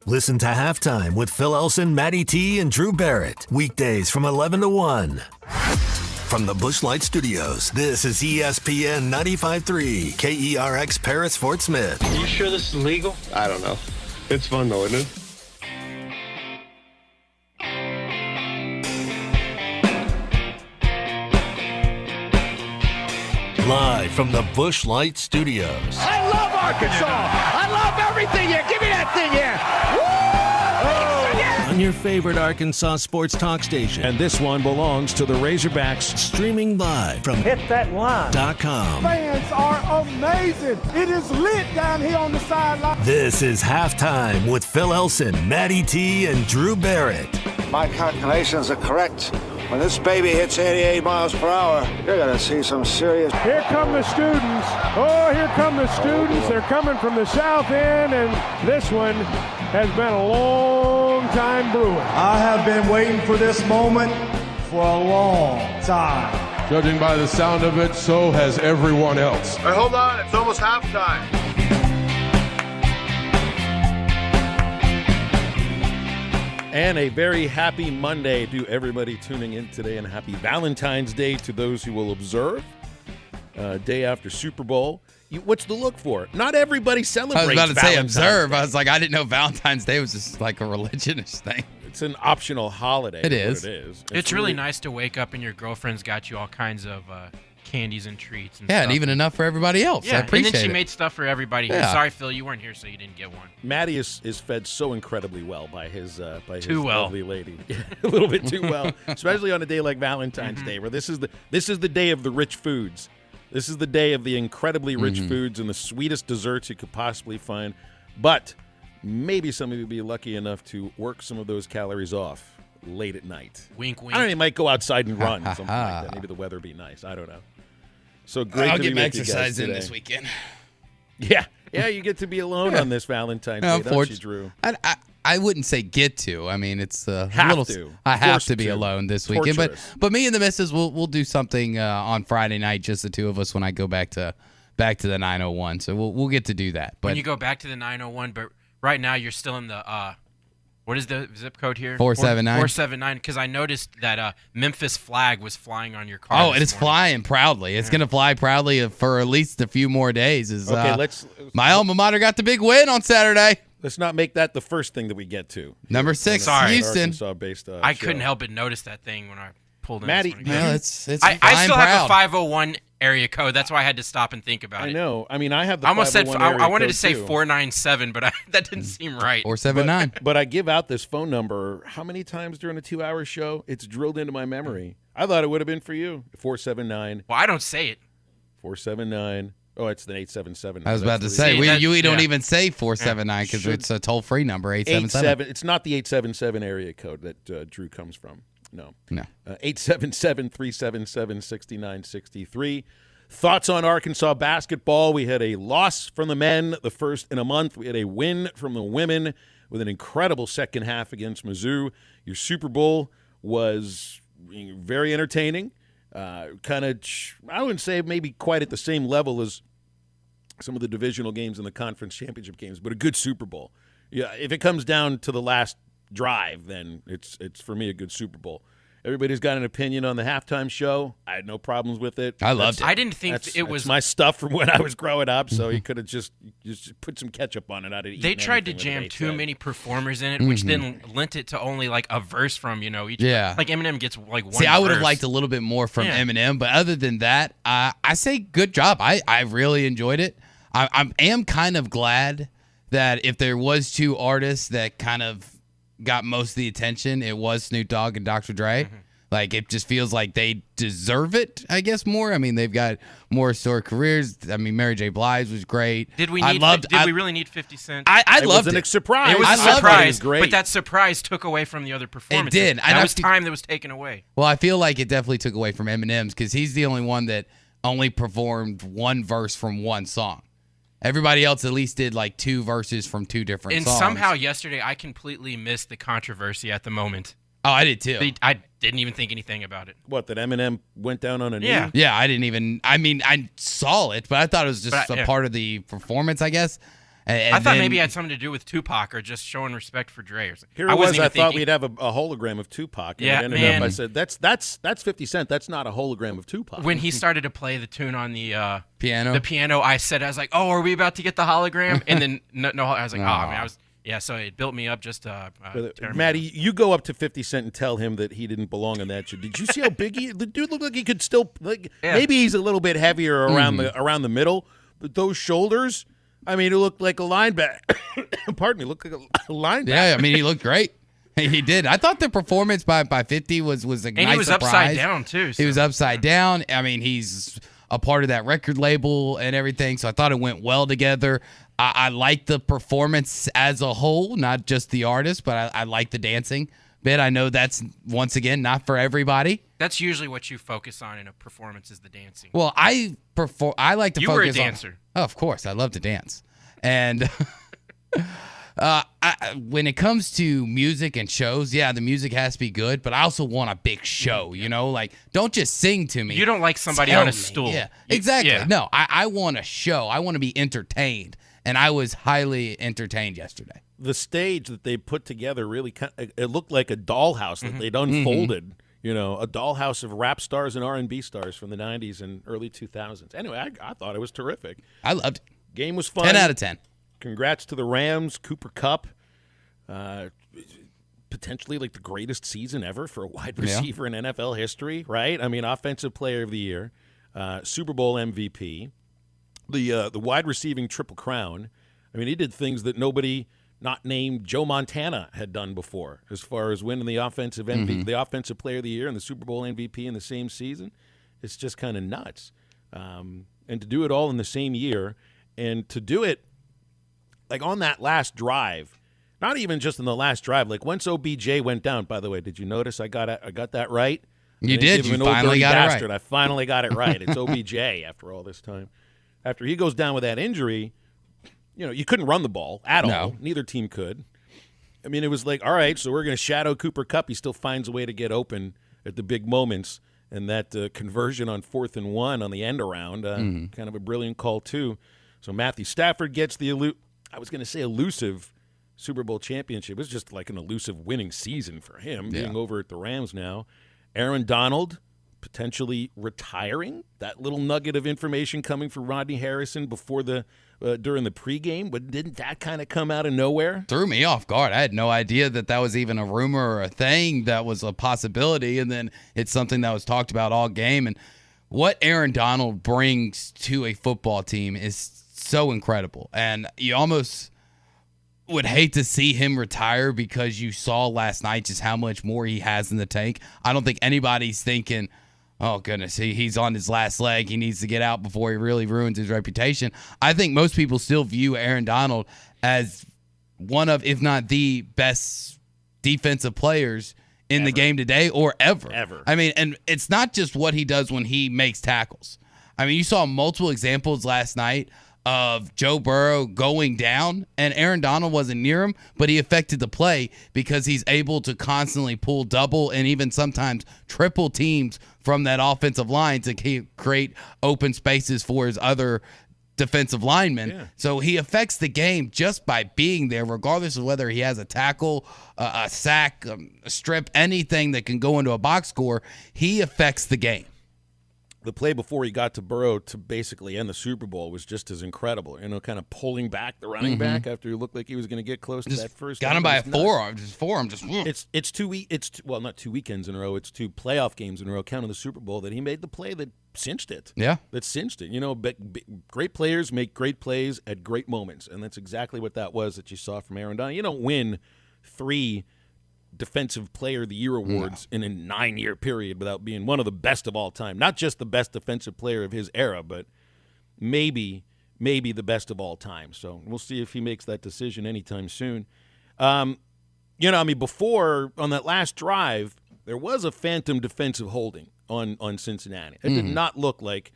Listen to Halftime with Phil Elson, Matty T, and Drew Barrett. Weekdays from 11 to 1. From the Busch Light Studios, this is ESPN 95.3, KERX Paris, Fort Smith. Are you sure this is legal? I don't know. It's fun though, isn't it? Live from the Busch Light Studios. I love Arkansas. I love everything here. Give me that thing here. Woo! On your favorite Arkansas sports talk station. And this one belongs to the Razorbacks. Streaming live from HitThatLine.com. Fans are amazing. It is lit down here on the sideline. This is Halftime with Phil Elson, Matty T, and Drew Barrett. My calculations are correct. When this baby hits 88 miles per hour, you're going to see some serious... Here come the students. Oh, here come the students. They're coming from the south end, and this one has been a long time brewing. I have been waiting for this moment for a long time. Judging by the sound of it, so has everyone else. Hey, hold on. It's almost halftime. And a very happy Monday to everybody tuning in today, and a happy Valentine's Day to those who will observe. Day after Super Bowl. What's to look for? Not everybody celebrates I was about to say observe. Day. I was like, I didn't know Valentine's Day was just like a religious thing. It's an optional holiday. It is. It's really nice to wake up and your girlfriend's got you all kinds of candies and treats. And yeah, stuff. and even enough for everybody else. Yeah, I appreciate and then she it. made stuff for everybody. Yeah. Sorry, Phil, you weren't here, so you didn't get one. Matty is fed so incredibly well by his too well. lovely lady. A little bit too well, especially on a day like Valentine's Day, where this is the day of the rich foods. This is the day of the incredibly rich foods and the sweetest desserts you could possibly find. But maybe some of you will be lucky enough to work some of those calories off late at night. Wink, wink. I don't know, you might go outside and run, something like that. Maybe the weather will be nice. I don't know. So great I'll to get be my with you guys exercise in today. this weekend. Yeah, you get to be alone on this Valentine's Day, don't you, Drew? I wouldn't say get to. I mean, it's a Have little. to. I have Forced to be to. alone this weekend, Torturous. but me and the missus we'll do something on Friday night, just the two of us when I go back to the 901. So we'll get to do that. But when you go back to the 901, but right now you're still in the what is the zip code here? 479. 479. Because I noticed that Memphis flag was flying on your car. Oh, and it's flying proudly. It's going to fly proudly for at least a few more days. My alma mater got the big win on Saturday. Let's not make that the first thing that we get to. Number 6, Houston. I couldn't help but notice that thing when I pulled in. Matty, I still have a 501 area code. That's why I had to stop and think about it. I know. I mean, I have the I almost said 501 area I wanted code to say too. 497, but that didn't seem right. 479. But I give out this phone number how many times during a 2-hour show? It's drilled into my memory. I thought it would have been for you. 479. Well, I don't say it. 479. Oh, it's the 877. I was about to say, we don't even say 479 because it's a toll-free number, 877. It's not the 877 area code that Drew comes from. No. 877-377-6963. Thoughts on Arkansas basketball? We had a loss from the men, the first in a month. We had a win from the women with an incredible second half against Mizzou. Your Super Bowl was very entertaining. Kind of, I wouldn't say maybe quite at the same level as some of the divisional games and the conference championship games, but a good Super Bowl. Yeah, if it comes down to the last drive, then it's for me a good Super Bowl. Everybody's got an opinion on the halftime show. I had no problems with it. I loved it. I didn't think it was my stuff from when I was growing up, so you could have just put some ketchup on it. I'd have eaten. They tried to jam too many performers in it, which then lent it to only like a verse from each. Yeah. Like Eminem gets like one. See, I would have verse. liked a little bit more from Eminem, but other than that, I say good job. I really enjoyed it. I am kind of glad that if there was two artists that kind of got most of the attention, it was Snoop Dogg and Dr. Dre. Mm-hmm. Like, it just feels like they deserve it, I guess, more. I mean, they've got more historic careers. I mean, Mary J. Blige was great. Did we really need 50 Cent? I loved it. It was a surprise. It was a surprise, surprise, great. but that surprise took away from the other performances. It did. That was time that was taken away. Well, I feel like it definitely took away from Eminem's because he's the only one that only performed one verse from one song. Everybody else at least did like two verses from two different songs. And somehow yesterday I completely missed the controversy at the moment. Oh, I did too. I didn't even think anything about it. What, that Eminem went down on a knee? Yeah, I didn't even – I mean, I saw it, but I thought it was just a part of the performance, I guess. And I thought then, maybe it had something to do with Tupac or just showing respect for Dre. Or something. Here it was. I thought we'd have a hologram of Tupac. And Yeah, it ended man. up, I said, that's 50 Cent. That's not a hologram of Tupac. When he started to play the tune on the piano, I was like, oh, are we about to get the hologram? And then no, I was like, so it built me up just Matty, you go up to 50 Cent and tell him that he didn't belong on that show. Did you see how big the dude looked like? He could still maybe he's a little bit heavier around the middle, but those shoulders, I mean, it looked like a linebacker. Pardon me, looked like a linebacker. Yeah, I mean, he looked great. He did. I thought the performance by 50 was a nice surprise. And he was upside down too. So. He was upside down. I mean, he's a part of that record label and everything, so I thought it went well together. I like the performance as a whole, not just the artist, but I like the dancing bit. I know that's, once again, not for everybody. That's usually what you focus on in a performance is the dancing. Well, I like to focus on... You were a dancer. Oh, of course. I love to dance. And when it comes to music and shows, yeah, the music has to be good, but I also want a big show, you know? Like, don't just sing to me. You don't like somebody on a stool. Yeah, exactly. Yeah. No, I want a show. I want to be entertained. And I was highly entertained yesterday. The stage that they put together really it looked like a dollhouse that they'd unfolded. You know, a dollhouse of rap stars and R&B stars from the 90s and early 2000s. Anyway, I thought it was terrific. I loved it. Game was fun. 10 out of 10. Congrats to the Rams, Cooper Kupp. Potentially like the greatest season ever for a wide receiver in NFL history, right? I mean, Offensive Player of the Year, Super Bowl MVP. The wide receiving Triple Crown. I mean, he did things that nobody not named Joe Montana had done before, as far as winning the offensive MVP, the Offensive Player of the Year, and the Super Bowl MVP in the same season. It's just kind of nuts. And to do it all in the same year, and to do it like on that last drive, not even just in the last drive. Like once OBJ went down. By the way, did you notice I got that right? You did. You finally got it right. I finally got it right. It's OBJ after all this time. After he goes down with that injury, you know, you couldn't run the ball at all. Neither team could. I mean, it was like, all right, so we're going to shadow Cooper Kupp. He still finds a way to get open at the big moments. And that conversion on 4th and 1 on the end around, kind of a brilliant call, too. So Matthew Stafford gets the elusive Super Bowl championship. It was just like an elusive winning season for him, being over at the Rams now. Aaron Donald potentially retiring. That little nugget of information coming from Rodney Harrison before during the pregame, but didn't that kind of come out of nowhere? Threw me off guard. I had no idea that was even a rumor or a thing that was a possibility, and then it's something that was talked about all game. And what Aaron Donald brings to a football team is so incredible, and you almost would hate to see him retire because you saw last night just how much more he has in the tank. I don't think anybody's thinking, oh, goodness, he's on his last leg. He needs to get out before he really ruins his reputation. I think most people still view Aaron Donald as one of, if not the best defensive players in the game today or ever. I mean, and it's not just what he does when he makes tackles. I mean, you saw multiple examples last night of Joe Burrow going down, and Aaron Donald wasn't near him, but he affected the play because he's able to constantly pull double and even sometimes triple teams from that offensive line to create open spaces for his other defensive linemen. Yeah. So he affects the game just by being there, regardless of whether he has a tackle, a sack, a strip, anything that can go into a box score. He affects the game. The play before he got to Burrow to basically end the Super Bowl was just as incredible. You know, kind of pulling back the running back after he looked like he was going to get close to that first. Got him by a forearm. Just forearm. It's 2 weeks. Not 2 weekends in a row. It's 2 playoff games in a row, counting the Super Bowl, that he made the play that cinched it. Yeah, that cinched it. You know, great players make great plays at great moments, and that's exactly what that was that you saw from Aaron Donald. You don't win 3 Defensive Player of the Year awards in a 9-year period without being one of the best of all time. Not just the best defensive player of his era, but maybe the best of all time. So we'll see if he makes that decision anytime soon. You know, I mean, before on that last drive, there was a phantom defensive holding on Cincinnati. It did not look like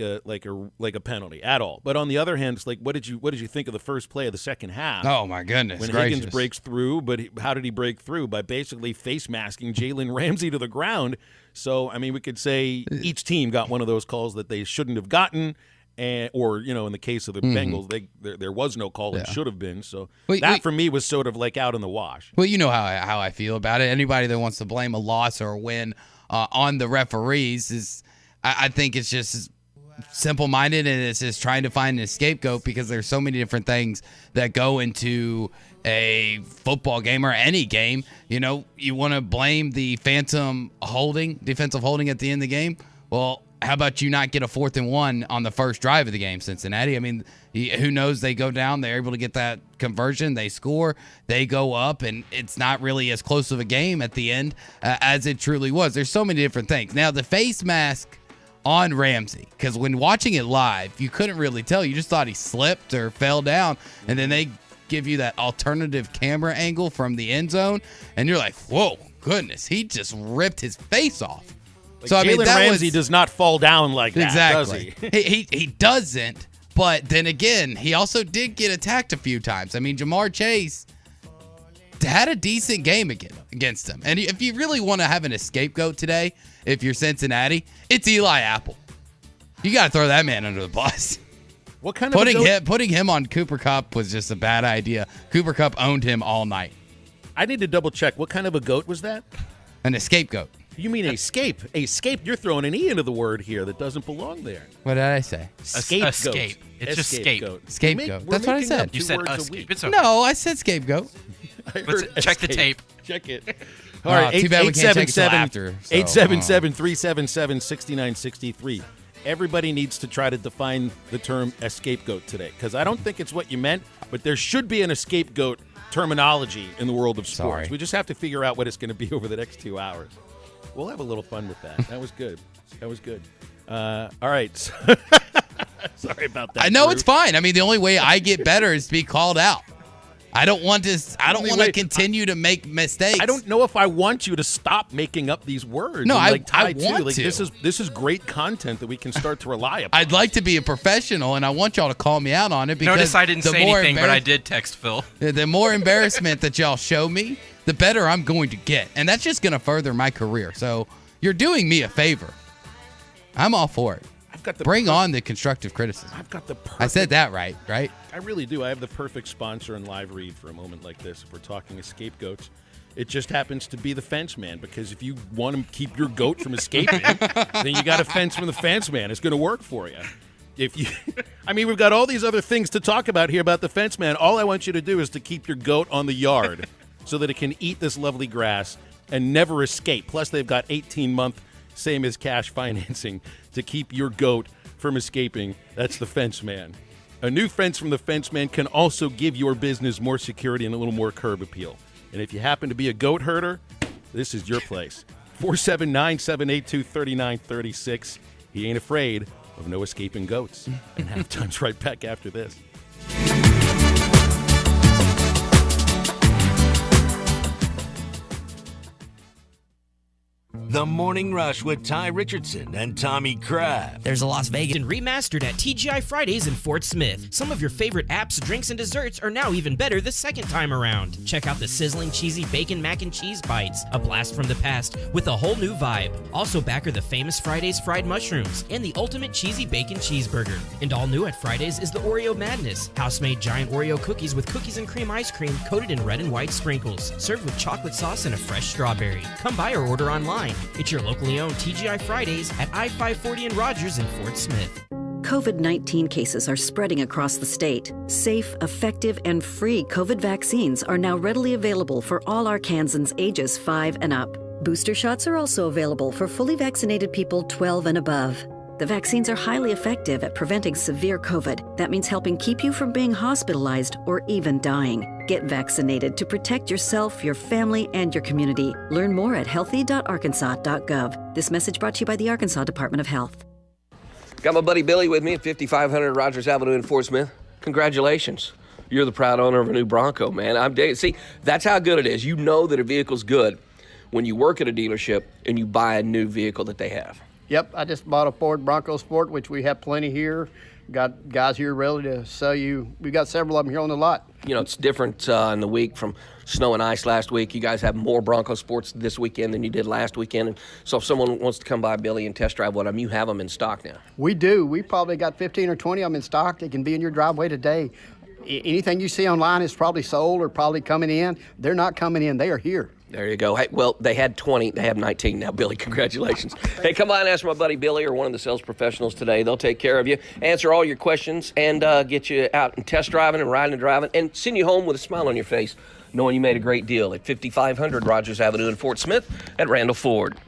a penalty at all. But on the other hand, it's like, what did you think of the first play of the second half? Oh my goodness! When Higgins breaks through, but how did he break through? By basically face masking Jalen Ramsey to the ground. So I mean, we could say each team got one of those calls that they shouldn't have gotten, or in the case of the Bengals, there was no call. It should have been. So that for me was sort of like out in the wash. Well, you know how I feel about it. Anybody that wants to blame a loss or a win on the referees is, I think it's just simple-minded, and it's just trying to find a scapegoat because there's so many different things that go into a football game or any game. You want to blame the defensive holding at the end of the game. Well, how about you not get a 4th and 1 on the first drive of the game, Cincinnati? I mean, who knows? They go down, they're able to get that conversion, they score, they go up, and it's not really as close of a game at the end as it truly was. There's so many different things. Now, the face mask on Ramsey, because when watching it live, you couldn't really tell. You just thought he slipped or fell down, and then they give you that alternative camera angle from the end zone, and you're like, whoa, goodness, he just ripped his face off. So Jalen Ramsey does not fall down like that, exactly. does he? He doesn't, but then again, he also did get attacked a few times. I mean, Jamar Chase had a decent game against him. And if you really want to have an scapegoat today, if you're Cincinnati, it's Eli Apple. You got to throw that man under the bus. What kind of putting him on Cooper Kupp was just a bad idea. Cooper Kupp owned him all night. I need to double check. What kind of a goat was that? An scapegoat. You mean escape? Escape? You're throwing an E into the word here that doesn't belong there. What did I say? Escape. It's just scape. Scapegoat. That's what I said. You said escape. It's okay. No, I said scapegoat. Check the tape. Check it. All right, too bad we can't check it till after. 877-377-6963. Everybody needs to try to define the term scapegoat today, because I don't think it's what you meant, but there should be an scapegoat terminology in the world of sports. Sorry. We just have to figure out what it's going to be over the next 2 hours. We'll have a little fun with that. That was good. All right. Sorry about that. I know it's fine. I mean, the only way I get better is to be called out. I don't want to continue to make mistakes. I don't know if I want you to stop making up these words. No, I want to. This is great content that we can start to rely upon. I'd like to be a professional, and I want y'all to call me out on it. Because notice I didn't say anything, but I did text Phil. The more embarrassment that y'all show me, the better I'm going to get. And that's just going to further my career. So you're doing me a favor. I'm all for it. Bring on the constructive criticism. I've got the perfect... I said that right? I really do. I have the perfect sponsor and live read for a moment like this. If we're talking scapegoats, it just happens to be the fence man, because if you want to keep your goat from escaping, then you got a fence from the fence man. It's going to work for you. We've got all these other things to talk about here about the fence man. All I want you to do is to keep your goat on the yard so that it can eat this lovely grass and never escape. Plus, they've got 18-month same as cash financing to keep your goat from escaping. That's the fence man. A new fence from the fence man can also give your business more security and a little more curb appeal. And if you happen to be a goat herder, this is your place. 479-782-3936. He ain't afraid of no escaping goats. And halftime's right back after this. The Morning Rush with Ty Richardson and Tommy Kraft. There's a Las Vegas remastered at TGI Fridays in Fort Smith. Some of your favorite apps, drinks, and desserts are now even better the second time around. Check out the sizzling cheesy bacon mac and cheese bites, a blast from the past with a whole new vibe. Also back are the famous Fridays fried mushrooms and the ultimate cheesy bacon cheeseburger. And all new at Fridays is the Oreo Madness, house-made giant Oreo cookies with cookies and cream ice cream coated in red and white sprinkles, served with chocolate sauce and a fresh strawberry. Come by or order online. It's your locally owned TGI Fridays at I-540 and Rogers in Fort Smith. COVID-19 cases are spreading across the state. Safe, effective, and free COVID vaccines are now readily available for all Arkansans ages 5 and up. Booster shots are also available for fully vaccinated people 12 and above. The vaccines are highly effective at preventing severe COVID. That means helping keep you from being hospitalized or even dying. Get vaccinated to protect yourself, your family, and your community. Learn more at healthy.arkansas.gov. This message brought to you by the Arkansas Department of Health. Got my buddy Billy with me at 5500 Rogers Avenue in Fort Smith. Congratulations. You're the proud owner of a new Bronco, man. See, that's how good it is. You know that a vehicle's good when you work at a dealership and you buy a new vehicle that they have. Yep, I just bought a Ford Bronco Sport, which we have plenty here. Got guys here ready to sell you. We've got several of them here on the lot. You know, it's different in the week from snow and ice last week. You guys have more Bronco sports this weekend than you did last weekend. And so if someone wants to come by, Billy, and test drive one of them, you have them in stock now. We do. We probably got 15 or 20 of them in stock. They can be in your driveway today. Anything you see online is probably sold or probably coming in. They're not coming in. They are here. There you go. Hey, well, they had 20. They have 19 now, Billy. Congratulations. Hey, come by and ask my buddy Billy or one of the sales professionals today. They'll take care of you, answer all your questions, and get you out and test driving and riding and driving, and send you home with a smile on your face, knowing you made a great deal at 5500 Rogers Avenue in Fort Smith at Randall Ford.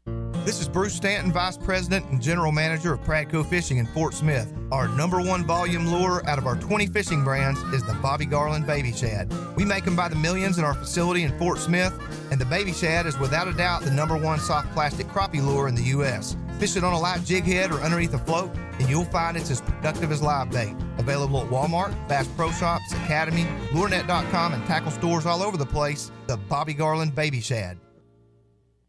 This is Bruce Stanton, Vice President and General Manager of Pradco Fishing in Fort Smith. Our #1 volume lure out of our 20 fishing brands is the Bobby Garland Baby Shad. We make them by the millions in our facility in Fort Smith, and the Baby Shad is without a doubt the #1 soft plastic crappie lure in the U.S. Fish it on a light jig head or underneath a float, and you'll find it's as productive as live bait. Available at Walmart, Bass Pro Shops, Academy, LureNet.com, and tackle stores all over the place. The Bobby Garland Baby Shad.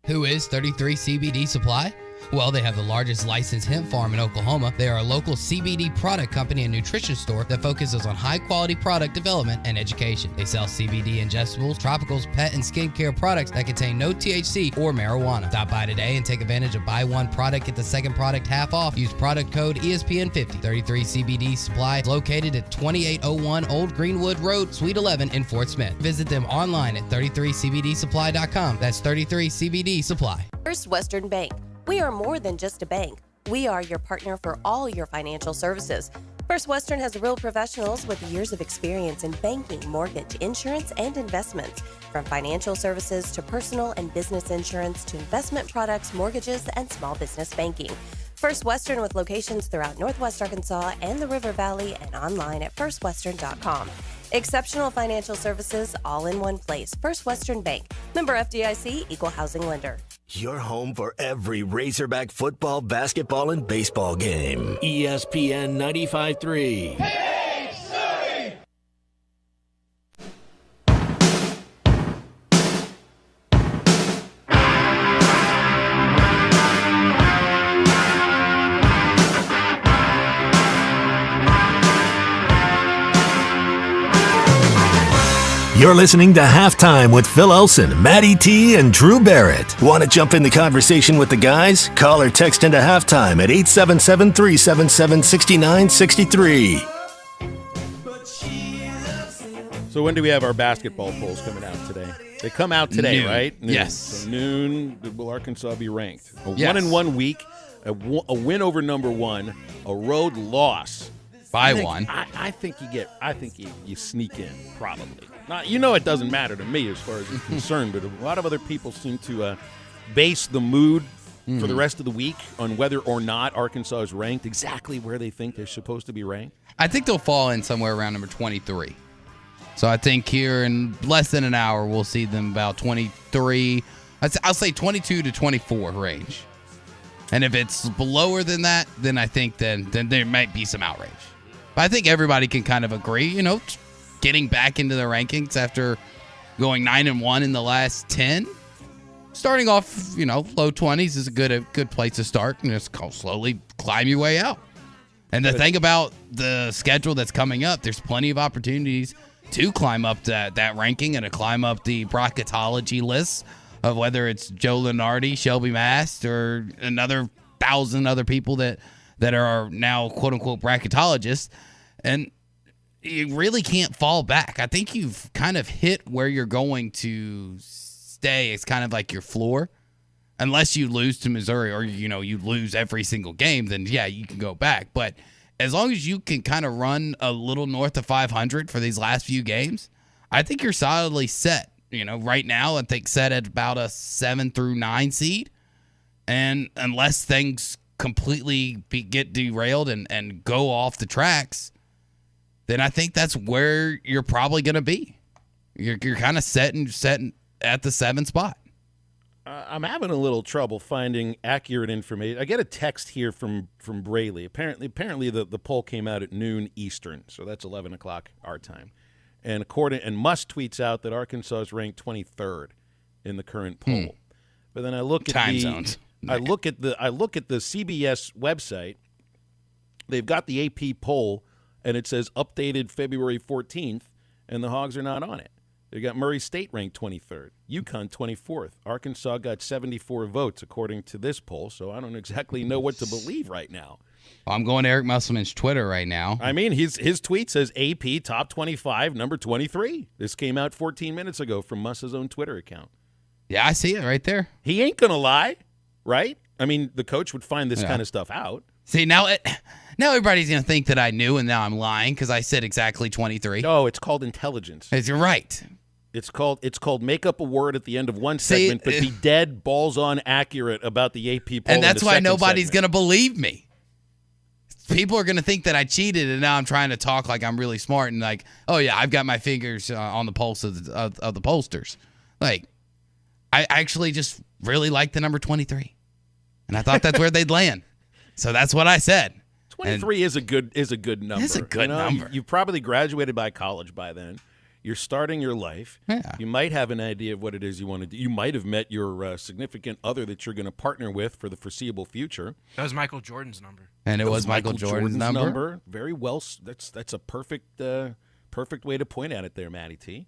Who is 33 CBD Supply? Well, they have the largest licensed hemp farm in Oklahoma. They are a local CBD product company and nutrition store that focuses on high-quality product development and education. They sell CBD ingestibles, tropicals, pet, and skincare products that contain no THC or marijuana. Stop by today and take advantage of buy one product, get the second product half off. Use product code ESPN50. 33 CBD Supply is located at 2801 Old Greenwood Road, Suite 11 in Fort Smith. Visit them online at 33cbdsupply.com. That's 33CBD Supply. First Western Bank. We are more than just a bank. We are your partner for all your financial services. First Western has real professionals with years of experience in banking, mortgage, insurance, and investments. From financial services to personal and business insurance to investment products, mortgages, and small business banking. First Western with locations throughout Northwest Arkansas and the River Valley and online at firstwestern.com. Exceptional financial services all in one place. First Western Bank. Member FDIC, Equal Housing Lender. Your home for every Razorback football, basketball, and baseball game. ESPN 95.3. You're listening to Halftime with Phil Elson, Matty T, and Drew Barrett. Want to jump in the conversation with the guys? Call or text into Halftime at 877-377-6963. So when do we have our basketball polls coming out today? They come out today, Noon. right? Noon. Yes. So noon, will Arkansas be ranked? A Yes. 1-in-1 week, a win over #1, a road loss. By I think- one. I think you sneak in, probably. Not, it doesn't matter to me as far as I'm concerned, but a lot of other people seem to base the mood for the rest of the week on whether or not Arkansas is ranked exactly where they think they're supposed to be ranked. I think they'll fall in somewhere around number 23. So I think here in less than an hour, we'll see them about 23. I'll say 22 to 24 range. And if it's lower than that, then I think then there might be some outrage. But I think everybody can kind of agree, getting back into the rankings after going 9-1 in the last 10. Starting off, low 20s is a good place to start, and just slowly climb your way out. And the thing about the schedule that's coming up, there's plenty of opportunities to climb up that ranking and to climb up the bracketology lists of whether it's Joe Lunardi, Shelby Mast, or another 1,000 other people that are now quote-unquote bracketologists. And you really can't fall back. I think you've kind of hit where you're going to stay. It's kind of like your floor. Unless you lose to Missouri or, you lose every single game, then, yeah, you can go back. But as long as you can kind of run a little north of 500 for these last few games, I think you're solidly set. Right now, I think set at about a 7 through 9 seed. And unless things completely get derailed and go off the tracks, then I think that's where you're probably going to be. You're kind of setting at the 7 spot. I'm having a little trouble finding accurate information. I get a text here from Braley. Apparently the poll came out at noon Eastern, so that's 11 o'clock our time. And Musk tweets out that Arkansas is ranked 23rd in the current poll. But then I look at time zones. I look at the CBS website. They've got the AP poll, and it says updated February 14th, and the Hogs are not on it. They got Murray State ranked 23rd, UConn 24th. Arkansas got 74 votes according to this poll, so I don't exactly know what to believe right now. Well, I'm going to Eric Musselman's Twitter right now. I mean, his tweet says AP top 25, number 23. This came out 14 minutes ago from Muss's own Twitter account. Yeah, I see it right there. He ain't going to lie, right? I mean, the coach would find this kind of stuff out. See, now everybody's going to think that I knew, and now I'm lying because I said exactly 23. No, it's called intelligence. You're right. It's called make up a word at the end of one segment, but be dead balls on accurate about the AP poll. And that's why nobody's going to to believe me. People are going to think that I cheated, and now I'm trying to talk like I'm really smart and like, oh yeah, I've got my fingers on the pulse of the pollsters. Like, I actually just really like the number 23, and I thought that's where they'd land. So that's what I said. 23 is a good number. It's a good number. You've probably graduated by college by then. You're starting your life. Yeah. You might have an idea of what it is you want to do. You might have met your significant other that you're going to partner with for the foreseeable future. That was Michael Jordan's number. And it was Michael Jordan's number. Very well. That's a perfect way to point at it there, Matty T.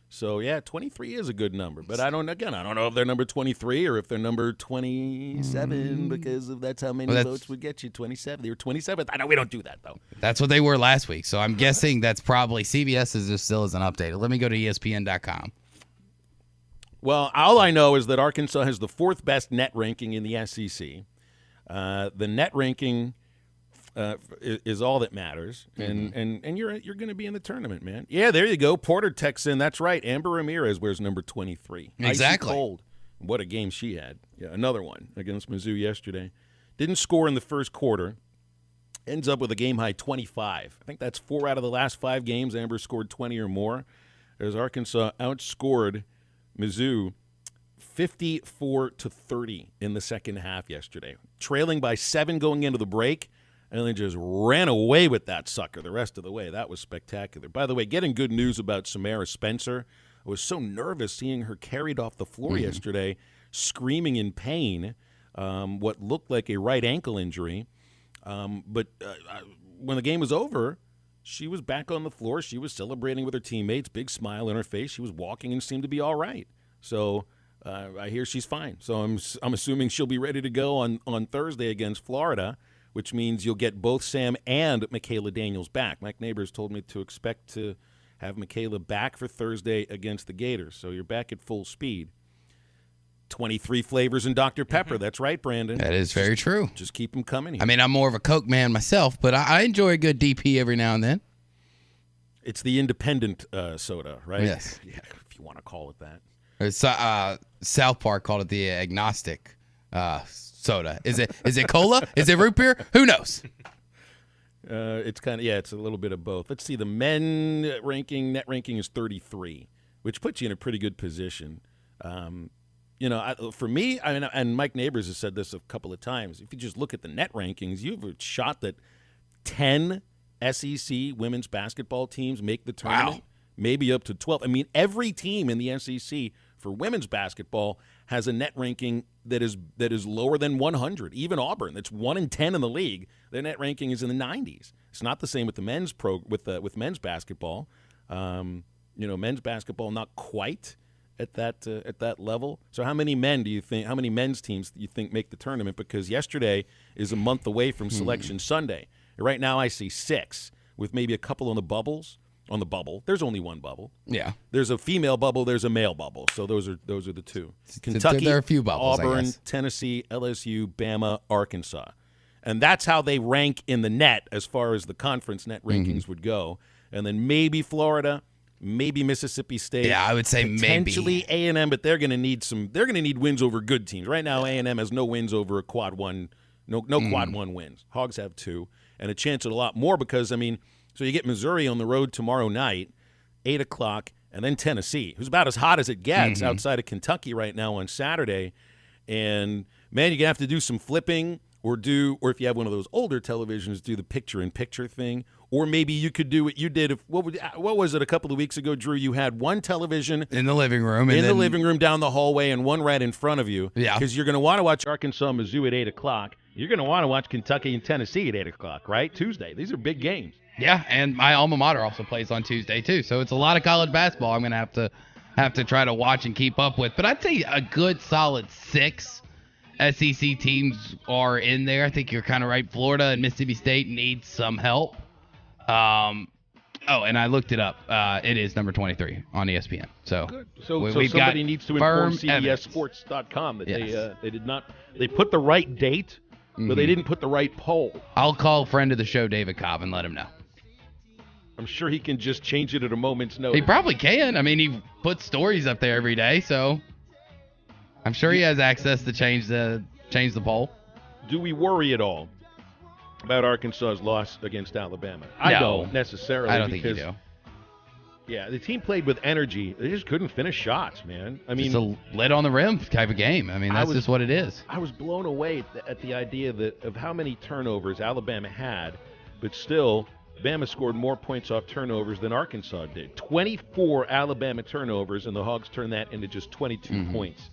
So, yeah, 23 is a good number. But I don't know if they're number 23 or if they're number 27 because that's how many votes would get you, 27. They were 27th. I know we don't do that, though. That's what they were last week. So I'm guessing that's probably CBS is just still isn't updated. Let me go to ESPN.com. Well, all I know is that Arkansas has the 4th best net ranking in the SEC. The net ranking is all that matters, and you're going to be in the tournament, man. Yeah, there you go. Porter texts in. That's right. Amber Ramirez wears number 23. Exactly. Icy cold. What a game she had. Yeah, another one against Mizzou yesterday. Didn't score in the first quarter. Ends up with a game high 25. I think that's 4 out of the last 5 games. Amber scored 20 or more. As Arkansas outscored Mizzou 54-30 in the second half yesterday, trailing by 7 going into the break. And then just ran away with that sucker the rest of the way. That was spectacular. By the way, getting good news about Samara Spencer. I was so nervous seeing her carried off the floor yesterday, screaming in pain, what looked like a right ankle injury. But when the game was over, she was back on the floor. She was celebrating with her teammates, big smile on her face. She was walking and seemed to be all right. So I hear she's fine. So I'm assuming she'll be ready to go on Thursday against Florida, which means you'll get both Sam and Michaela Daniels back. Mike Neighbors told me to expect to have Michaela back for Thursday against the Gators. So you're back at full speed. 23 flavors in Dr. Pepper. That's right, Brandon. That is very true. Just keep them coming here. I mean, I'm more of a Coke man myself, but I enjoy a good DP every now and then. It's the independent soda, right? Yes. Yeah, if you want to call it that. It's, South Park called it the agnostic soda. Is it cola? Is it root beer? Who knows? It's it's a little bit of both. Let's see. The net ranking is 33, which puts you in a pretty good position. For me, and Mike Neighbors has said this a couple of times. If you just look at the net rankings, you have a shot that 10 SEC women's basketball teams make the tournament. Wow. Maybe up to 12. I mean, every team in the SEC for women's basketball has a net ranking that is lower than 100. Even Auburn, that's 1 in 10 in the league, their net ranking is in the 90s. It's not the same with the men's with men's basketball. Men's basketball not quite at that level. So how many men's teams do you think make the tournament? Because yesterday is a month away from Selection Sunday. Right now I see 6 with maybe a couple on the bubbles. On the bubble, there's only one bubble. Yeah, there's a female bubble, there's a male bubble. So those are the 2. Kentucky, there are a few bubbles, Auburn, Tennessee, LSU, Bama, Arkansas, and that's how they rank in the net as far as the conference net rankings would go. And then maybe Florida, maybe Mississippi State. Yeah, I would say potentially A&M, but they're going to need They're going to need wins over good teams. Right now, A&M has no wins over a quad one. No quad one wins. Hogs have 2, and a chance at a lot more because So you get Missouri on the road tomorrow night, 8 o'clock, and then Tennessee, who's about as hot as it gets outside of Kentucky right now on Saturday. And, man, you're going to have to do some flipping or if you have one of those older televisions, do the picture-in-picture thing. Or maybe you could do what you did. What was it a couple of weeks ago, Drew? You had one television. In the living room. The living room down the hallway and one right in front of you. Yeah. Because you're going to want to watch Arkansas-Mizzou at 8 o'clock. You're going to want to watch Kentucky and Tennessee at 8 o'clock, right? Tuesday. These are big games. Yeah, and my alma mater also plays on Tuesday, too. So it's a lot of college basketball I'm going to have to have to try to watch and keep up with. But I'd say a good solid 6 SEC teams are in there. I think you're kind of right. Florida and Mississippi State need some help. And I looked it up. It is number 23 on ESPN. So, good. So we've somebody got needs to inform evidence. CBSSports.com that Yes. they did not. They put the right date, but they didn't put the right poll. I'll call friend of the show David Cobb and let him know. I'm sure he can just change it at a moment's notice. He probably can. I mean, he puts stories up there every day, so I'm sure he has access to change the poll. Do we worry at all about Arkansas's loss against Alabama? I No. don't necessarily. I don't think you do. Yeah, the team played with energy. They just couldn't finish shots, man. I mean, It's a lid on the rim type of game. I mean, that's just what it is. I was blown away at the idea of how many turnovers Alabama had, but still, Bama scored more points off turnovers than Arkansas did. 24 Alabama turnovers, and the Hogs turned that into just 22 points.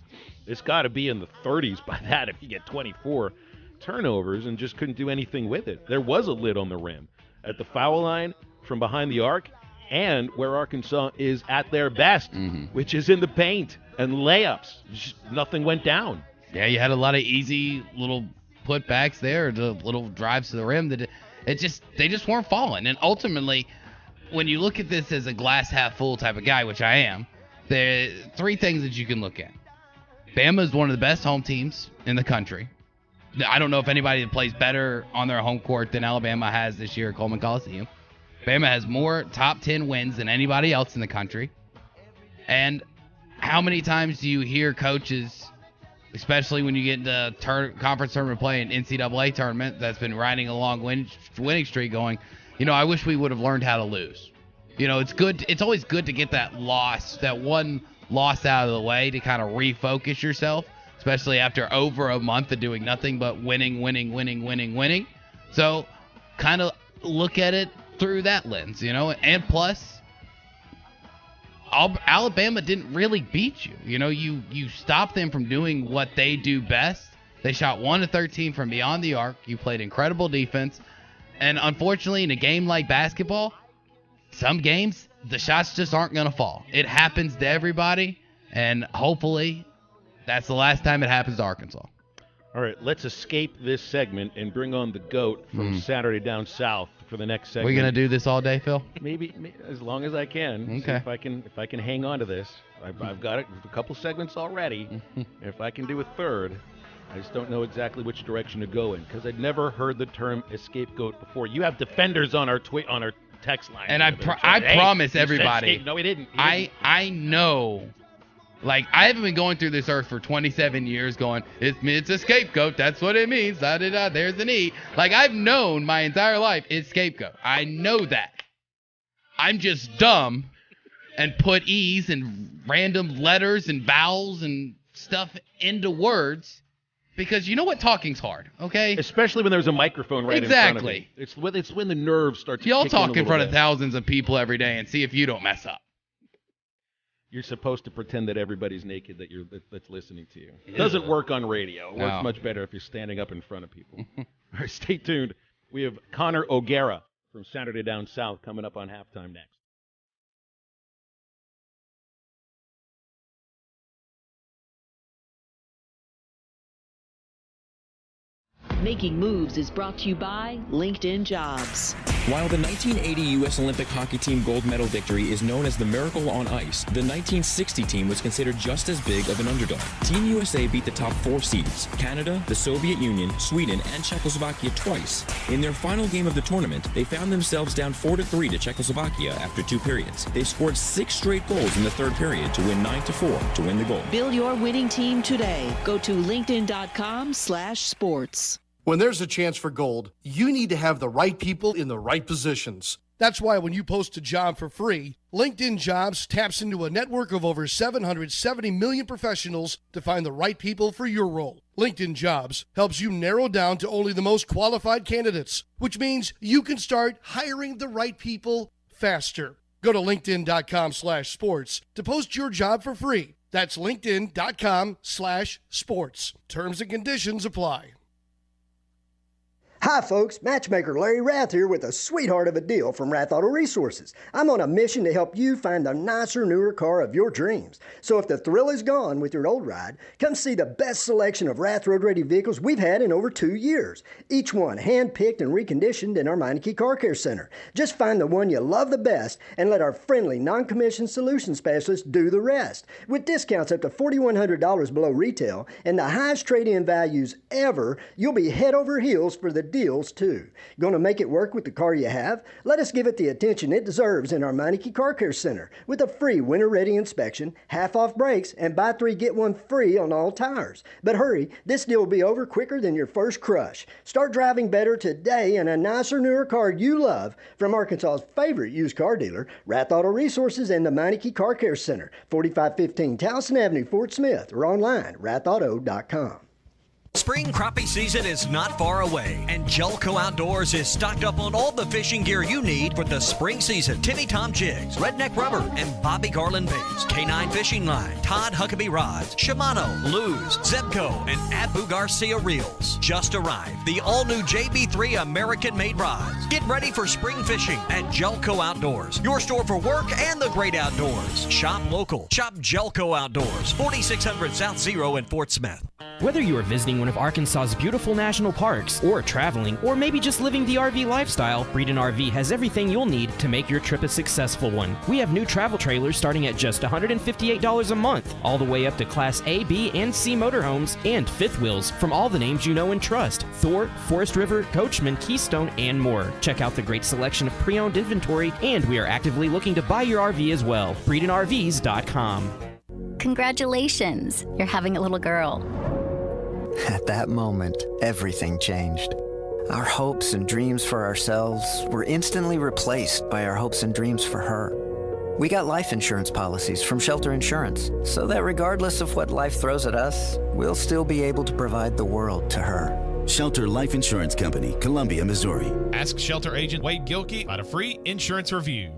It's got to be in the 30s by that if you get 24 turnovers and just couldn't do anything with it. There was a lid on the rim at the foul line from behind the arc and where Arkansas is at their best, which is in the paint and layups. Just nothing went down. Yeah, you had a lot of easy little putbacks there, the little drives to the rim that they just weren't falling. And ultimately, when you look at this as a glass half full type of guy, which I am, there are 3 things that you can look at. Bama is one of the best home teams in the country. I don't know if anybody plays better on their home court than Alabama has this year at Coleman Coliseum. Bama has more top 10 wins than anybody else in the country. And how many times do you hear coaches, especially when you get into conference tournament play and NCAA tournament that's been riding a long winning streak going, I wish we would have learned how to lose. It's good. It's always good to get that one loss out of the way to kind of refocus yourself, especially after over a month of doing nothing but winning. So kind of look at it through that lens, and plus Alabama didn't really beat you. You stopped them from doing what they do best. They shot 1 of 13 from beyond the arc. You played incredible defense. And unfortunately, in a game like basketball, some games, the shots just aren't going to fall. It happens to everybody, and hopefully that's the last time it happens to Arkansas. All right, let's escape this segment and bring on the GOAT from Saturday Down South for the next segment. We're going to do this all day, Phil? Maybe as long as I can. Okay. See if I can hang on to this. I've got a couple segments already. If I can do a third, I just don't know exactly which direction to go in because I'd never heard the term scapegoat before. You have defenders on our text line. And I promise everybody. No, he didn't. I know. Like, I haven't been going through this earth for 27 years going, it's a scapegoat. That's what it means. Da-da-da, there's an E. Like, I've known my entire life it's scapegoat. I know that. I'm just dumb and put E's and random letters and vowels and stuff into words because you know what? Talking's hard, okay? Especially when there's a microphone right in front of you. It's when the nerves start to Y'all kick talk in front bit. of thousands of people every day and see if you don't mess up. You're supposed to pretend that everybody's naked that's listening to you. It doesn't work on radio. It works much better if you're standing up in front of people. All right, stay tuned. We have Connor O'Gara from Saturday Down South coming up on halftime next. Making Moves is brought to you by LinkedIn Jobs. While the 1980 U.S. Olympic hockey team gold medal victory is known as the Miracle on Ice, the 1960 team was considered just as big of an underdog. Team USA beat the top 4 seeds, Canada, the Soviet Union, Sweden, and Czechoslovakia twice. In their final game of the tournament, they found themselves down 4-3 to Czechoslovakia after 2 periods. They scored 6 straight goals in the 3rd period to win 9-4 to win the gold. Build your winning team today. Go to linkedin.com/sports. When there's a chance for gold, you need to have the right people in the right positions. That's why when you post a job for free, LinkedIn Jobs taps into a network of over 770 million professionals to find the right people for your role. LinkedIn Jobs helps you narrow down to only the most qualified candidates, which means you can start hiring the right people faster. Go to linkedin.com/sports to post your job for free. That's linkedin.com/sports. Terms and conditions apply. Hi folks, matchmaker Larry Rath here with a sweetheart of a deal from Rath Auto Resources. I'm on a mission to help you find the nicer, newer car of your dreams. So if the thrill is gone with your old ride, come see the best selection of Rath Road Ready vehicles we've had in over 2 years. Each one hand-picked and reconditioned in our Meineke Car Care Center. Just find the one you love the best and let our friendly, non-commissioned solution specialists do the rest. With discounts up to $4,100 below retail and the highest trade-in values ever, you'll be head over heels for the deals too. Gonna make it work with the car you have? Let us give it the attention it deserves in our Meineke Car Care Center with a free winter-ready inspection, half-off brakes, and buy 3 get 1 free on all tires. But hurry, this deal will be over quicker than your first crush. Start driving better today in a nicer, newer car you love from Arkansas's favorite used car dealer, Rath Auto Resources and the Meineke Car Care Center, 4515 Towson Avenue, Fort Smith, or online, rathauto.com. Spring crappie season is not far away, and Jelco Outdoors is stocked up on all the fishing gear you need for the spring season. Timmy Tom jigs, Redneck Rubber, and Bobby Garland baits, K9 fishing line, Todd Huckabee rods, Shimano, Luz, Zebco, and Abu Garcia reels. Just arrived, the all-new JB3 American-made rods. Get ready for spring fishing at Jelco Outdoors, your store for work and the great outdoors. Shop local. Shop Jelco Outdoors, 4600 South Zero in Fort Smith. Whether you are visiting one of Arkansas's beautiful national parks, or traveling, or maybe just living the RV lifestyle, Breeden RV has everything you'll need to make your trip a successful one. We have new travel trailers starting at just $158 a month, all the way up to Class A, B, and C motorhomes, and fifth wheels from all the names you know and trust: Thor, Forest River, Coachman, Keystone, and more. Check out the great selection of pre-owned inventory, and we are actively looking to buy your RV as well. BreedenRVs.com. Congratulations, you're having a little girl. At that moment, everything changed. Our hopes and dreams for ourselves were instantly replaced by our hopes and dreams for her. We got life insurance policies from Shelter Insurance, so that regardless of what life throws at us, we'll still be able to provide the world to her. Shelter Life Insurance Company, Columbia, Missouri. Ask Shelter agent Wade Gilkey about a free insurance review.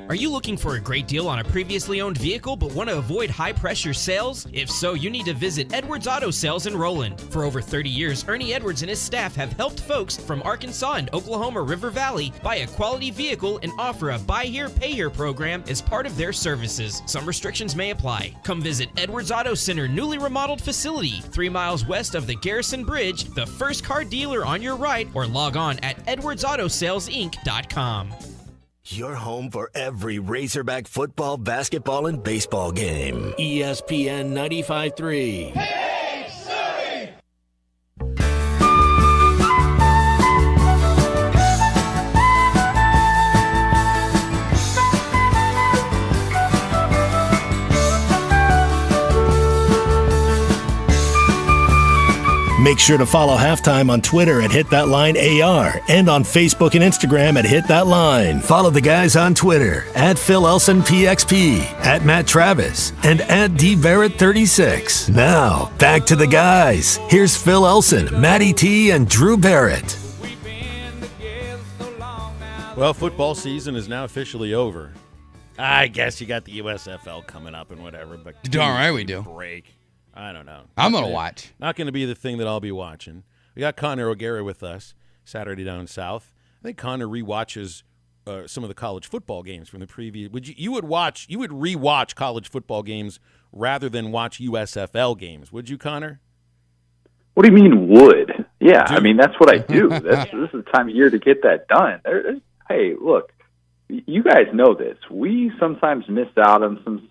Are you looking for a great deal on a previously owned vehicle but want to avoid high-pressure sales? If so, you need to visit Edwards Auto Sales in Roland. For over 30 years, Ernie Edwards and his staff have helped folks from Arkansas and Oklahoma River Valley buy a quality vehicle and offer a buy here, pay here program as part of their services. Some restrictions may apply. Come visit Edwards Auto Center newly remodeled facility, 3 miles west of the Garrison Bridge, the first car dealer on your right, or log on at edwardsautosalesinc.com. Your home for every Razorback football, basketball, and baseball game. ESPN 95.3. Make sure to follow Halftime on Twitter at HitThatLineAR and on Facebook and Instagram at HitThatLine. Follow the guys on Twitter at PhilElsonPXP, at Matt Travis, and at DBarrett36. Now, back to the guys. Here's Phil Elson, Matty T, and Drew Barrett. Well, football season is now officially over. I guess you got the USFL coming up and whatever, but darn right we do. Break. I don't know. I'm going to watch. Not going to be the thing that I'll be watching. We got Connor O'Gara with us Saturday down south. I think Connor rewatches some of the college football games from the previous. You would rewatch college football games rather than watch USFL games, would you, Connor? What do you mean would? Yeah, I mean that's what I do. This is the time of year to get that done. Hey, look. You guys know this. We sometimes miss out on some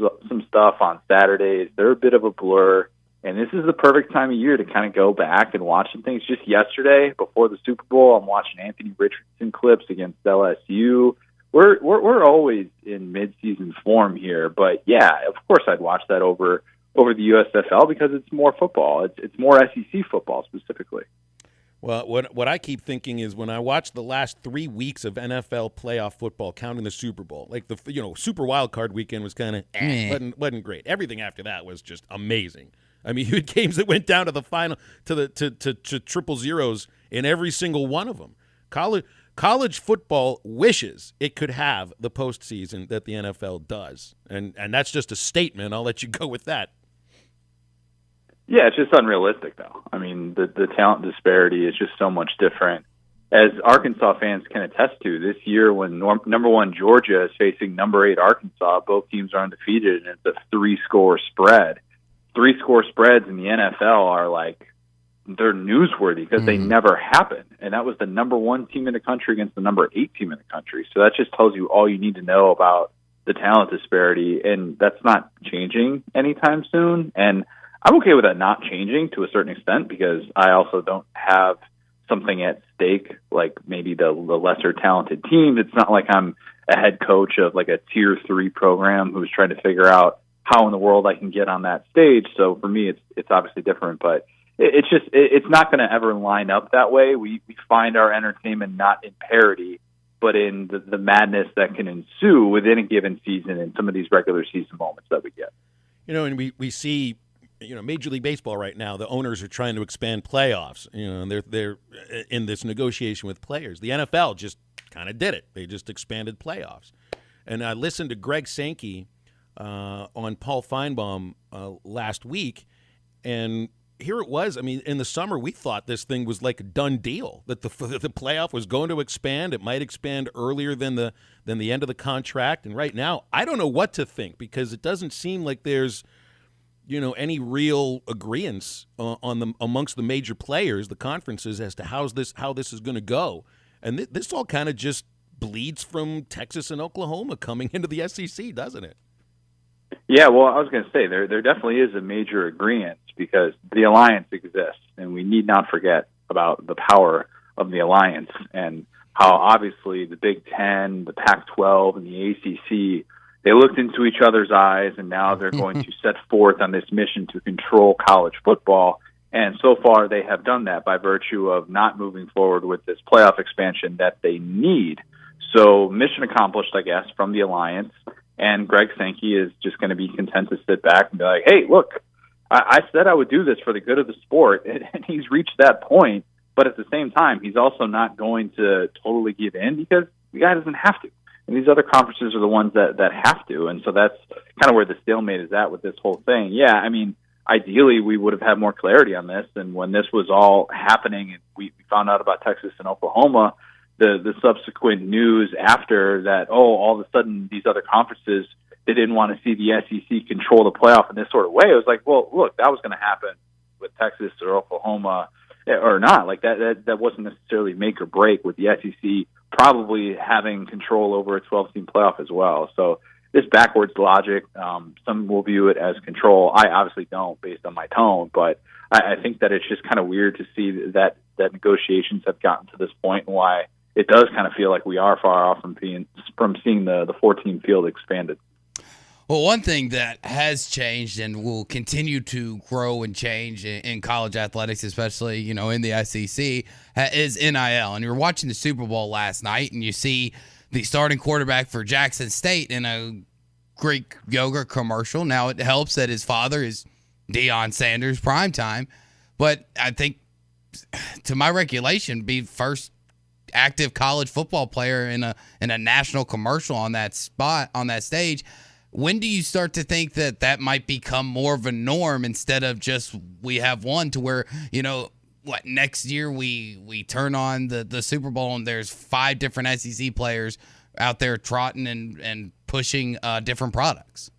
stuff on Saturdays. They're a bit of a blur, and this is the perfect time of year to kind of go back and watch some things. Just yesterday, before the Super Bowl, I'm watching Anthony Richardson clips against LSU. We're always in mid-season form here, but yeah, of course I'd watch that over the USFL because it's more football. It's more SEC football specifically. Well, what I keep thinking is when I watch the last 3 weeks of NFL playoff football, counting the Super Bowl, like the Super Wild Card weekend was kind of wasn't great. Everything after that was just amazing. I mean, you had games that went down to the final to triple zeros in every single one of them. College football wishes it could have the postseason that the NFL does, and that's just a statement. I'll let you go with that. Yeah, it's just unrealistic, though. I mean, the talent disparity is just so much different. As Arkansas fans can attest to, this year when number 1 Georgia is facing number 8 Arkansas, both teams are undefeated, and it's a 3-score spread. 3-score spreads in the NFL are like, they're newsworthy because they never happen. And that was the number 1 team in the country against the number 8 team in the country. So that just tells you all you need to know about the talent disparity, and that's not changing anytime soon. And I'm okay with that not changing to a certain extent because I also don't have something at stake like maybe the lesser talented teams. It's not like I'm a head coach of like a tier 3 program who's trying to figure out how in the world I can get on that stage. So for me, it's obviously different, but it's not going to ever line up that way. We find our entertainment not in parity, but in the madness that can ensue within a given season and some of these regular season moments that we get. And we see, Major League Baseball right now, the owners are trying to expand playoffs. And they're in this negotiation with players. The NFL just kind of did it. They just expanded playoffs. And I listened to Greg Sankey on Paul Feinbaum last week, and here it was. I mean, in the summer, we thought this thing was like a done deal, that the playoff was going to expand. It might expand earlier than the end of the contract. And right now, I don't know what to think because it doesn't seem like there's any real agreement amongst the major players, the conferences, as to how this is going to go. And this all kind of just bleeds from Texas and Oklahoma coming into the SEC, doesn't it? Yeah, well, I was going to say there definitely is a major agreement because the alliance exists, and we need not forget about the power of the alliance and how obviously the Big Ten, the Pac-12, and the ACC, they looked into each other's eyes, and now they're going to set forth on this mission to control college football. And so far, they have done that by virtue of not moving forward with this playoff expansion that they need. So mission accomplished, I guess, from the alliance. And Greg Sankey is just going to be content to sit back and be like, hey, look, I said I would do this for the good of the sport, and he's reached that point. But at the same time, he's also not going to totally give in because the guy doesn't have to. And these other conferences are the ones that have to. And so that's kind of where the stalemate is at with this whole thing. Yeah, I mean, ideally, we would have had more clarity on this. And when this was all happening and we found out about Texas and Oklahoma, the subsequent news after that, all of a sudden these other conferences, they didn't want to see the SEC control the playoff in this sort of way. It was like, well, look, that was going to happen with Texas or Oklahoma or not. Like that wasn't necessarily make or break with the SEC probably having control over a 12-team playoff as well. So this backwards logic, some will view it as control. I obviously don't based on my tone, but I think that it's just kind of weird to see that negotiations have gotten to this point and why it does kind of feel like we are far off from seeing the 14 field expanded. Well, one thing that has changed and will continue to grow and change in college athletics, especially, in the SEC, is NIL. And you're watching the Super Bowl last night, and you see the starting quarterback for Jackson State in a Greek yogurt commercial. Now, it helps that his father is Deion Sanders, primetime. But I think, to my recollection, be first active college football player in a national commercial on that spot, on that stage. When do you start to think that might become more of a norm instead of just we have one to where, next year we turn on the Super Bowl and there's 5 different SEC players out there trotting and pushing different products?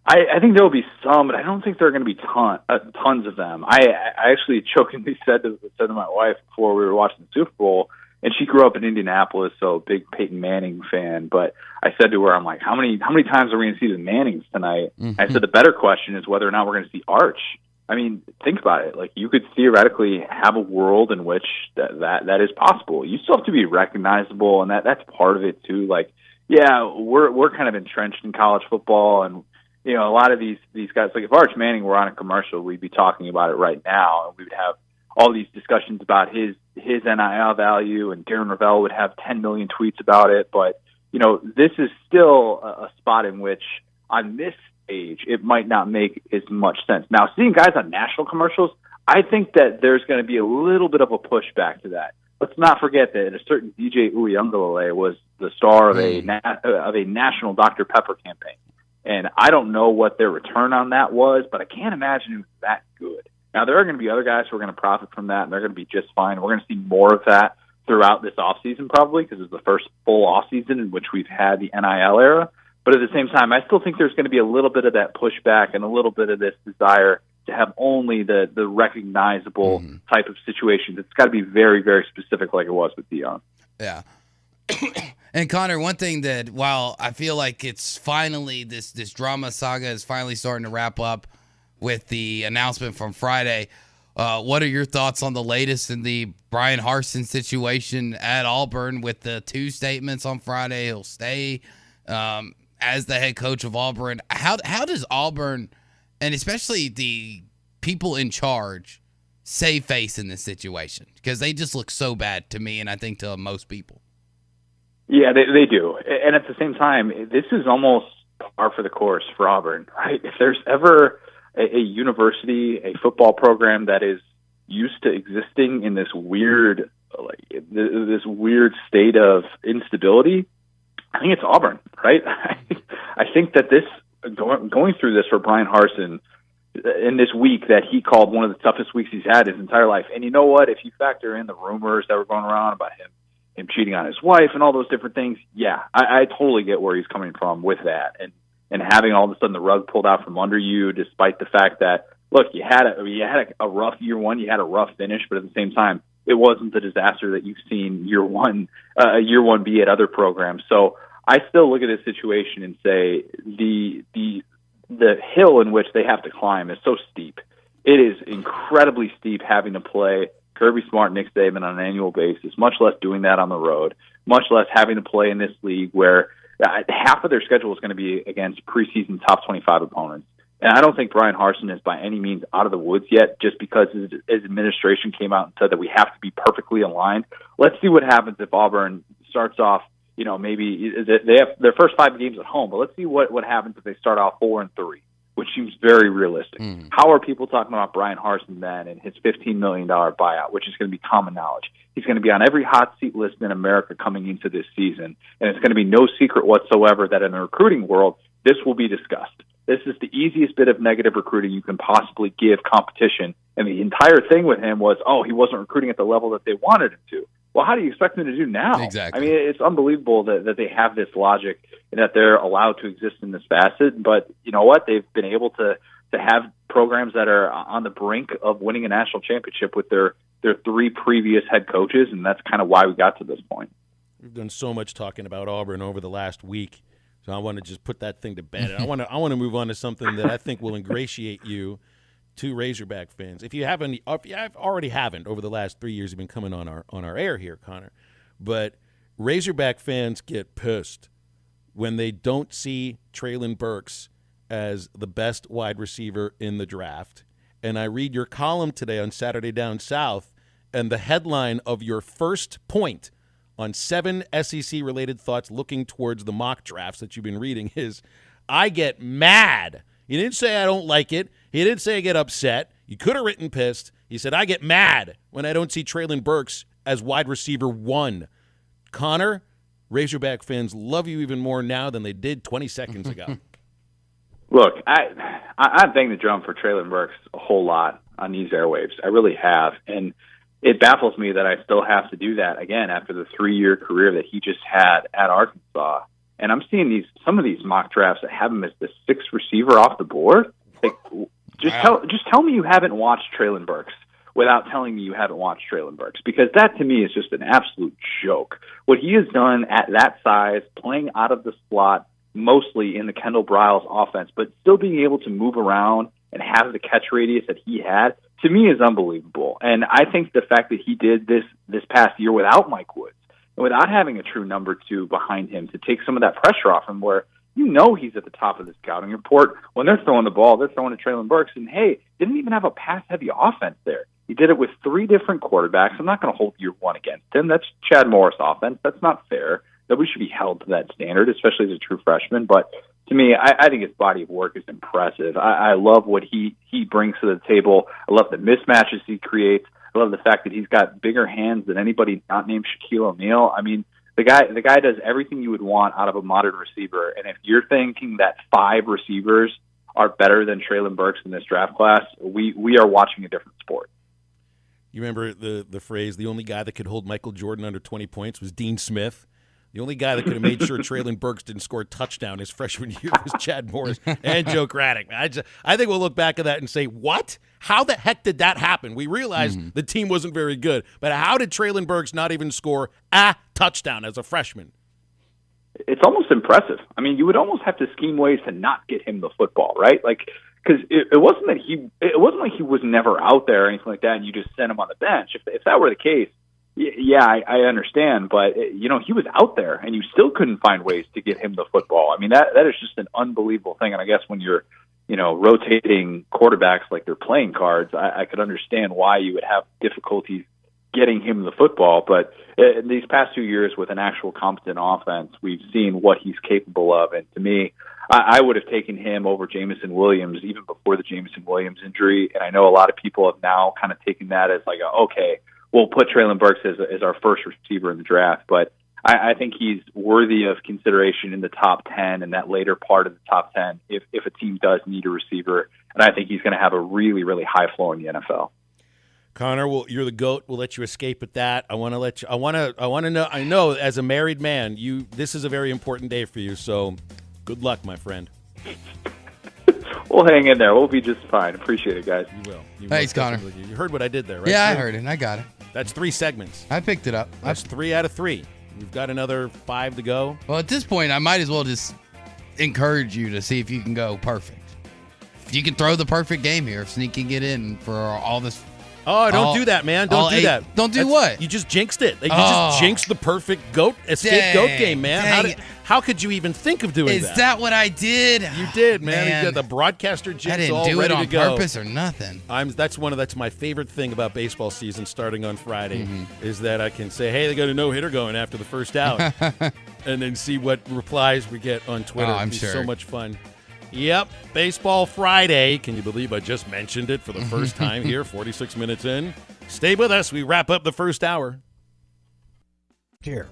I think there will be some, but I don't think there are going to be tons of them. I actually jokingly said to my wife before we were watching the Super Bowl, and she grew up in Indianapolis, so big Peyton Manning fan. But I said to her, I'm like, how many times are we going to see the Mannings tonight? Mm-hmm. I said the better question is whether or not we're going to see Arch. I mean, think about it. Like, you could theoretically have a world in which that is possible. You still have to be recognizable, and that's part of it too. Like, yeah, we're kind of entrenched in college football, and a lot of these guys. Like, if Arch Manning were on a commercial, we'd be talking about it right now, and we would have all these discussions about his NIL value, and Darren Rovell would have 10 million tweets about it. But, this is still a spot in which on this stage, it might not make as much sense. Now, seeing guys on national commercials, I think that there's going to be a little bit of a pushback to that. Let's not forget that a certain DJ Uyunglele was the star of a national Dr. Pepper campaign. And I don't know what their return on that was, but I can't imagine it was that good. Now, there are going to be other guys who are going to profit from that, and they're going to be just fine. We're going to see more of that throughout this offseason probably, because it's the first full offseason in which we've had the NIL era. But at the same time, I still think there's going to be a little bit of that pushback and a little bit of this desire to have only the recognizable type of situations. It's got to be very, very specific like it was with Deion. Yeah. And Connor, one thing that while I feel like it's finally this drama saga is finally starting to wrap up with the announcement from Friday, what are your thoughts on the latest in the Brian Harsin situation at Auburn with the two statements on Friday? He'll stay as the head coach of Auburn. How does Auburn, and especially the people in charge, save face in this situation? Because they just look so bad to me, and I think to most people. Yeah, they do. And at the same time, this is almost par for the course for Auburn, right? If there's ever a university, a football program that is used to existing in this weird state of instability, I think it's Auburn, right? I think that this going through this for Brian Harsin in this week that he called one of the toughest weeks he's had his entire life. And you know what? If you factor in the rumors that were going around about him cheating on his wife and all those different things, yeah, I totally get where he's coming from with that. And having all of a sudden the rug pulled out from under you, despite the fact that, look, you had a rough year one, you had a rough finish, but at the same time, it wasn't the disaster that you've seen year one be at other programs. So I still look at this situation and say the hill in which they have to climb is so steep. It is incredibly steep having to play Kirby Smart, Nick Saban on an annual basis, much less doing that on the road, much less having to play in this league where half of their schedule is going to be against preseason top 25 opponents. And I don't think Brian Harsin is by any means out of the woods yet, just because his administration came out and said that we have to be perfectly aligned. Let's see what happens if Auburn starts off, maybe they have their first 5 games at home, but let's see what happens if they start off 4-3, which seems very realistic. How are people talking about Brian Harsin then and his $15 million buyout, which is going to be common knowledge? He's going to be on every hot seat list in America coming into this season, and it's going to be no secret whatsoever that in the recruiting world, this will be discussed. This is the easiest bit of negative recruiting you can possibly give competition, and the entire thing with him was, he wasn't recruiting at the level that they wanted him to. Well, how do you expect them to do now? Exactly. I mean, it's unbelievable that they have this logic and that they're allowed to exist in this facet. But you know what? They've been able to have programs that are on the brink of winning a national championship with their 3 previous head coaches, and that's kind of why we got to this point. We've done so much talking about Auburn over the last week, so I want to just put that thing to bed. I want to move on to something that I think will ingratiate you to Razorback fans. If you already haven't over the last 3 years, you've been coming on our air here, Connor. But Razorback fans get pissed when they don't see Treylon Burks as the best wide receiver in the draft. And I read your column today on Saturday Down South, and the headline of your first point on 7 SEC-related thoughts looking towards the mock drafts that you've been reading is, I get mad. He didn't say I don't like it. He didn't say I get upset. You could have written pissed. He said, I get mad when I don't see Treylon Burks as wide receiver 1. Connor, Razorback fans love you even more now than they did 20 seconds ago. Look, I'm banging the drum for Treylon Burks a whole lot on these airwaves. I really have. And it baffles me that I still have to do that again after the 3-year career that he just had at Arkansas. And I'm seeing some of these mock drafts that have him as the 6th receiver off the board. Like, just tell me you haven't watched Treylon Burks without telling me you haven't watched Treylon Burks, because that to me is just an absolute joke. What he has done at that size, playing out of the slot, mostly in the Kendall Briles offense, but still being able to move around and have the catch radius that he had, to me is unbelievable. And I think the fact that he did this past year without Mike Woods, and without having a true number 2 behind him to take some of that pressure off him, where he's at the top of the scouting report. When they're throwing the ball, they're throwing to Treylon Burks, and hey, didn't even have a pass-heavy offense there. He did it with 3 different quarterbacks. I'm not going to hold year 1 against him. That's Chad Morris offense. That's not fair. That we should be held to that standard, especially as a true freshman. But to me, I think his body of work is impressive. I love what he brings to the table. I love the mismatches he creates. I love the fact that he's got bigger hands than anybody not named Shaquille O'Neal. I mean, The guy does everything you would want out of a modern receiver. And if you're thinking that 5 receivers are better than Treylon Burks in this draft class, we are watching a different sport. You remember the phrase, the only guy that could hold Michael Jordan under 20 points was Dean Smith. The only guy that could have made sure Treylon Burks didn't score a touchdown his freshman year was Chad Morris and Joe Craddock. I think we'll look back at that and say, what? How the heck did that happen? We realized the team wasn't very good, but how did Treylon Burks not even score a touchdown as a freshman? It's almost impressive. I mean, you would almost have to scheme ways to not get him the football, right? Like, because it wasn't like he was never out there or anything like that, and you just sent him on the bench. If that were the case, yeah, I understand, but he was out there, and you still couldn't find ways to get him the football. I mean, that is just an unbelievable thing. And I guess when you're rotating quarterbacks like they're playing cards, I could understand why you would have difficulties getting him the football. But in these past 2 years with an actual competent offense, we've seen what he's capable of. And to me, I would have taken him over Jamison Williams even before the Jamison Williams injury. And I know a lot of people have now kind of taken that as like, okay, we'll put Treylon Burks as our first receiver in the draft. But I think he's worthy of consideration in the top 10 and that later part of the top 10 if a team does need a receiver. And I think he's going to have a really, really high floor in the NFL. Connor, you're the GOAT. We'll let you escape at that. I want to know. I know as a married man, this is a very important day for you. So, good luck, my friend. We'll hang in there. We'll be just fine. Appreciate it, guys. You will. Thanks, Connor. You heard what I did there, right? Yeah, I heard it. I got it. That's 3 segments. I picked it up. That's 3 out of 3. We've got another 5 to go. Well, at this point, I might as well just encourage you to see if you can go perfect. If you can throw the perfect game here, if Sneak can get in for all this. Oh, don't do that, man. Don't do that. Don't do what? You just jinxed it. You just jinxed the perfect escape goat game, man. How could you even think of doing that? Is that what I did? You did, man. You got the broadcaster jinx I didn't all do ready it on to go. purpose or nothing. That's my favorite thing about baseball season starting on Friday is that I can say, hey, they got a no-hitter going after the first out, and then see what replies we get on Twitter. I'm It'd be sure. so much fun. Yep, Baseball Friday. Can you believe I just mentioned it for the first time here, 46 minutes in? Stay with us. We wrap up the first hour.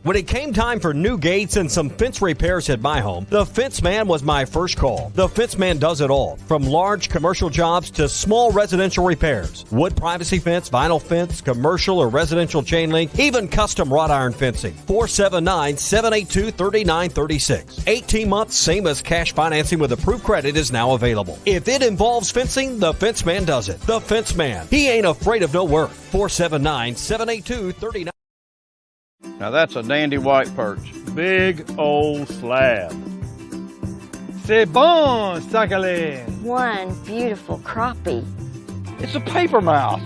When it came time for new gates and some fence repairs at my home, the Fence Man was my first call. The Fence Man does it all, from large commercial jobs to small residential repairs. Wood privacy fence, vinyl fence, commercial or residential chain link, even custom wrought iron fencing. 479-782-3936. 18 months, same as cash financing with approved credit is now available. If it involves fencing, the Fence Man does it. The Fence Man. He ain't afraid of no work. 479-782-3936. Now that's a dandy white perch. Big old slab. C'est bon, sacalé. One beautiful crappie. It's a paper mouth.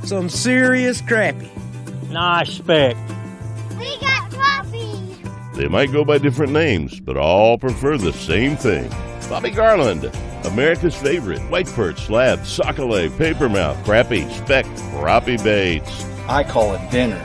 Some serious crappie. Nice speck. We got crappie. They might go by different names, but all prefer the same thing. Bobby Garland, America's favorite white perch, slab, sacalé, paper mouth, crappie, speck, crappie baits. I call it dinner.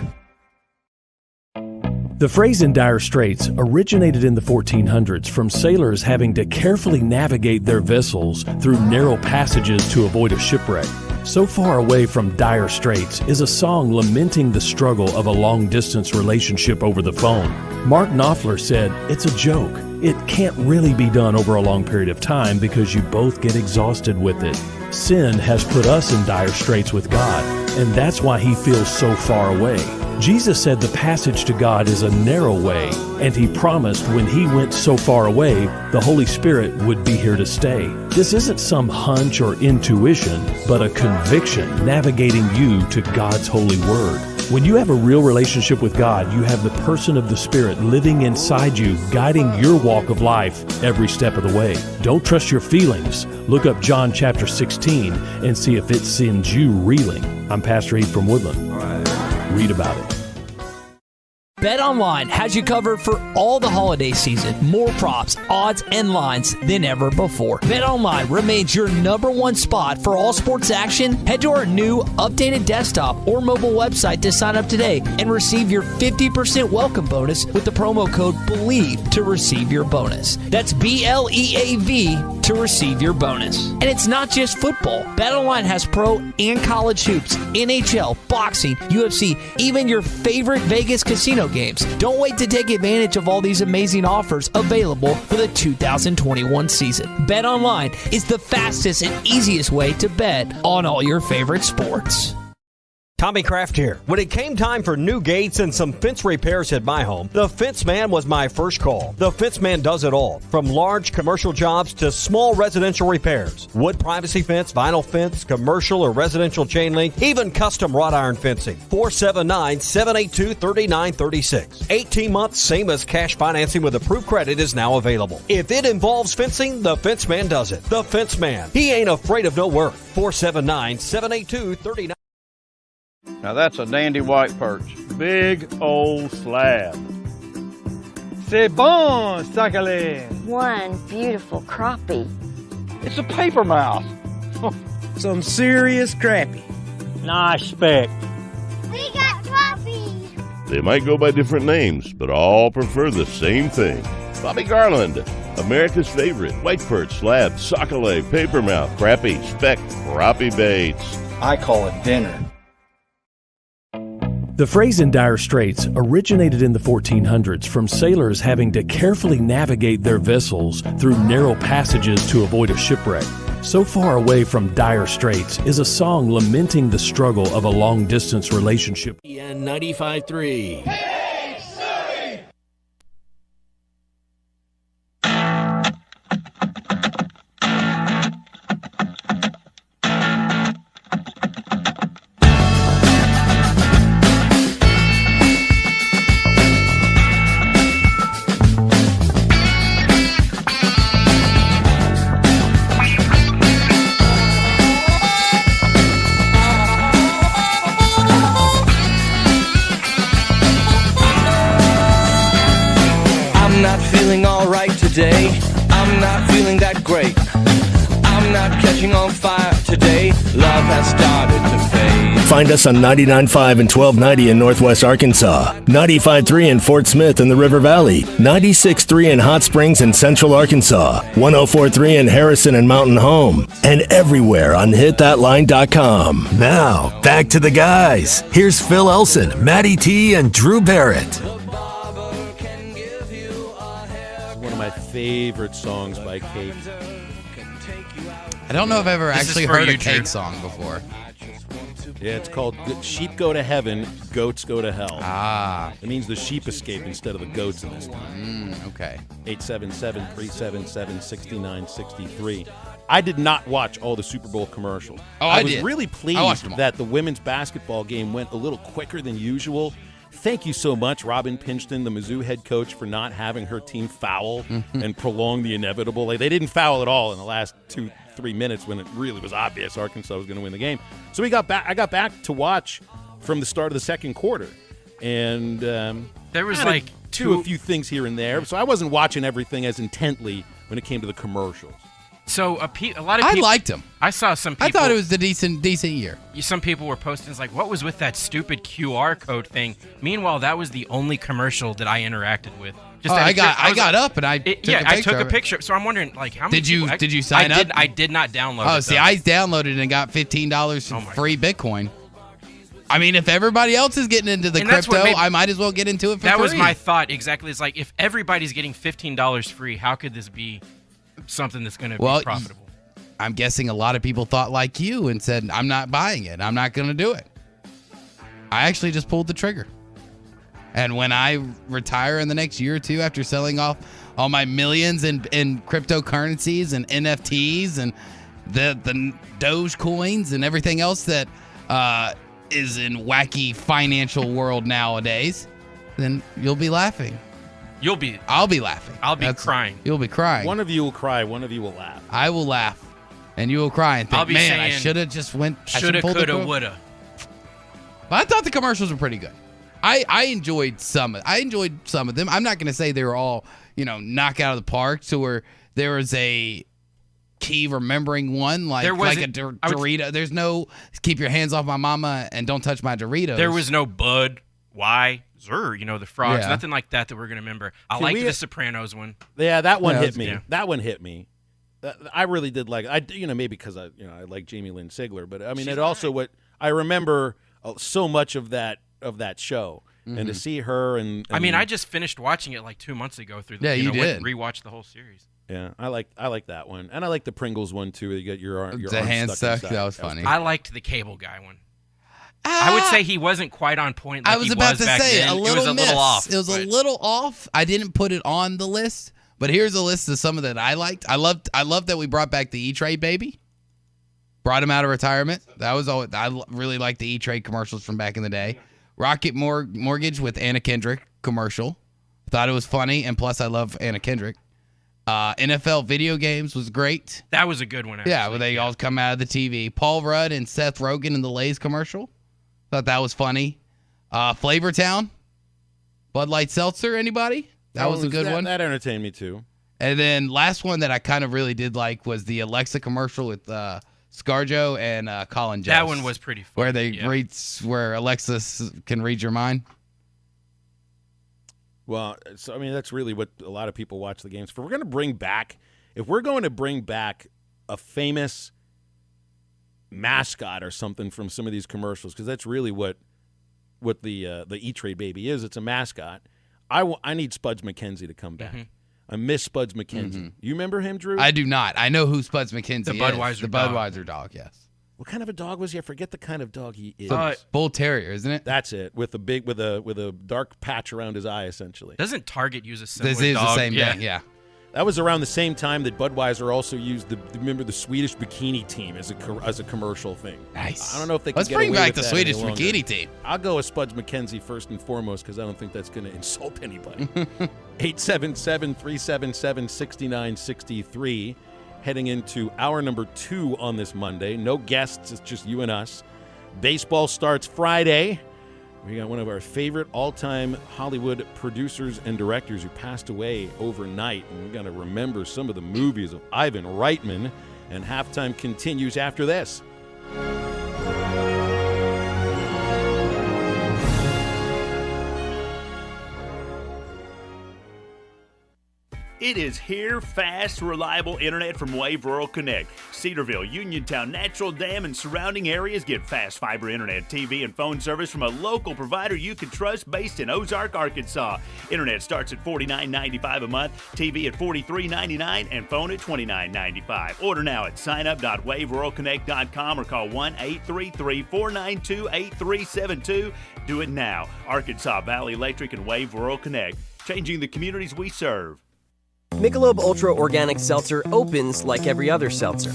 The phrase in dire straits originated in the 1400s from sailors having to carefully navigate their vessels through narrow passages to avoid a shipwreck. So Far Away from Dire Straits is a song lamenting the struggle of a long-distance relationship over the phone. Mark Knopfler said, "It's a joke. It can't really be done over a long period of time because you both get exhausted with it. Sin has put us in dire straits with God, and that's why he feels so far away." Jesus said the passage to God is a narrow way, and he promised when he went so far away, the Holy Spirit would be here to stay. This isn't some hunch or intuition, but a conviction navigating you to God's holy word. When you have a real relationship with God, you have the person of the Spirit living inside you, guiding your walk of life every step of the way. Don't trust your feelings. Look up John chapter 16 and see if it sends you reeling. I'm Pastor Heath from Woodland. Read about it. BetOnline has you covered for all the holiday season. More props, odds, and lines than ever before. BetOnline remains your #1 spot for all sports action. Head to our new updated desktop or mobile website to sign up today and receive your 50% welcome bonus with the promo code BELIEVE to receive your bonus. That's BLEAV to to receive your bonus. And it's not just football. BetOnline has pro and college hoops, NHL, boxing, UFC, even your favorite Vegas casino games. Don't wait to take advantage of all these amazing offers available for the 2021 season. BetOnline is the fastest and easiest way to bet on all your favorite sports. Tommy Kraft here. When it came time for new gates and some fence repairs at my home, the Fence Man was my first call. The Fence Man does it all, from large commercial jobs to small residential repairs. Wood privacy fence, vinyl fence, commercial or residential chain link, even custom wrought iron fencing. 479-782-3936. 18 months, same as cash financing with approved credit is now available. If it involves fencing, the Fence Man does it. The Fence Man. He ain't afraid of no work. 479-782-3936. Now that's a dandy white perch. Big old slab. C'est bon, sacalé. One beautiful crappie. It's a paper mouse. Some serious crappie. Nice speck. We got trophies. They might go by different names, but all prefer the same thing. Bobby Garland, America's favorite. White perch, slab, sockeye, papermouth, crappie, speck, crappie baits. I call it dinner. The phrase in dire straits originated in the 1400s from sailors having to carefully navigate their vessels through narrow passages to avoid a shipwreck. So Far Away from Dire Straits is a song lamenting the struggle of a long-distance relationship. EN 95.3. Today, I'm not feeling that great. I'm not catching on fire today. Love has started to fade. Find us on 99.5 and 1290 in Northwest Arkansas, 95.3 in Fort Smith in the River Valley, 96.3 in Hot Springs in Central Arkansas, 104.3 in Harrison and Mountain Home, and everywhere on HitThatLine.com. Now, back to the guys. Here's Phil Elson, Matty T, and Drew Barrett. My favorite songs by Cake. I don't know if I've ever actually heard a Cake song before. Yeah, it's called Sheep Go to Heaven, Goats Go to Hell. Ah. It means the sheep escape instead of the goats in this time. Okay. 877-377-6963. I did not watch all the Super Bowl commercials. Oh, I did. was really pleased that the women's basketball game went a little quicker than usual. Thank you so much, Robin Pinchton, the Mizzou head coach, for not having her team foul and prolong the inevitable. They didn't foul at all in the last 2-3 minutes when it really was obvious Arkansas was going to win the game. So I got back to watch from the start of the second quarter, and there was a few things here and there. So I wasn't watching everything as intently when it came to the commercials. So a lot of people, I liked him. I saw some people. I thought it was a decent year. Some people were posting, it's like, what was with that stupid QR code thing? Meanwhile, that was the only commercial that I interacted with. I got up and I took a picture. So I'm wondering, like, how many did you sign up? I did not download it. Oh, see, I downloaded and got $15 free Bitcoin. I mean, if everybody else is getting into the crypto, I might as well get into it for free. That was my thought, exactly. It's like, if everybody's getting $15 free, how could this be something that's going to be profitable? I'm guessing a lot of people thought like you and said, I'm not buying it. I'm not going to do it. I actually just pulled the trigger. And when I retire in the next year or two after selling off all my millions in cryptocurrencies and NFTs and the Doge coins and everything else that is in wacky financial world nowadays, then you'll be laughing. I'll be laughing. I'll be crying. You'll be crying. One of you will cry. One of you will laugh. I will laugh. And you will cry and think, man, I should have just went. Shoulda, coulda, woulda. But I thought the commercials were pretty good. I enjoyed some of them. I'm not going to say they were all, knock out of the park. So where there was a key remembering one, like a Dorito. There's no keep your hands off my mama and don't touch my Doritos. There was no Bud, Why, Zer, the frogs, nothing like that we're going to remember. I liked the Sopranos one. Yeah, that one hit me. Yeah. That one hit me. I really did like maybe because I like Jamie Lynn Sigler, but I mean it also what I remember so much of that show. And to see her and I mean, I just finished watching it like 2 months ago through the you did. rewatched the whole series. Yeah, I like that one. And I like the Pringles one too. You got your arm hand stuck. inside. That was funny. I liked the cable guy one. I would say he wasn't quite on point like I was about to say then. a little It was a little off. It was a little off. I didn't put it on the list, but here's a list of some of that I liked. I loved that we brought back the E-Trade baby. Brought him out of retirement. That was all. I really liked the E-Trade commercials from back in the day. Rocket Mortgage with Anna Kendrick commercial. Thought it was funny, and plus I love Anna Kendrick. NFL video games was great. That was a good one, actually. Yeah, where they all come out of the TV. Paul Rudd and Seth Rogen in the Lay's commercial. Thought that was funny. Flavortown. Bud Light Seltzer, anybody? That was a good one. That entertained me too. And then last one that I kind of really did like was the Alexa commercial with ScarJo and Colin Jost. That one was pretty funny. Where they where Alexa can read your mind. Well, so I mean that's really what a lot of people watch the games for. If we're going to bring back a famous mascot or something from some of these commercials, because that's really what the E-Trade baby is. It's a mascot. I need Spuds McKenzie to come back. I miss Spuds McKenzie. You remember him, Drew? I do not. I know who Spuds McKenzie the is. Budweiser the dog. Budweiser dog, yes. What kind of a dog was he? I forget the kind of dog he is. Bull Terrier, isn't it? That's it. With a dark patch around his eye, essentially. Doesn't Target use a similar This is dog? the same thing, yeah. That was around the same time that Budweiser also used remember the Swedish bikini team as a commercial thing. Nice. I don't know if they can Let's get bring away back with the that Swedish any longer. bikini team. I'll go with Spuds McKenzie first and foremost because I don't think that's going to insult anybody. 877-377-6963. Heading into hour number 2 on this Monday. No guests. It's just you and us. Baseball starts Friday. We got one of our favorite all-time Hollywood producers and directors who passed away overnight. And we got to remember some of the movies of Ivan Reitman. And halftime continues after this. It is here, fast, reliable internet from Wave Rural Connect. Cedarville, Uniontown, Natural Dam, and surrounding areas get fast fiber internet, TV, and phone service from a local provider you can trust based in Ozark, Arkansas. Internet starts at $49.95 a month, TV at $43.99, and phone at $29.95. Order now at signup.waveruralconnect.com or call 1-833-492-8372. Do it now. Arkansas Valley Electric and Wave Rural Connect, changing the communities we serve. Michelob Ultra Organic Seltzer opens like every other seltzer,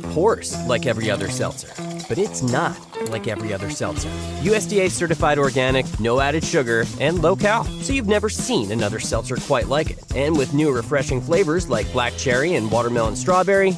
pours like every other seltzer, but it's not like every other seltzer. USDA certified organic, no added sugar, and low cal, so you've never seen another seltzer quite like it. And with new refreshing flavors like black cherry and watermelon strawberry,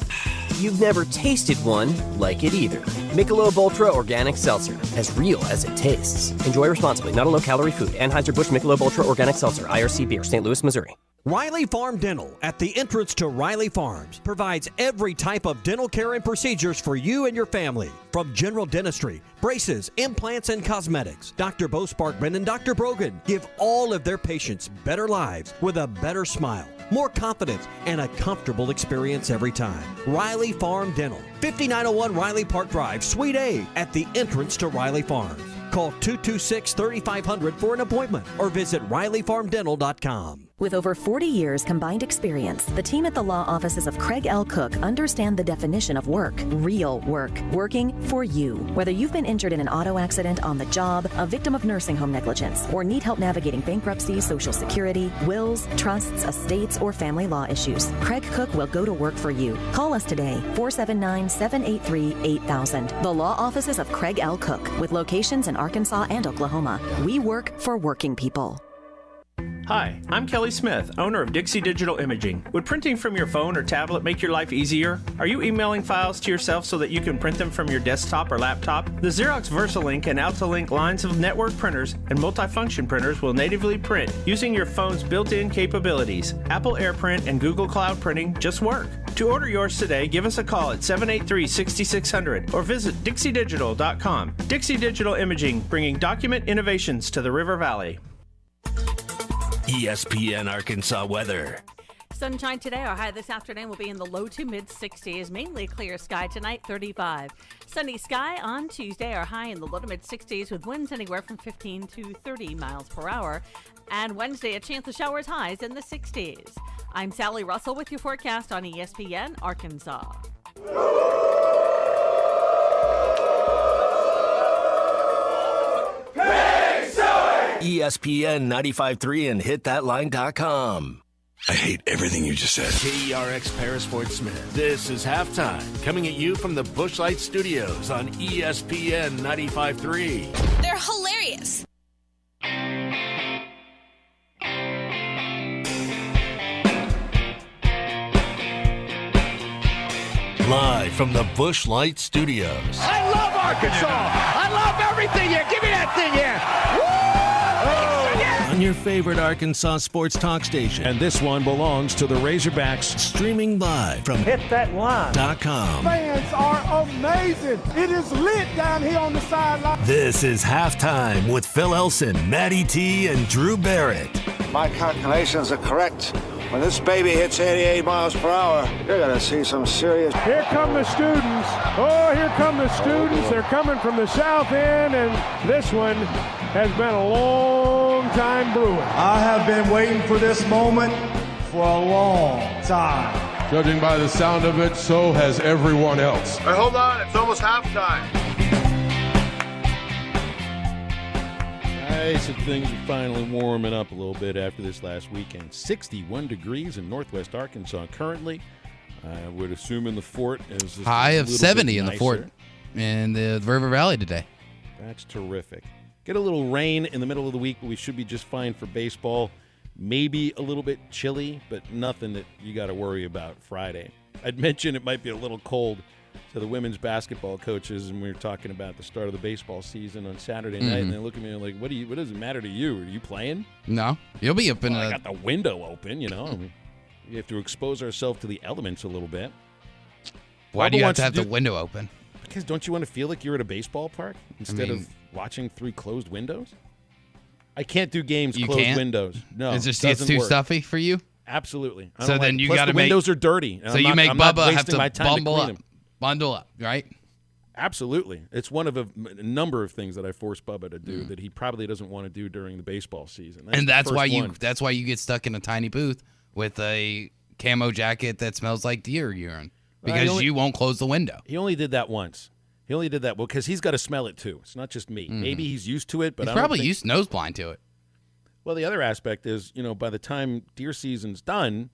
you've never tasted one like it either. Michelob Ultra Organic Seltzer, as real as it tastes. Enjoy responsibly, not a low-calorie food. Anheuser-Busch Michelob Ultra Organic Seltzer, IRC Beer, St. Louis, Missouri. Riley Farm Dental at the entrance to Riley Farms provides every type of dental care and procedures for you and your family. From general dentistry, braces, implants, and cosmetics, Dr. Bo Sparkman and Dr. Brogan give all of their patients better lives with a better smile, more confidence, and a comfortable experience every time. Riley Farm Dental, 5901 Riley Park Drive, Suite A, at the entrance to Riley Farms. Call 226-3500 for an appointment or visit RileyFarmDental.com. With over 40 years combined experience, the team at the law offices of Craig L. Cook understand the definition of work, real work, working for you. Whether you've been injured in an auto accident, on the job, a victim of nursing home negligence, or need help navigating bankruptcy, Social Security, wills, trusts, estates, or family law issues, Craig Cook will go to work for you. Call us today, 479-783-8000. The law offices of Craig L. Cook, with locations in Arkansas and Oklahoma. We work for working people. Hi, I'm Kelly Smith, owner of Dixie Digital Imaging. Would printing from your phone or tablet make your life easier? Are you emailing files to yourself so that you can print them from your desktop or laptop? The Xerox VersaLink and AltaLink lines of network printers and multifunction printers will natively print using your phone's built-in capabilities. Apple AirPrint and Google Cloud Printing just work. To order yours today, give us a call at 783-6600 or visit dixiedigital.com. Dixie Digital Imaging, bringing document innovations to the River Valley. ESPN Arkansas weather. sunshine today. Our high this afternoon will be in the low to mid 60s. Mainly clear sky tonight, 35. Sunny sky on Tuesday. Our high in the low to mid 60s with winds anywhere from 15 to 30 miles per hour. And Wednesday, a chance of showers, highs in the 60s. I'm Sally Russell with your forecast on ESPN Arkansas. ESPN 95.3 and hitthatline.com. I hate everything you just said. KERX Paris Fort Smith. This is Halftime, coming at you from the Bushlight Studios on ESPN 95.3. They're hilarious. Live from the Bushlight Studios. I love Arkansas. I love everything here. Give me that thing here. Woo! On your favorite Arkansas sports talk station. And this one belongs to the Razorbacks. Streaming live from hitthatline.com. Fans are amazing. It is lit down here on the sideline. This is Halftime with Phil Elson, Matty T, and Drew Barrett. My calculations are correct. When this baby hits 88 miles per hour, you're going to see some serious... Here come the students. Oh, here come the students. They're coming from the south end, and this one has been a long time brewing. I have been waiting for this moment for a long time. Judging by the sound of it, so has everyone else. Hey, hold on. It's almost halftime. Nice, and things are finally warming up a little bit after this last weekend. 61 degrees in northwest Arkansas currently. I would assume in the fort is just high of 70 in the nicer. fort in the River Valley today. That's terrific. Get a little rain in the middle of the week, but we should be just fine for baseball. Maybe a little bit chilly, but nothing that you got to worry about Friday. I'd mentioned it might be a little cold to the women's basketball coaches, and we were talking about the start of the baseball season on Saturday night, and they look at me like, what does it matter to you? Are you playing? No. You'll be up in I got the window open, you know. I mean, we have to expose ourselves to the elements a little bit. Why do you have to have the window open? Because don't you want to feel like you're at a baseball park instead of watching through closed windows? I can't do games closed windows. No, it's too stuffy for you? Absolutely. So then you got to make... windows are dirty. So you make Bubba have to bundle up, right? Absolutely. It's one of a number of things that I force Bubba to do that he probably doesn't want to do during the baseball season. That's why you get stuck in a tiny booth with a camo jacket that smells like deer urine because you won't close the window. He only did that once. He only did that because he's got to smell it too. It's not just me. Maybe he's used to it, but he's probably used nose blind to it. Well, the other aspect is, by the time deer season's done,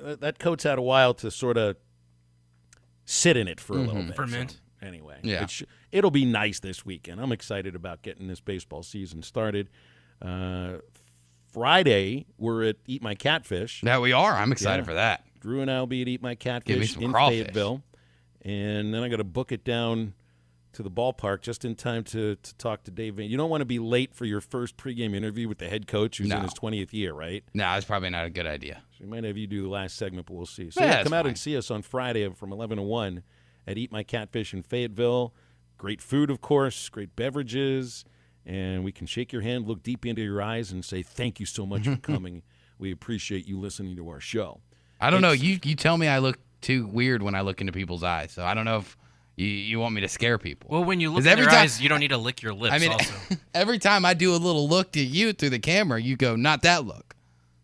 that coat's had a while to sort of sit in it for a little bit. Ferment. So, anyway, yeah. It'll be nice this weekend. I'm excited about getting this baseball season started. Friday, we're at Eat My Catfish. Yeah, we are. I'm excited for that. Drew and I will be at Eat My Catfish in crawfish. Fayetteville. And then I got to book it down to the ballpark just in time to talk to Dave Van. You don't want to be late for your first pregame interview with the head coach who's in his 20th year, right? No, that's probably not a good idea. So we might have you do the last segment, but we'll see. So come out and see us on Friday from 11 to 1 at Eat My Catfish in Fayetteville. Great food, of course, great beverages, and we can shake your hand, look deep into your eyes, and say thank you so much for coming. We appreciate you listening to our show. I don't know. You tell me I look too weird when I look into people's eyes, so I don't know if you want me to scare people. Well, when you look in their eyes, you don't need to lick your lips also. Every time I do a little look to you through the camera, you go, not that look.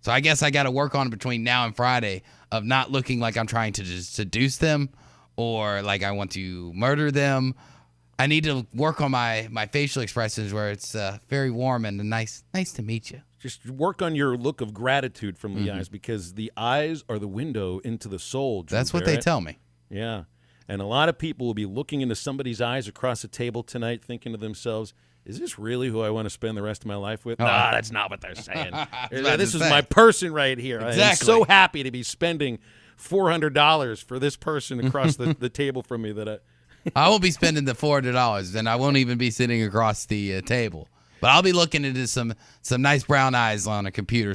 So I guess I got to work on between now and Friday of not looking like I'm trying to just seduce them or like I want to murder them. I need to work on my facial expressions where it's very warm and nice to meet you. Just work on your look of gratitude from the eyes, because the eyes are the window into the soul. Drew That's what Barrett. they tell me. Yeah. And a lot of people will be looking into somebody's eyes across the table tonight thinking to themselves, is this really who I want to spend the rest of my life with? Oh. Nah, that's not what they're saying. This is my person right here. Exactly. I'm so happy to be spending $400 for this person across the table from me that I won't be spending the $400, and I won't even be sitting across the table. But I'll be looking into some nice brown eyes on a computer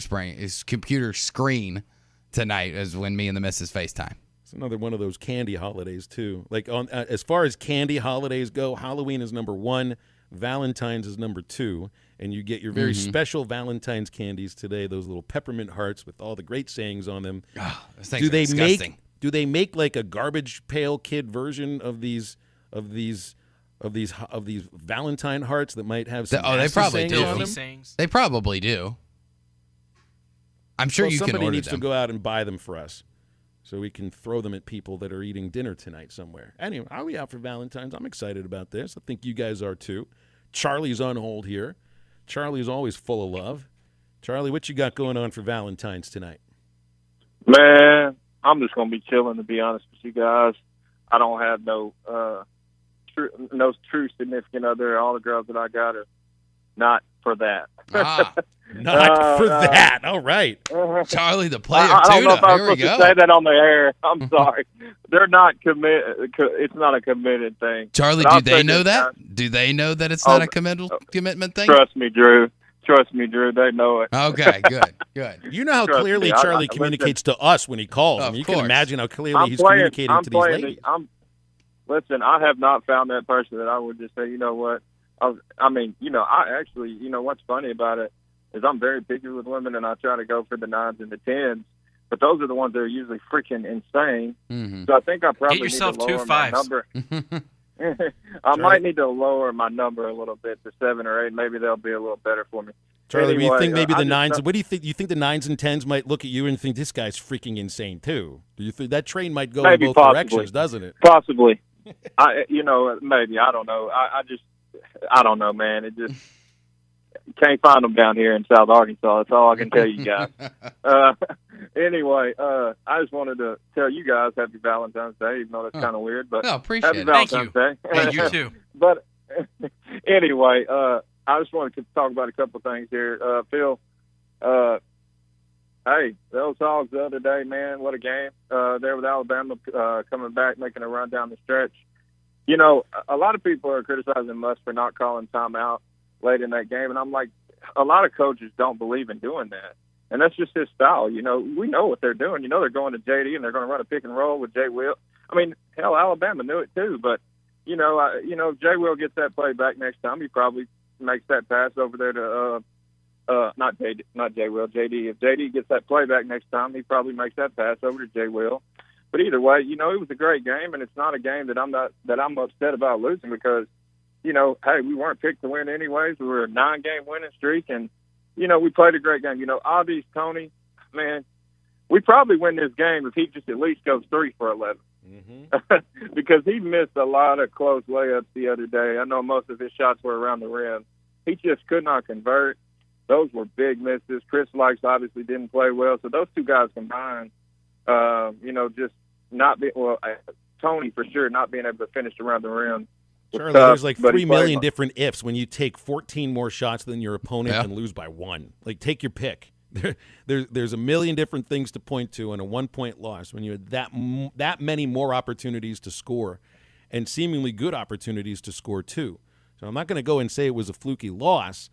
screen tonight as when me and the missus FaceTime. It's another one of those candy holidays, too. Like, as far as candy holidays go, Halloween is number one. Valentine's is number 2, and you get your very special Valentine's candies today, those little peppermint hearts with all the great sayings on them. Oh, those things are disgusting. Do they make like a garbage pail kid version of these Valentine hearts that might have some they probably do. on them? They probably do. I'm sure you can order them. Somebody needs to go out and buy them for us so we can throw them at people that are eating dinner tonight somewhere. Anyway, are we out for Valentine's? I'm excited about this. I think you guys are too. Charlie's on hold here. Charlie's always full of love. Charlie, what you got going on for Valentine's tonight? Man, I'm just going to be chilling, to be honest with you guys. I don't have no true significant other. All the girls that I got are not for that. Not for that. All right. Charlie, the player I don't know if I was Here we supposed go. to say that on the air. I'm sorry. They're not committed. It's not a committed thing. Charlie, But do I'll they say know this, that? guys. Do they know that it's not a commitment thing? Trust me, Drew. They know it. Okay, good. You know how Trust clearly me, Charlie communicates to us when he calls. I mean, you can imagine how clearly he's communicating to these ladies. Listen, I have not found that person that I would just say, you know what? I actually, what's funny about it is I'm very picky with women, and I try to go for the 9s and the 10s. But those are the ones that are usually freaking insane. Mm-hmm. So I think I probably Get yourself need to 2 lower my 5s. number. I might need to lower my number a little bit to 7 or 8. Maybe they'll be a little better for me. Charlie, Anyway, you think maybe the I just 9s? don't- What do you think? You think the 9s and 10s might look at you and think this guy's freaking insane too? Do you think that train might go Maybe in both possibly. directions, doesn't it? Possibly. Maybe. I don't know. I don't know, man. It just can't find them down here in South Arkansas. That's all I can tell you guys. Anyway, I just wanted to tell you guys Happy Valentine's Day, even though that's kind of weird. But No, appreciate Happy it. Valentine's Day. Hey, you too. But anyway, I just wanted to talk about a couple things here. Phil, hey, those Hogs the other day, man, what a game. There with Alabama coming back, making a run down the stretch. You know, a lot of people are criticizing Muss for not calling timeout late in that game, and I'm like, a lot of coaches don't believe in doing that. And that's just his style. You know, we know what they're doing. You know, they're going to JD and they're going to run a pick and roll with Jay Will. I mean, hell, Alabama knew it too. But if Jay Will gets that play back next time, he probably makes that pass over there to not Jay Will, JD. If JD gets that play back next time, he probably makes that pass over to Jay Will. But either way, it was a great game, and it's not a game that I'm upset about losing because, hey, we weren't picked to win anyways. We were a 9-game winning streak, and we played a great game. Obvious Tony, man, we probably win this game if he just at least goes 3 for 11. Mm-hmm. Because he missed a lot of close layups the other day. I know most of his shots were around the rim. He just could not convert. Those were big misses. Chris Likes obviously didn't play well. So those two guys combined, just not be Tony for sure not being able to finish around the rim. Charlie, there's like 3 million different ifs when you take 14 more shots than your opponent and lose by 1. Like, take your pick. There's a million different things to point to in a 1-point loss when you had that many more opportunities to score and seemingly good opportunities to score too. So I'm not going to go and say it was a fluky loss,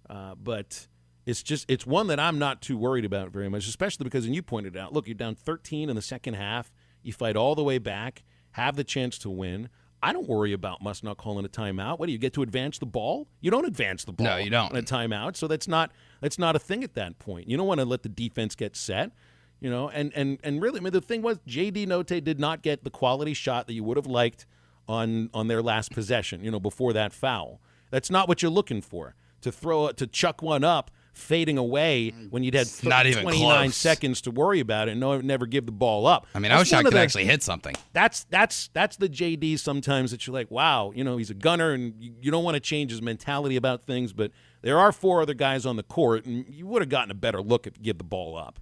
but it's one that I'm not too worried about very much, especially because, and you pointed out, look, you're down 13 in the second half. You fight all the way back, have the chance to win. I don't worry about Muss not calling a timeout. What do you get to advance the ball? You don't advance the ball. No, you don't. On a timeout, so that's not a thing at that point. You don't want to let the defense get set, and really, I mean, the thing was J.D. Note did not get the quality shot that you would have liked on their last possession, before that foul. That's not what you're looking for. To chuck one up, fading away when you'd had not even 29 close. seconds to worry about it and never give the ball up. I mean, I wish I could actually hit something. That's the JD sometimes that you're like, wow, he's a gunner and you don't want to change his mentality about things, but there are 4 other guys on the court and you would have gotten a better look if you give the ball up.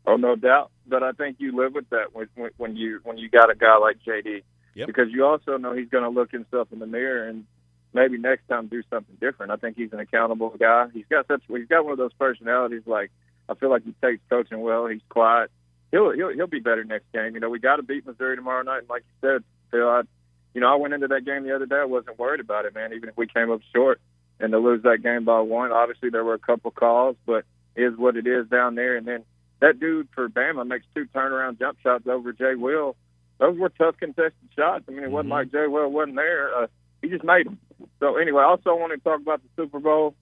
Oh, no doubt. But I think you live with that when you got a guy like JD. Yep. Because you also know he's going to look himself in the mirror and maybe next time do something different. I think he's an accountable guy. He's got one of those personalities. Like, I feel like he takes coaching well. He's quiet. He'll be better next game. We got to beat Missouri tomorrow night. And like you said, Phil, I went into that game the other day. I wasn't worried about it, man. Even if we came up short and to lose that game by 1, obviously there were a couple calls, but it is what it is down there. And then that dude for Bama makes 2 turnaround jump shots over Jay Will. Those were tough contested shots. I mean, it wasn't like Jay Will wasn't there. He just made them. So anyway, I also want to talk about the Super Bowl.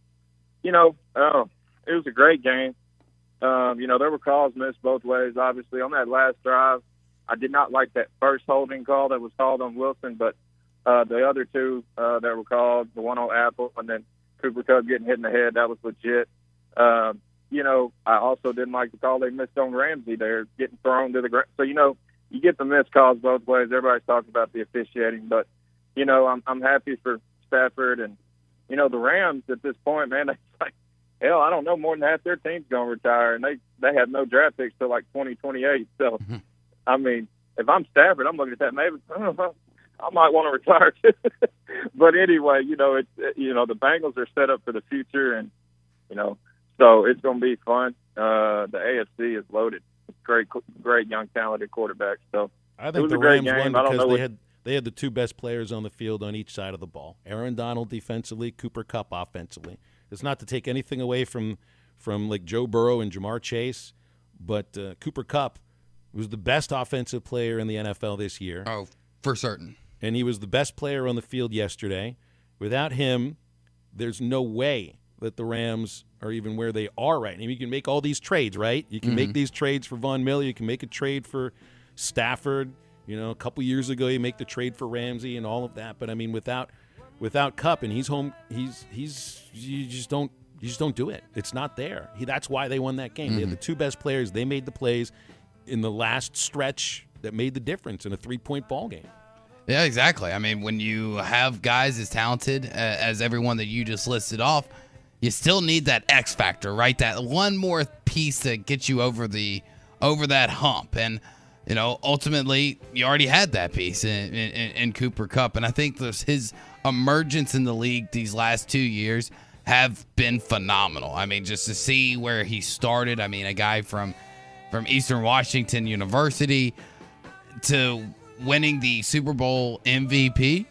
You know, it was a great game. You know, there were calls missed both ways, obviously. On that last drive, I did not like that first holding call that was called on Wilson, but the other two that were called, the one on Apple and then Cooper Kupp getting hit in the head, that was legit. You know, I also didn't like the call they missed on Ramsey there, getting thrown to the ground. So, you know, you get the missed calls both ways. Everybody's talking about the officiating, but, you know, I'm happy for Stafford. And, you know, the Rams at this point, man, it's like, hell, I don't know, more than half their team's going to retire, and they have no draft picks till like 2028. So, I mean, if I'm Stafford, I'm looking at that, maybe I might want to retire too. But anyway, you know, the Bengals are set up for the future, and, you know, so it's going to be fun. The AFC is loaded. Great young, talented quarterbacks. So I think it was the a great Rams game. won I don't because know they had the two best players on the field on each side of the ball. Aaron Donald defensively, Cooper Kupp offensively. It's not to take anything away from like Joe Burrow and Jamar Chase, but Cooper Kupp was the best offensive player in the NFL this year. Oh, for certain. And he was the best player on the field yesterday. Without him, there's no way that the Rams are even where they are right now. You can make all these trades, right? You can make these trades for Von Miller. You can make a trade for Stafford. You know, a couple years ago, you make the trade for Ramsey and all of that. But I mean, without Kupp and he's home, you just don't do it. It's not there. That's why they won that game. They had the two best players. They made the plays in the last stretch that made the difference in a 3-point ball game. Yeah, exactly. I mean, when you have guys as talented as everyone that you just listed off, you still need that X factor, right? That one more piece that gets you over that hump. And, you know, ultimately, you already had that piece in Cooper Kupp. And I think his emergence in the league these last 2 years have been phenomenal. I mean, just to see where he started. I mean, a guy from Eastern Washington University to winning the Super Bowl MVP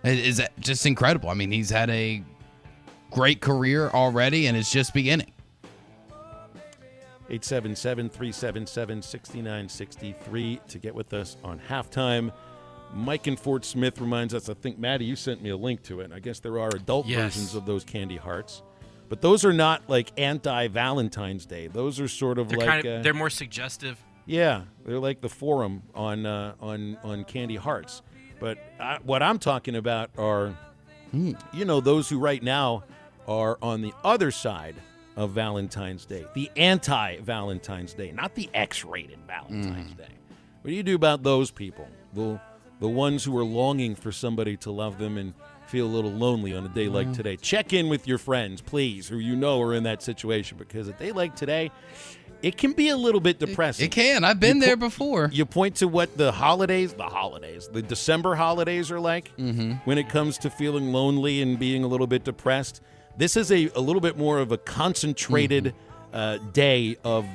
is just incredible. I mean, he's had a great career already, and it's just beginning. 877-377-6963 to get with us on halftime. Mike in Fort Smith reminds us, I think, Maddie, you sent me a link to it. I guess there are adult versions of those candy hearts. But those are not like anti-Valentine's Day. Those are sort of they're more suggestive. Yeah, they're like the forum on candy hearts. But what I'm talking about are, you know, those who right now are on the other side of Valentine's Day, the anti-Valentine's Day, not the X-rated Valentine's Day. What do you do about those people? The ones who are longing for somebody to love them and feel a little lonely on a day like today. Check in with your friends, please, who you know are in that situation, because a day like today, it can be a little bit depressing. It can. I've been there before. You point to what the December holidays are like when it comes to feeling lonely and being a little bit depressed. This is a little bit more of a concentrated day of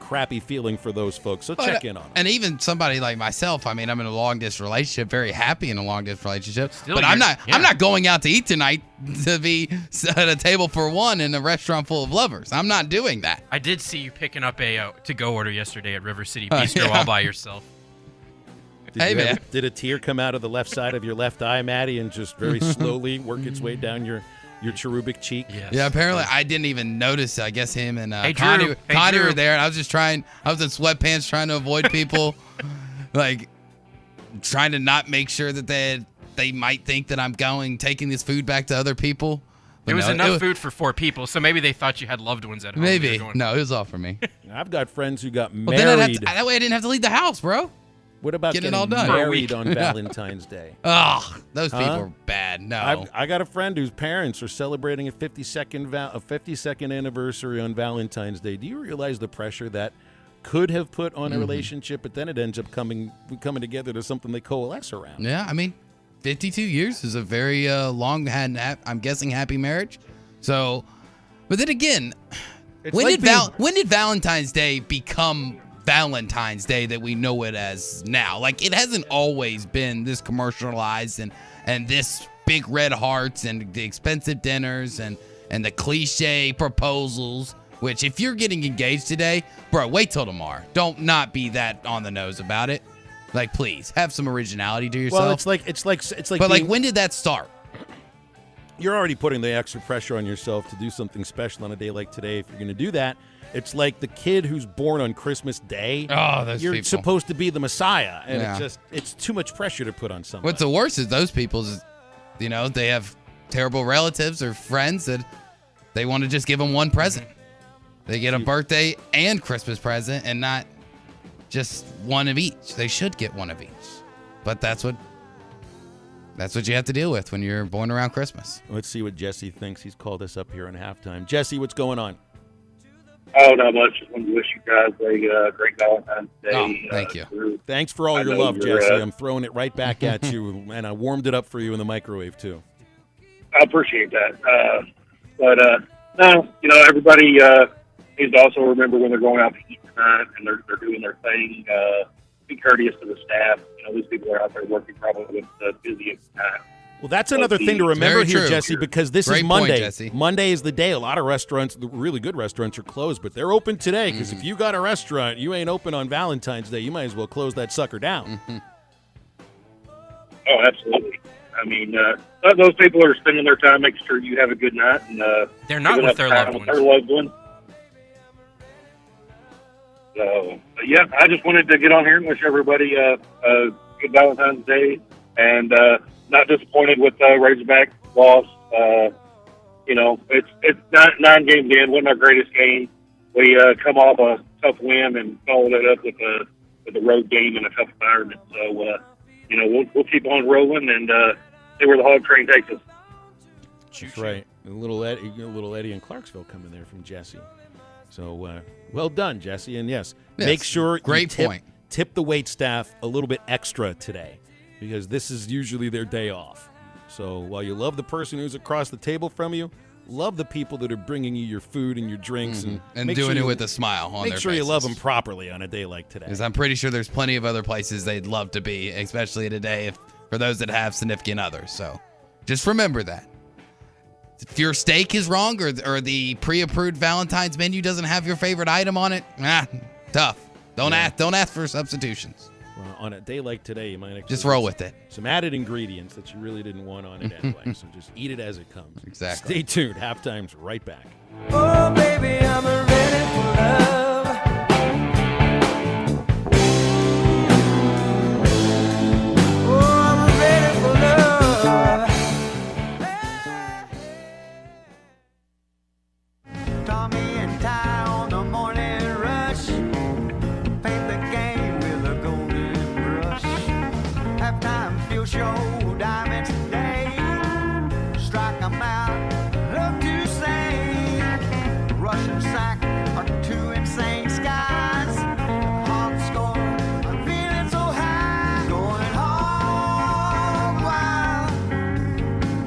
crappy feeling for those folks. So check in on them. And even somebody like myself, I mean, I'm in a long-distance relationship, very happy in a long-distance relationship. But I'm not going out to eat tonight to be at a table for one in a restaurant full of lovers. I'm not doing that. I did see you picking up a to-go order yesterday at River City Bistro all by yourself. Did a tear come out of the left side of your left eye, Maddie, and just very slowly work its way down your cherubic cheek? Yes. Yeah, apparently I didn't even notice. I guess him and Connie were there, and I was just I was in sweatpants trying to avoid people, like trying to not make sure that they might think that I'm taking this food back to other people. But there was enough food for 4 people, so maybe they thought you had loved ones at home. Maybe. No, it was all for me. I've got friends who got married. Then that way I didn't have to leave the house, bro. What about getting all done? Married on Valentine's Day? Oh, those people are bad. No. I got a friend whose parents are celebrating a 52nd anniversary on Valentine's Day. Do you realize the pressure that could have put on a relationship, but then it ends up coming together to something they coalesce around? Yeah, I mean, 52 years is a very long, I'm guessing, happy marriage. So, but then again, when did Valentine's Day become Valentine's Day that we know it as now? Like, it hasn't always been this commercialized and this big red hearts and the expensive dinners and the cliche proposals, which if you're getting engaged today, bro, wait till tomorrow. Don't not be that on the nose about it. Like, please have some originality to yourself. Well, it's like But like, when did that start? you're already putting the extra pressure on yourself to do something special on a day like today. If you're going to do that, it's like the kid who's born on Christmas Day. Oh, those You're people. supposed to be the Messiah, and Yeah. it's too much pressure to put on somebody. What's the worst is those people, they have terrible relatives or friends that they want to just give them one present. They get a birthday and Christmas present and not just one of each. They should get one of each. But that's what you have to deal with when you're born around Christmas. Let's see what Jesse thinks. He's called us up here on halftime. Jesse, what's going on? Oh, not much. Just wanted to wish you guys a great Valentine's Day. Oh, thank you. Thanks for all your love, Jesse. I'm throwing it right back at you, and I warmed it up for you in the microwave, too. I appreciate that. No, everybody needs to also remember when they're going out to eat tonight and they're doing their thing, be courteous to the staff. These people are out there working probably with the busiest time. Well, that's another thing to remember here, true. Jesse, because this Great is Monday. point, Jesse. Monday is the day. A lot of restaurants, the really good restaurants, are closed, but they're open today because if you got a restaurant, you ain't open on Valentine's Day, you might as well close that sucker down. Oh, absolutely. I mean, those people are spending their time making sure you have a good night. And they're not with their loved ones. Their loved ones. So, yeah, I just wanted to get on here and wish everybody a good Valentine's Day, and not disappointed with Razorback loss. It's 9 games in, wasn't our greatest game. We come off a tough win and followed it up with a road game in a tough environment. So, we'll keep on rolling and see where the hog train takes us. That's right. A little Eddie in Clarksville coming there from Jesse. So, well done, Jesse. And yes, make sure great point. Tip the wait staff a little bit extra today because this is usually their day off. So while you love the person who's across the table from you, love the people that are bringing you your food and your drinks. And doing sure it with a smile on their faces. Make sure you love them properly on a day like today. Because I'm pretty sure there's plenty of other places they'd love to be, especially today for those that have significant others. So just remember that. If your steak is wrong or the pre-approved Valentine's menu doesn't have your favorite item on it, tough. Don't ask for substitutions. Well, on a day like today, you might actually just roll with it. Some added ingredients that you really didn't want on it anyway. So just eat it as it comes. Exactly. Stay tuned. Halftime's right back. Oh, baby, I'm ready for love. Oh, I'm ready for love. Tommy and Ty on the morning rush. Paint the game with a golden brush. Halftime field show, diamonds today. Strike 'em out, love to say. Russian sack are 2 insane skies. Hogs score, I'm feeling so high. Going hog wild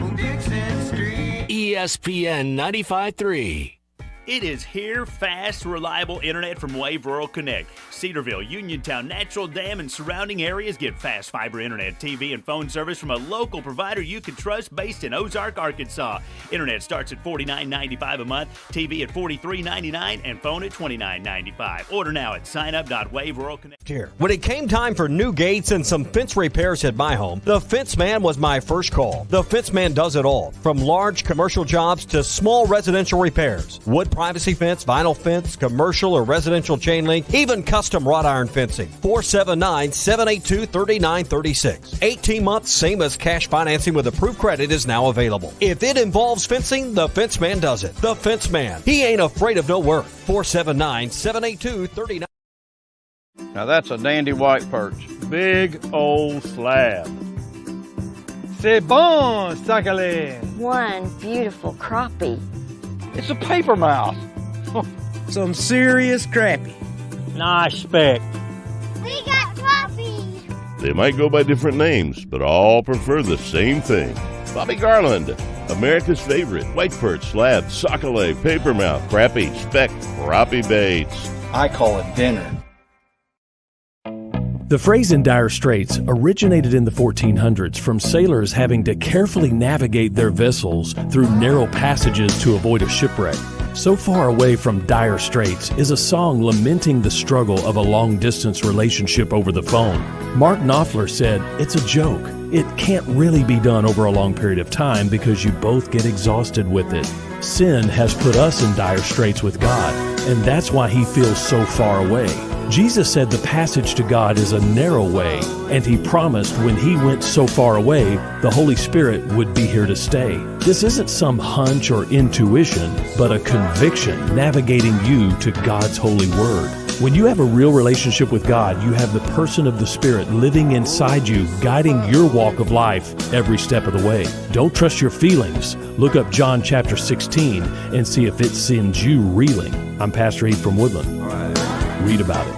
on Dixon Street. ESPN 95.3. It is here, fast, reliable internet from Wave Rural Connect. Cedarville, Uniontown, Natural Dam, and surrounding areas get fast fiber internet, TV, and phone service from a local provider you can trust based in Ozark, Arkansas. Internet starts at $49.95 a month, TV at $43.99, and phone at $29.95. Order now at signup.waveruralconnect. Here. When it came time for new gates and some fence repairs at my home, the Fence Man was my first call. The Fence Man does it all, from large commercial jobs to small residential repairs. Wood privacy fence, vinyl fence, commercial or residential chain link, even custom wrought iron fencing. 479-782-3936. 18 months, same as cash financing with approved credit is now available. If it involves fencing, the Fence Man does it. The Fence Man. He ain't afraid of no work. 479-782-3936. Now that's a dandy white perch. Big old slab. C'est bon, sacalé. One beautiful crappie. It's a paper mouse. Some serious crappie. Nice speck. We got crappies. They might go by different names, but all prefer the same thing. Bobby Garland, America's favorite white perch, slab, sockeye, papermouth, crappie, speck, crappie baits. I call it dinner. The phrase in dire straits originated in the 1400s from sailors having to carefully navigate their vessels through narrow passages to avoid a shipwreck. So Far Away from Dire Straits is a song lamenting the struggle of a long-distance relationship over the phone. Mark Knopfler said, "It's a joke. It can't really be done over a long period of time because you both get exhausted with it. Sin has put us in dire straits with God, and that's why he feels so far away." Jesus said the passage to God is a narrow way, and he promised when he went so far away, the Holy Spirit would be here to stay. This isn't some hunch or intuition, but a conviction navigating you to God's holy word. When you have a real relationship with God, you have the person of the Spirit living inside you, guiding your walk of life every step of the way. Don't trust your feelings. Look up John chapter 16 and see if it sends you reeling. I'm Pastor Heath from Woodland. Read about it.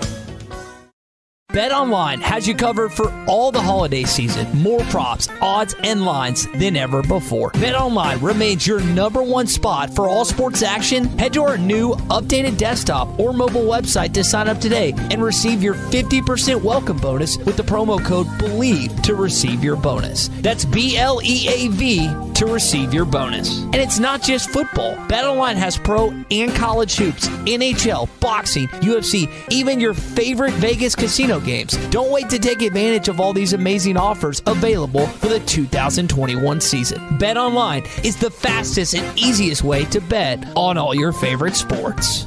BetOnline has you covered for all the holiday season. More props, odds, and lines than ever before. BetOnline remains your #1 spot for all sports action. Head to our new updated desktop or mobile website to sign up today and receive your 50% welcome bonus with the promo code BELIEVE to receive your bonus. That's BLEAV to receive your bonus. And it's not just football. BetOnline has pro and college hoops, NHL, boxing, UFC, even your favorite Vegas casino games. Don't wait to take advantage of all these amazing offers available for the 2021 season. BetOnline is the fastest and easiest way to bet on all your favorite sports.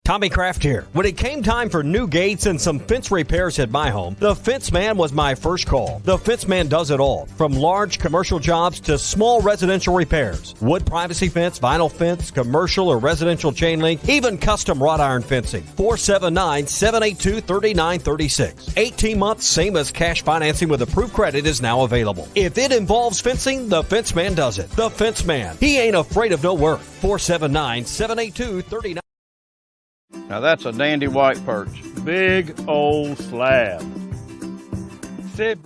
Tommy Kraft here. When it came time for new gates and some fence repairs at my home, the Fence Man was my first call. The Fence Man does it all, from large commercial jobs to small residential repairs. Wood privacy fence, vinyl fence, commercial or residential chain link, even custom wrought iron fencing. 479-782-3936. 18 months, same as cash financing with approved credit is now available. If it involves fencing, the Fence Man does it. The Fence Man. He ain't afraid of no work. 479-782-3936. Now that's a dandy white perch. Big old slab. Sit.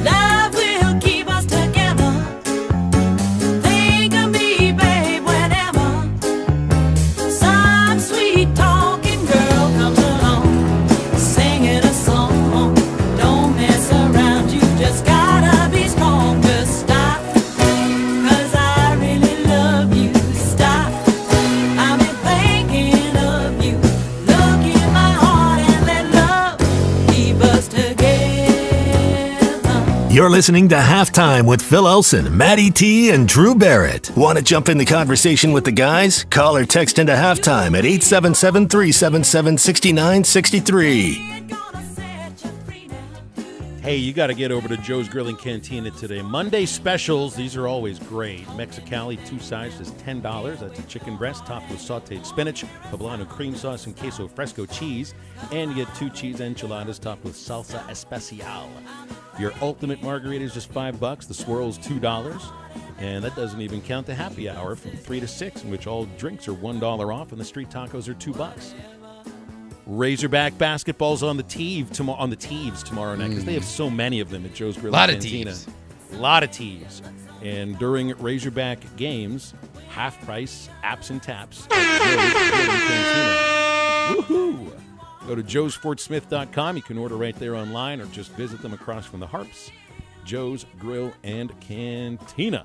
Love will keep us together. Think of me, babe, whenever some sweet talking girl comes along, singing a song. Don't mess around, you just gotta be strong. Just stop, 'cause I really love you. Stop, I've been thinking of you. Look in my heart and let love keep us together. You're listening to Halftime with Phil Elson, Matty T, and Drew Barrett. Want to jump in the conversation with the guys? Call or text into Halftime at 877-377-6963. Hey, you got to get over to Joe's Grilling Cantina today. Monday specials, these are always great. Mexicali, 2 sides, is $10. That's a chicken breast topped with sauteed spinach, poblano cream sauce, and queso fresco cheese. And you get 2 cheese enchiladas topped with salsa especial. Your ultimate margarita is just $5. The swirl's $2. And that doesn't even count the happy hour from 3 to 6, in which all drinks are $1 off, and the street tacos are $2. Razorback basketball's on the Teves tomorrow night, because they have so many of them at Joe's Grill Cantina. A lot of Teves. And during Razorback games, half price apps and taps at Joe's Grill Cantina. Woohoo! Go to joesportsmith.com. You can order right there online or just visit them across from the Harps. Joe's Grill and Cantina.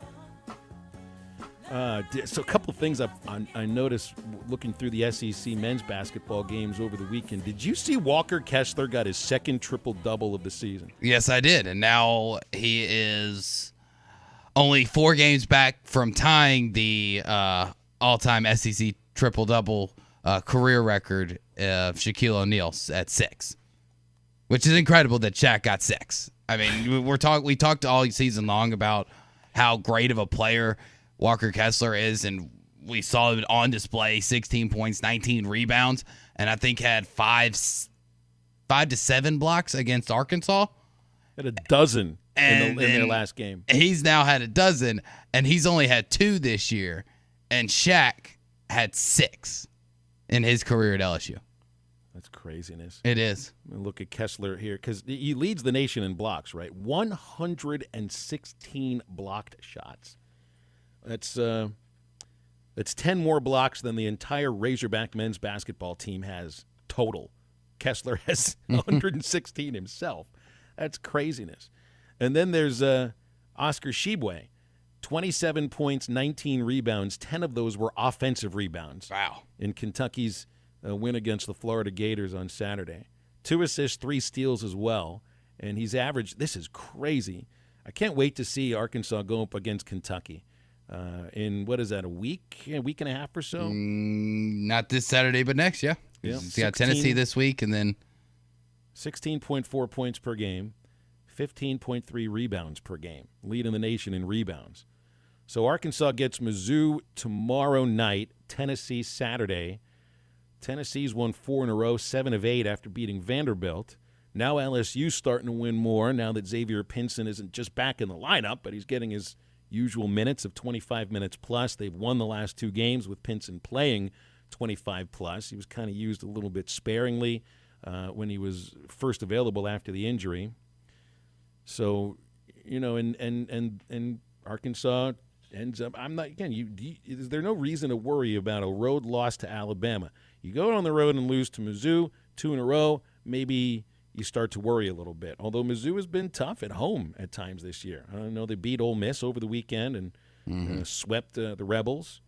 So a couple of things I noticed looking through the SEC men's basketball games over the weekend. Did you see Walker Kessler got his second triple-double of the season? Yes, I did. And now he is only 4 games back from tying the all-time SEC triple-double career record of Shaquille O'Neal at 6, which is incredible that Shaq got 6. I mean, we talked all season long about how great of a player Walker Kessler is, and we saw it on display, 16 points, 19 rebounds, and I think had 5 to 7 blocks against Arkansas. Had a dozen in their last game. He's now had a dozen, and he's only had 2 this year, and Shaq had 6 in his career at LSU. That's craziness. It is. Look at Kessler here, because he leads the nation in blocks, right? 116 blocked shots. That's 10 more blocks than the entire Razorback men's basketball team has total. Kessler has 116 himself. That's craziness. And then there's Oscar Tshiebwe, 27 points, 19 rebounds. 10 of those were offensive rebounds. Wow. In Kentucky's win against the Florida Gators on Saturday. 2 assists, 3 steals as well. And he's averaged, this is crazy. I can't wait to see Arkansas go up against Kentucky. In, what is that, a week and a half or so? Not this Saturday, but next, yeah. He's got Tennessee this week, and then 16.4 points per game, 15.3 rebounds per game, leading the nation in rebounds. So Arkansas gets Mizzou tomorrow night, Tennessee Saturday. Tennessee's won 4 in a row, 7 of 8 after beating Vanderbilt. Now LSU's starting to win more now that Xavier Pinson isn't just back in the lineup, but he's getting his usual minutes of 25 minutes plus. They've won the last 2 games with Pinson playing 25 plus. He was kind of used a little bit sparingly when he was first available after the injury. So, and Arkansas ends up. I'm not again. Is there no reason to worry about a road loss to Alabama? You go on the road and lose to Mizzou 2 in a row, maybe you start to worry a little bit. Although Mizzou has been tough at home at times this year. I know they beat Ole Miss over the weekend and swept the Rebels.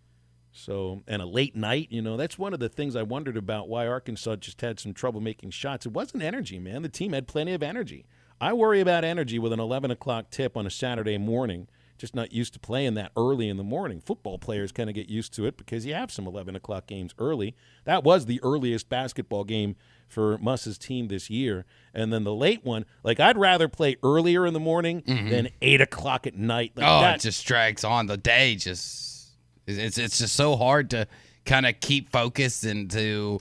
So, and a late night, that's one of the things I wondered about why Arkansas just had some trouble making shots. It wasn't energy, man. The team had plenty of energy. I worry about energy with an 11 o'clock tip on a Saturday morning. Just not used to playing that early in the morning. Football players kind of get used to it because you have some 11 o'clock games early. That was the earliest basketball game for Muss's team this year. And then the late one, I'd rather play earlier in the morning than 8 o'clock at night. It just drags on. The day it's just so hard to kind of keep focused and to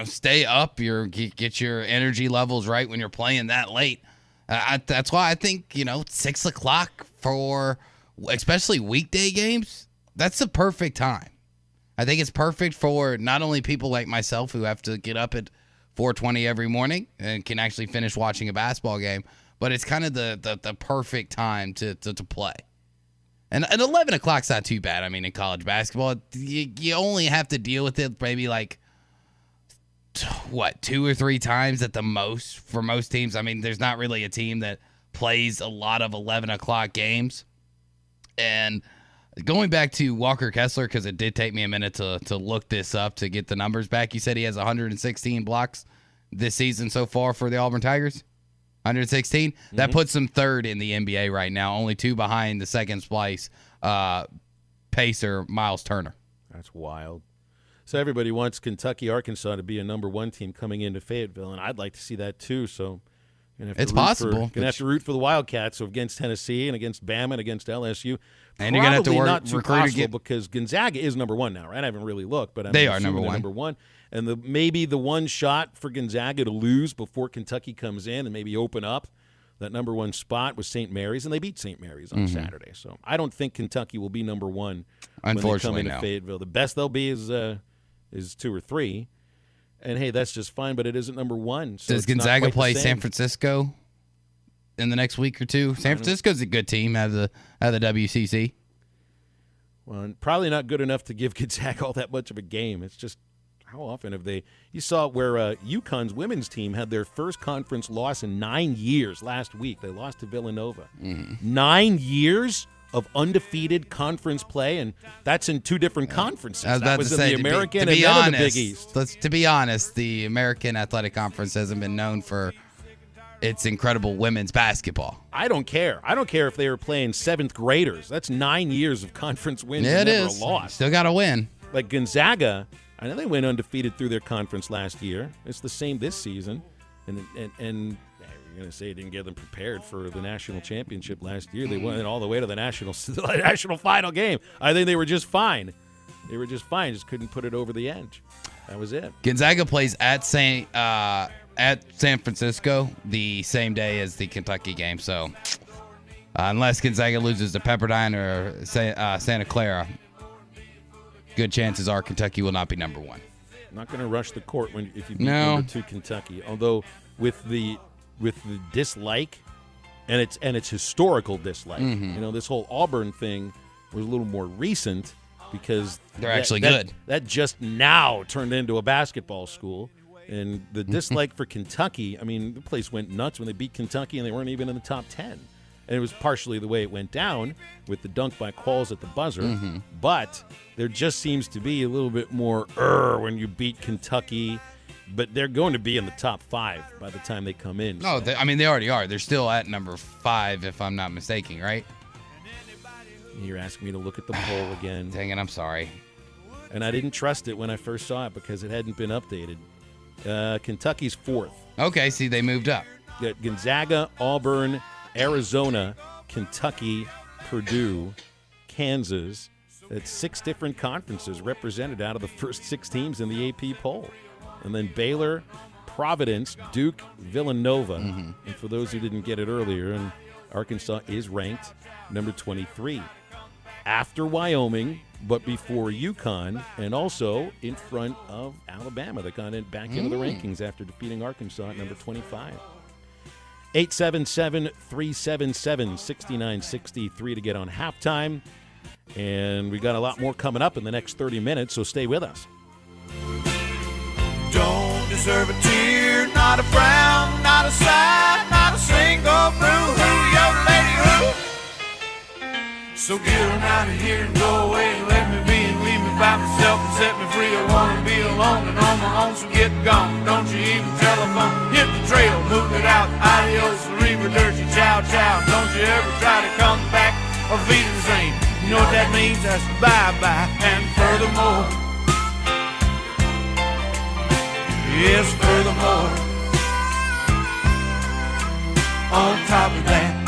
stay up, get your energy levels right when you're playing that late. That's why I think 6 o'clock for especially weekday games, that's the perfect time. I think it's perfect for not only people like myself who have to get up at 4:20 every morning and can actually finish watching a basketball game, but it's kind of the perfect time to play. And 11 o'clock's not too bad. I mean, in college basketball, you only have to deal with it maybe 2 or 3 times at the most for most teams. I mean, there's not really a team that plays a lot of 11 o'clock games. And going back to Walker Kessler, because it did take me a minute to look this up to get the numbers back. You said he has 116 blocks this season so far for the Auburn Tigers. 116? Mm-hmm. That puts him third in the NBA right now, only 2 behind the second place pacer, Miles Turner. That's wild. So everybody wants Kentucky, Arkansas to be a number 1 team coming into Fayetteville, and I'd like to see that too. So it's possible. Going to have to root for the Wildcats, so against Tennessee and against Bama and against LSU. And you're going to have to work not too possible because Gonzaga is number 1 now, right? I haven't really looked, but they are number 1. Number 1, and maybe the one shot for Gonzaga to lose before Kentucky comes in and maybe open up that number 1 spot was St. Mary's, and they beat St. Mary's on Saturday. So I don't think Kentucky will be number 1 when they come into Fayetteville. The best they'll be is 2 or 3. And, hey, that's just fine, but it isn't number 1. So does Gonzaga play San Francisco in the next week or two? San Francisco's a good team out of the WCC. Well, probably not good enough to give Gonzaga all that much of a game. It's just how often have they – you saw where UConn's women's team had their first conference loss in 9 years last week. They lost to Villanova. 9 years of undefeated conference play, and that's in 2 different conferences. That was in the American and then in the Big East. To be honest, the American Athletic Conference hasn't been known for its incredible women's basketball. I don't care. I don't care if they were playing 7th graders. That's 9 years of conference wins and never a loss. Still got to win. Like Gonzaga, I know they went undefeated through their conference last year. It's the same this season. And you're going to say it didn't get them prepared for the national championship last year. They went all the way to the national final game. I think they were just fine. Just couldn't put it over the edge. That was it. Gonzaga plays at San Francisco the same day as the Kentucky game. So unless Gonzaga loses to Pepperdine or Santa Clara, good chances are Kentucky will not be number 1. Not going to rush the court if you beat number 2 Kentucky. Although with the dislike and its historical dislike, this whole Auburn thing was a little more recent because they're actually good. That just now turned into a basketball school, And the dislike for Kentucky, I mean, the place went nuts when they beat Kentucky and they weren't even in the top 10. And it was partially the way it went down with the dunk by Qualls at the buzzer. Mm-hmm. But there just seems to be a little bit more when you beat Kentucky. But they're going to be in the top 5 by the time they come in. No, they already are. They're still at number 5, if I'm not mistaken, right? You're asking me to look at the poll again. Dang it, I'm sorry. And I didn't trust it when I first saw it because it hadn't been updated. Kentucky's 4th. Okay, see, they moved up. You got Gonzaga, Auburn, Arizona, Kentucky, Purdue, Kansas. That's 6 different conferences represented out of the first 6 teams in the AP poll. And then Baylor, Providence, Duke, Villanova. Mm-hmm. And for those who didn't get it earlier, and Arkansas is ranked number 23. After Wyoming, but before UConn, and also in front of Alabama. They got back into the rankings after defeating Arkansas at number 25. 877-377-6963 to get on halftime. And we got a lot more coming up in the next 30 minutes, so stay with us. Don't deserve a tear, not a frown, not a sigh, not a single boo-hoo, yo lady hoo. So get on out of here and go away and let me be and leave me by myself and set me free. I wanna be alone and on my own, so get gone. Don't you even telephone, hit the trail, move it out. Adios, arrivederci, ciao, ciao. Don't you ever try to come back or feed the same. You know what that means? That's bye-bye. And furthermore, yes, furthermore, on top of that,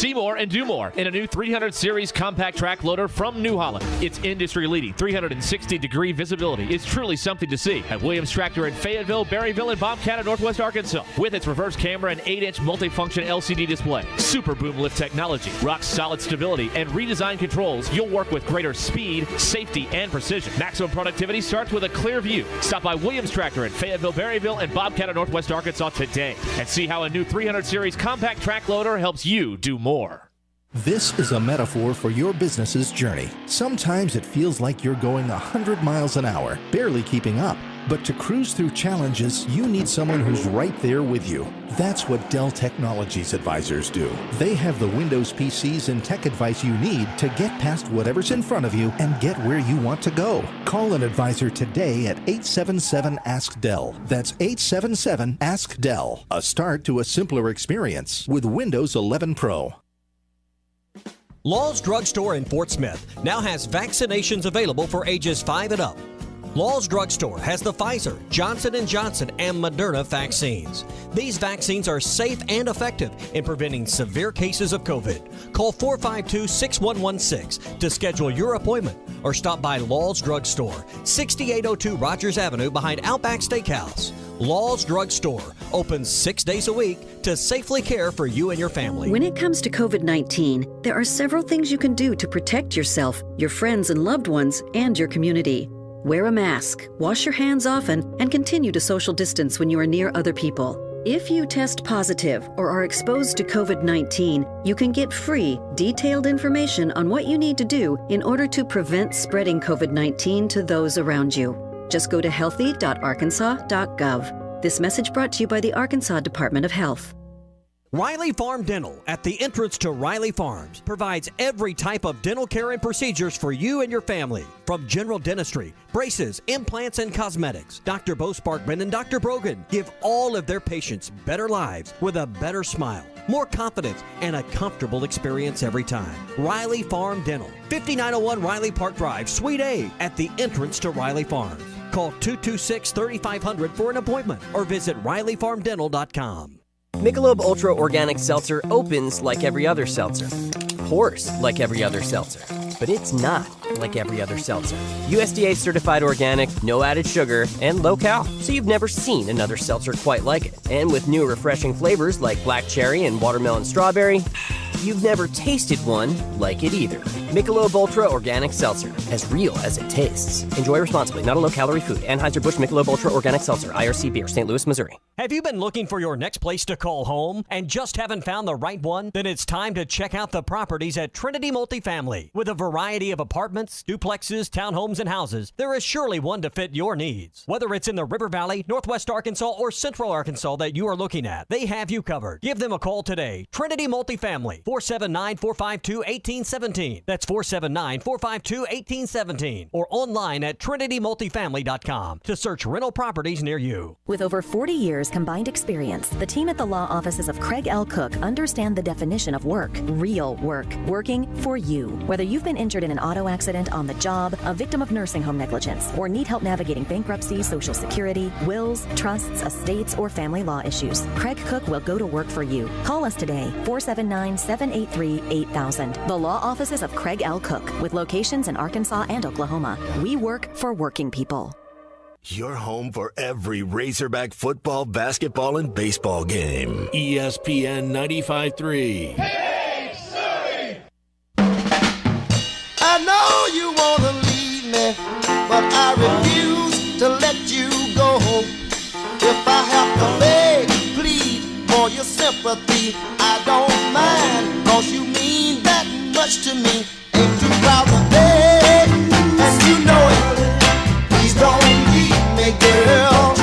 See more and do more in a new 300 Series compact track loader from New Holland. Its industry-leading 360-degree visibility is truly something to see at Williams Tractor in Fayetteville, Berryville, and Bobcat in Northwest Arkansas. With its reverse camera and 8-inch multifunction LCD display, super boom lift technology, rock-solid stability, and redesigned controls, you'll work with greater speed, safety, and precision. Maximum productivity starts with a clear view. Stop by Williams Tractor in Fayetteville, Berryville, and Bobcat in Northwest Arkansas today and see how a new 300 Series compact track loader helps you do more. This is a metaphor for your business's journey. Sometimes it feels like you're going 100 miles an hour, barely keeping up. But to cruise through challenges, you need someone who's right there with you. That's what Dell Technologies advisors do. They have the Windows PCs and tech advice you need to get past whatever's in front of you and get where you want to go. Call an advisor today at 877-ASK-DELL. That's 877-ASK-DELL. A start to a simpler experience with Windows 11 Pro. Law's Drug Store in Fort Smith now has vaccinations available for ages 5 and up. Law's Drug Store has the Pfizer, Johnson & Johnson, and Moderna vaccines. These vaccines are safe and effective in preventing severe cases of COVID. Call 452-6116 to schedule your appointment or stop by Law's Drug Store, 6802 Rogers Avenue behind Outback Steakhouse. Law's Drug Store opens 6 days a week to safely care for you and your family. When it comes to COVID-19, there are several things you can do to protect yourself, your friends and loved ones, and your community. Wear a mask, wash your hands often, and continue to social distance when you are near other people. If you test positive or are exposed to COVID-19, you can get free, detailed information on what you need to do in order to prevent spreading COVID-19 to those around you. Just go to healthy.arkansas.gov. This message brought to you by the Arkansas Department of Health. Riley Farm Dental at the entrance to Riley Farms provides every type of dental care and procedures for you and your family. From general dentistry, braces, implants, and cosmetics, Dr. Bo Sparkman and Dr. Brogan give all of their patients better lives with a better smile, more confidence, and a comfortable experience every time. Riley Farm Dental, 5901 Riley Park Drive, Suite A, at the entrance to Riley Farms. Call 226-3500 for an appointment or visit RileyFarmDental.com. Michelob Ultra Organic Seltzer opens like every other seltzer, pours like every other seltzer, but it's not like every other seltzer. USDA certified organic, no added sugar, and low cal, so you've never seen another seltzer quite like it. And with new refreshing flavors like black cherry and watermelon strawberry, You've never tasted one like it either. Michelob Ultra Organic Seltzer, as real as it tastes. Enjoy responsibly. Not a low-calorie food. Anheuser-Busch Michelob Ultra Organic Seltzer, IRC Beer, St. Louis, Missouri. Have you been looking for your next place to call home and just haven't found the right one? Then it's time to check out the properties at Trinity Multifamily. With a variety of apartments, duplexes, townhomes, and houses, there is surely one to fit your needs. Whether it's in the River Valley, Northwest Arkansas, or Central Arkansas that you are looking at, they have you covered. Give them a call today. Trinity Multifamily, 479-452-1817. That's 479-452-1817. Or online at trinitymultifamily.com to search rental properties near you. With over 40 years combined experience, the team at the law offices of Craig L. Cook understand the definition of work. Real work. Working for you. Whether you've been injured in an auto accident, on the job, a victim of nursing home negligence, or need help navigating bankruptcy, Social Security, wills, trusts, estates, or family law issues, Craig Cook will go to work for you. Call us today, 479-783-8000. The law offices of Craig L. Cook, with locations in Arkansas and Oklahoma. We work for working people. Your home for every Razorback football, basketball, and baseball game. ESPN 95.3. Hey, Surrey! I know you want to leave me, but I refuse to let you go. If I have to beg, plead for your sympathy, I don't mind, 'cause you mean that much to me. Ain't too proud to beg, and you know it. Please don't leave me, girl.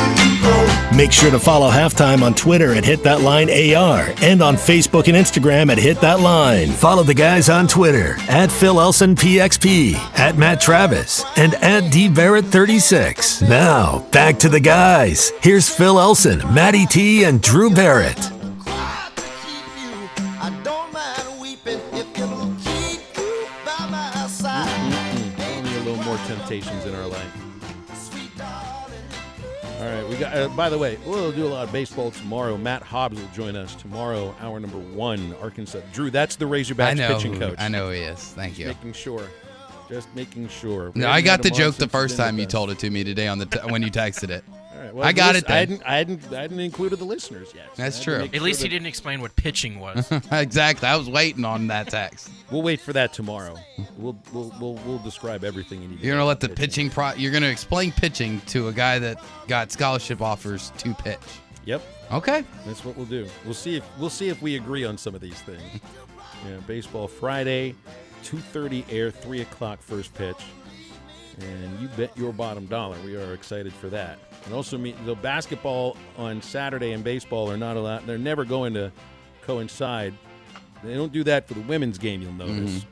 Make sure to follow Halftime on Twitter at HitThatLineAR and on Facebook and Instagram at HitThatLine. Follow the guys on Twitter at PhilElsonPXP, at Matt Travis, and at DBarrett36. Now, back to the guys. Here's Phil Elson, Matty T, and Drew Barrett. Only a little more temptations in our life. All right, we got. By the way, we'll do a lot of baseball tomorrow. Matt Hobbs will join us tomorrow, hour number 1, Arkansas. Drew, that's the Razorbacks pitching coach. I know he is. Thank you. Just making sure. No, I got the joke the first time you told it to me today on the when you texted it. All right, well, I got it then. I hadn't included the listeners yet. So that's true. At least he didn't explain what pitching was. Exactly. I was waiting on that text. We'll wait for that tomorrow. We'll describe everything you need. You're gonna let the pitching you're gonna explain pitching to a guy that got scholarship offers to pitch. Yep. Okay. That's what we'll do. We'll see if we agree on some of these things. Yeah, baseball Friday, 2:30 air, 3 o'clock first pitch. And you bet your bottom dollar we are excited for that. And also, the basketball on Saturday and baseball are not allowed. They're never going to coincide. They don't do that for the women's game, you'll notice.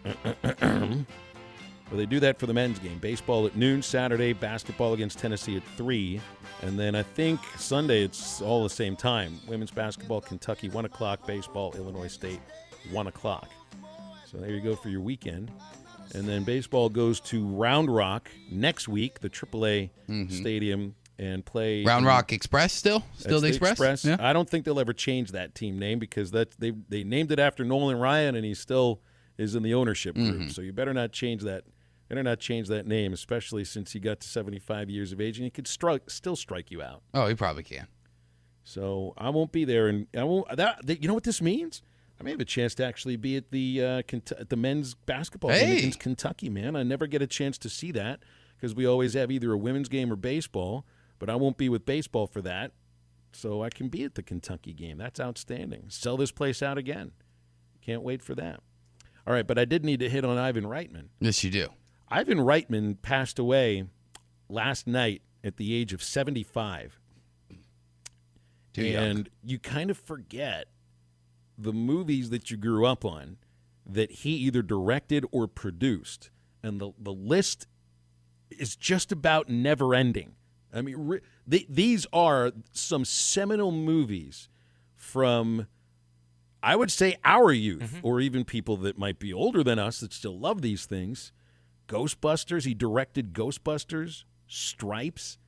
But they do that for the men's game. Baseball at noon Saturday, basketball against Tennessee at 3. And then I think Sunday it's all the same time. Women's basketball, Kentucky, 1 o'clock. Baseball, Illinois State, 1 o'clock. So there you go for your weekend. And then baseball goes to Round Rock next week, the AAA stadium, and play Round Rock Express still the Express. Yeah. I don't think they'll ever change that team name because they named it after Nolan Ryan, and he still is in the ownership group. So you better not change that. Better not change that name, especially since he got to 75 years of age, and he could still strike you out. Oh, he probably can. So I won't be there, and I won't. You know what this means? I may have a chance to actually be at the men's basketball game against Kentucky, man. I never get a chance to see that because we always have either a women's game or baseball, but I won't be with baseball for that, so I can be at the Kentucky game. That's outstanding. Sell this place out again. Can't wait for that. All right, but I did need to hit on Ivan Reitman. Yes, you do. Ivan Reitman passed away last night at the age of 75. Too young. And you kind of forget the movies that you grew up on that he either directed or produced. And the list is just about never ending. I mean, these are some seminal movies from, I would say, our youth, or even people that might be older than us that still love these things. Ghostbusters, he directed Ghostbusters, Stripes,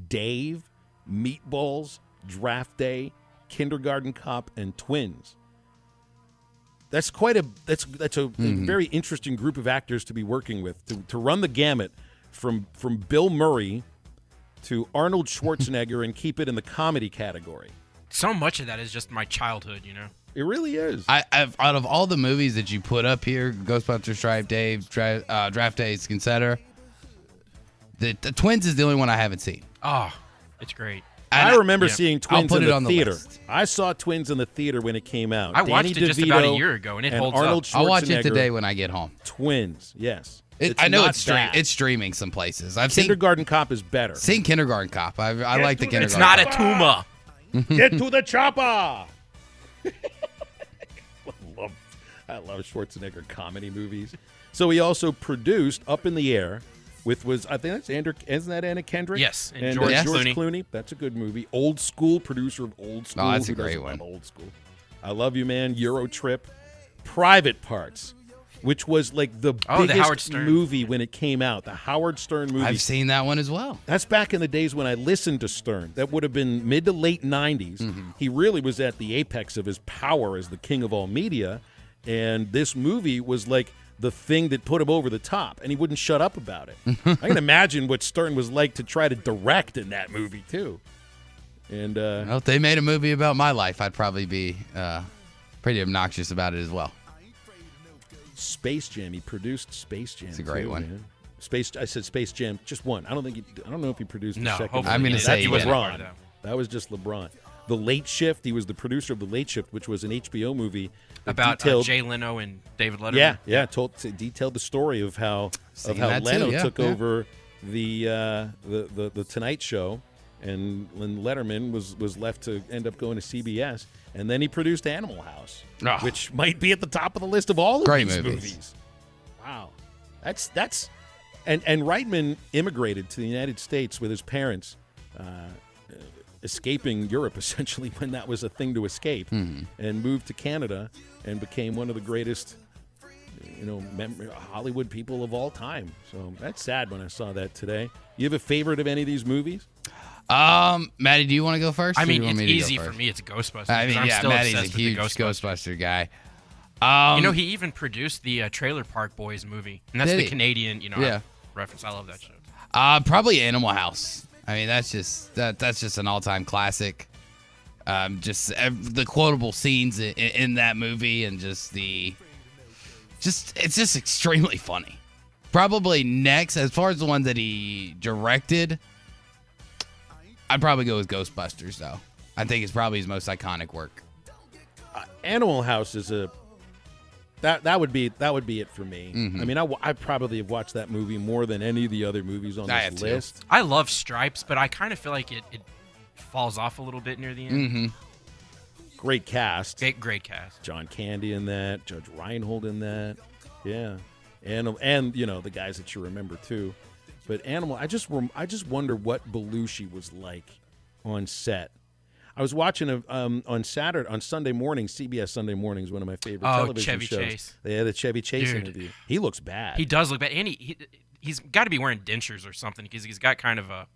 Dave, Meatballs, Draft Day, Kindergarten Cop, and Twins. That's quite a very interesting group of actors to be working with, to run the gamut from Bill Murray to Arnold Schwarzenegger and keep it in the comedy category. So much of that is just my childhood, you know. It really is. I've out of all the movies that you put up here, Ghostbusters, Drive Day, Draft Days, etc., the Twins is the only one I haven't seen. Oh, it's great. I remember seeing Twins in the theater. List. I saw Twins in the theater when it came out. I watched it just about a year ago, and it holds Arnold up. I'll watch it today when I get home. Twins, yes. I know it's streaming some places. I've Kindergarten Cop is better. Seen Kindergarten Cop. I like the Kindergarten It's not Cop. a tumor. Get to the chopper. I love Schwarzenegger comedy movies. So he also produced Up in the Air I think that's isn't that Anna Kendrick? Yes, and George Clooney. That's a good movie. Old School, producer of Old School. Oh, that's a Who great doesn't one. love Old School. I Love You, Man. Euro Trip. Private Parts, which was like the biggest movie when it came out. The Howard Stern movie. I've seen that one as well. That's back in the days when I listened to Stern. That would have been mid to late 90s. Mm-hmm. He really was at the apex of his power as the king of all media. And this movie was like the thing that put him over the top, and he wouldn't shut up about it. I can imagine what Stern was like to try to direct in that movie, too. And well, if they made a movie about my life, I'd probably be pretty obnoxious about it as well. Space Jam. He produced Space Jam. It's a great one. Man. I said Space Jam, just one. I don't know if he produced the second. I'm going to say he was LeBron. That was just LeBron. The Late Shift. He was the producer of The Late Shift, which was an HBO movie about Jay Leno and David Letterman. Yeah. Detailed the story of how Leno took over the Tonight Show, and Letterman was left to end up going to CBS, and then he produced Animal House, which might be at the top of the list of all of these movies. Wow, that's and Reitman immigrated to the United States with his parents. Escaping Europe, essentially, when that was a thing to escape, and moved to Canada and became one of the greatest, Hollywood people of all time. So that's sad when I saw that today. You have a favorite of any of these movies? Maddie, do you want to go first? I mean, it's easy for me. It's Ghostbusters. I mean, I'm still Maddie's a obsessed huge with the Ghostbuster guy. He even produced the Trailer Park Boys movie, and that's the Canadian, reference. I love that show. Probably Animal House. I mean, that's just an all-time classic. Just the quotable scenes in that movie, and it's just extremely funny. Probably next, as far as the ones that he directed, I'd probably go with Ghostbusters, though. I think it's probably his most iconic work. Animal House is that would be it for me. Mm-hmm. I mean, I probably have watched that movie more than any of the other movies on this list. I love Stripes, but I kind of feel like it falls off a little bit near the end. Mm-hmm. Great cast. Great cast. John Candy in that. Judge Reinhold in that. Yeah, and the guys that you remember too. But Animal, I just wonder what Belushi was like on set. I was watching on Sunday morning, CBS Sunday Mornings, one of my favorite television Chevy shows. Chase. They had a Chevy Chase interview. He looks bad. He does look bad, and he's got to be wearing dentures or something because he's got kind of a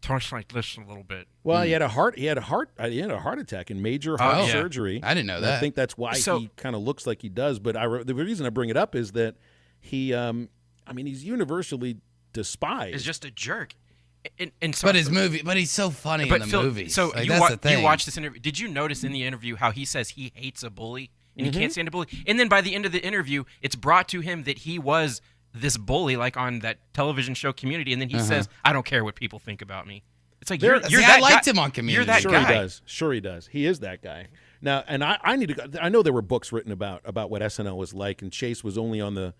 torch like this a little bit. Well, he had a heart attack and major heart surgery. I didn't know that. I think that's why he kind of looks like he does. But the reason I bring it up is that he's universally despised. He's just a jerk. But he's so funny in the movie. So that's the thing. You watched this interview. Did you notice in the interview how he says he hates a bully and he can't stand a bully? And then by the end of the interview, it's brought to him that he was this bully, like on that television show Community, and then he says, "I don't care what people think about me." It's like you're that I liked him on Community. You're that guy. Sure he does. He is that guy. Now, and I need to. I know there were books written about what SNL was like, and Chase was only on that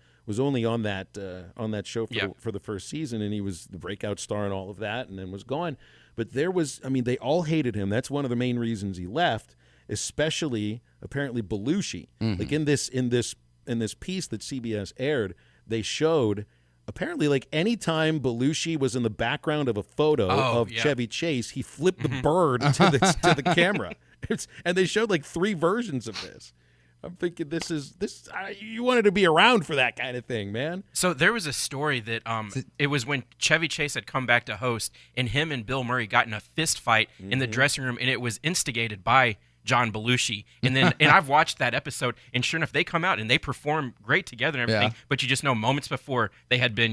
show for the first season, and he was the breakout star and all of that, and then was gone. But they all hated him. That's one of the main reasons he left, especially apparently Belushi. Mm-hmm. Like in this piece that CBS aired, they showed apparently like anytime Belushi was in the background of a photo of Chevy Chase, he flipped the bird to the camera. And they showed like 3 versions of this. I'm thinking this. You wanted to be around for that kind of thing, man. So there was a story that it was when Chevy Chase had come back to host, and him and Bill Murray got in a fist fight in the dressing room, and it was instigated by John Belushi. And then I've watched that episode, and sure enough, they come out and they perform great together and everything. Yeah. But you just know moments before they had been,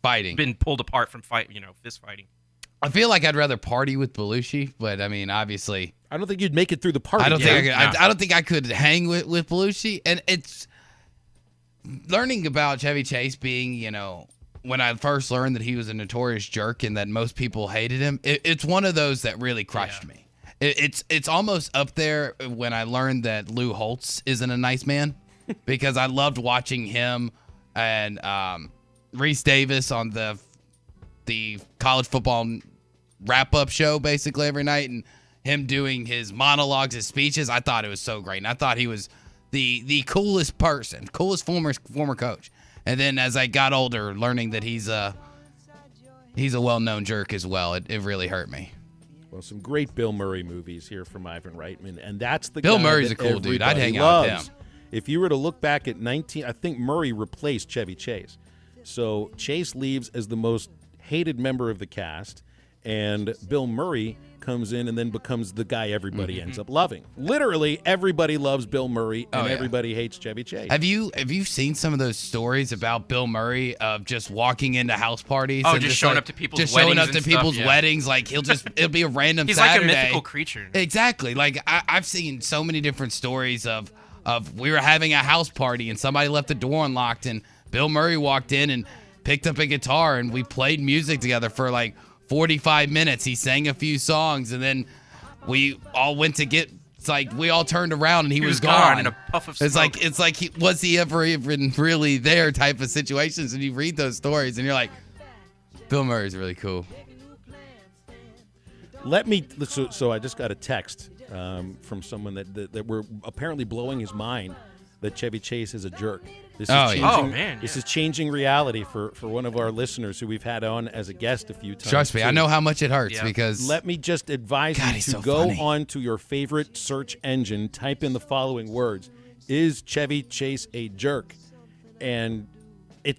fighting, been pulled apart from fist fighting. I feel like I'd rather party with Belushi, but I mean, obviously, I don't think you'd make it through the party. I don't think I could hang with Belushi, and it's learning about Chevy Chase being, when I first learned that he was a notorious jerk and that most people hated him, it's one of those that really crushed me. It's almost up there when I learned that Lou Holtz isn't a nice man, because I loved watching him and Reese Davis on the college football wrap-up show basically every night, and him doing his monologues, his speeches. I thought it was so great, and I thought he was the coolest person, coolest former coach. And then as I got older, learning that he's a well-known jerk as well, it really hurt me. Well, some great Bill Murray movies here from Ivan Reitman, and that's the Bill guy Murray's that a cool dude. I'd hang loves. out with him. If you were to look back at I think Murray replaced Chevy Chase. So Chase leaves as the most hated member of the cast, and Bill Murray comes in and then becomes the guy everybody ends up loving. Literally, everybody loves Bill Murray, and everybody hates Chevy Chase. Have you seen some of those stories about Bill Murray of just walking into house parties? Oh, and just showing up to people's weddings. Just showing up to people's weddings. Like it'll be a random He's Saturday. like a mythical creature. Exactly. Like I've seen so many different stories of we were having a house party and somebody left the door unlocked and Bill Murray walked in and picked up a guitar and we played music together for like 45 minutes. He sang a few songs and then we all went to get. It's like we all turned around and he was gone in a puff of smoke. It's like was he ever even really there type of situations, and you read those stories and you're like, Bill Murray's really cool. So I just got a text from someone that we're apparently blowing his mind that Chevy Chase is a jerk. This is changing reality for one of our listeners who we've had on as a guest a few times. Trust me, I know how much it hurts because. Let me just advise you to go on to your favorite search engine, type in the following words: "Is Chevy Chase a jerk?" And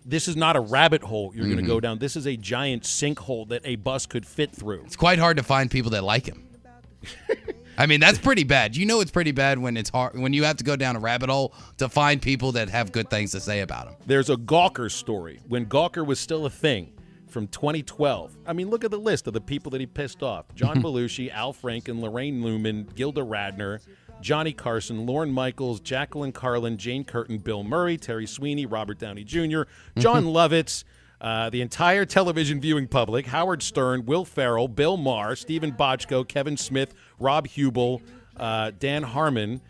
this is not a rabbit hole you're going to go down. This is a giant sinkhole that a bus could fit through. It's quite hard to find people that like him. I mean, that's pretty bad. You know it's pretty bad when it's hard when you have to go down a rabbit hole to find people that have good things to say about him. There's a Gawker story when Gawker was still a thing from 2012. I mean, look at the list of the people that he pissed off. John Belushi, Al Franken, Lorraine Newman, Gilda Radner, Johnny Carson, Lorne Michaels, Jacqueline Carlin, Jane Curtin, Bill Murray, Terry Sweeney, Robert Downey Jr., John Lovitz, the entire television viewing public, Howard Stern, Will Ferrell, Bill Maher, Stephen Bochco, Kevin Smith, Rob Hubel, Dan Harmon,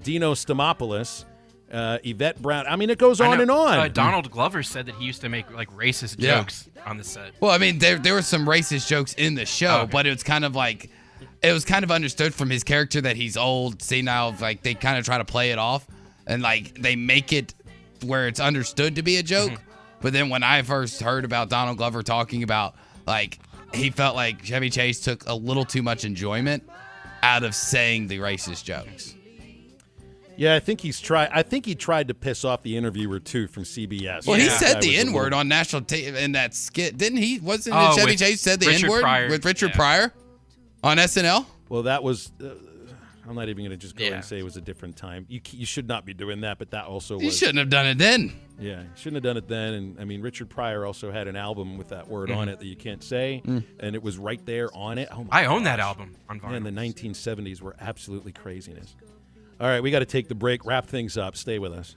Dino Stamopoulos, Yvette Brown. I mean, it goes on and on. Donald Glover said that he used to make like racist jokes on the set. Well, I mean, there were some racist jokes in the show, but it was kind of like it was kind of understood from his character that he's old, senile. Like they kind of try to play it off, and like they make it where it's understood to be a joke. But then when I first heard about Donald Glover talking about, like, he felt like Chevy Chase took a little too much enjoyment out of saying the racist jokes. Yeah, I think he tried to piss off the interviewer too from CBS. Well, he said the N-word on national in that skit, didn't he? Wasn't it Chevy Chase said the N-word with Richard Pryor on SNL? Well, that was. I'm not even going to just go and say it was a different time. You should not be doing that, but that also was. You shouldn't have done it then. Yeah, you shouldn't have done it then. And, I mean, Richard Pryor also had an album with that word on it that you can't say, and it was right there on it. Oh I own that album on vinyl. Man, the 1970s were absolutely craziness. All right, we got to take the break, wrap things up. Stay with us.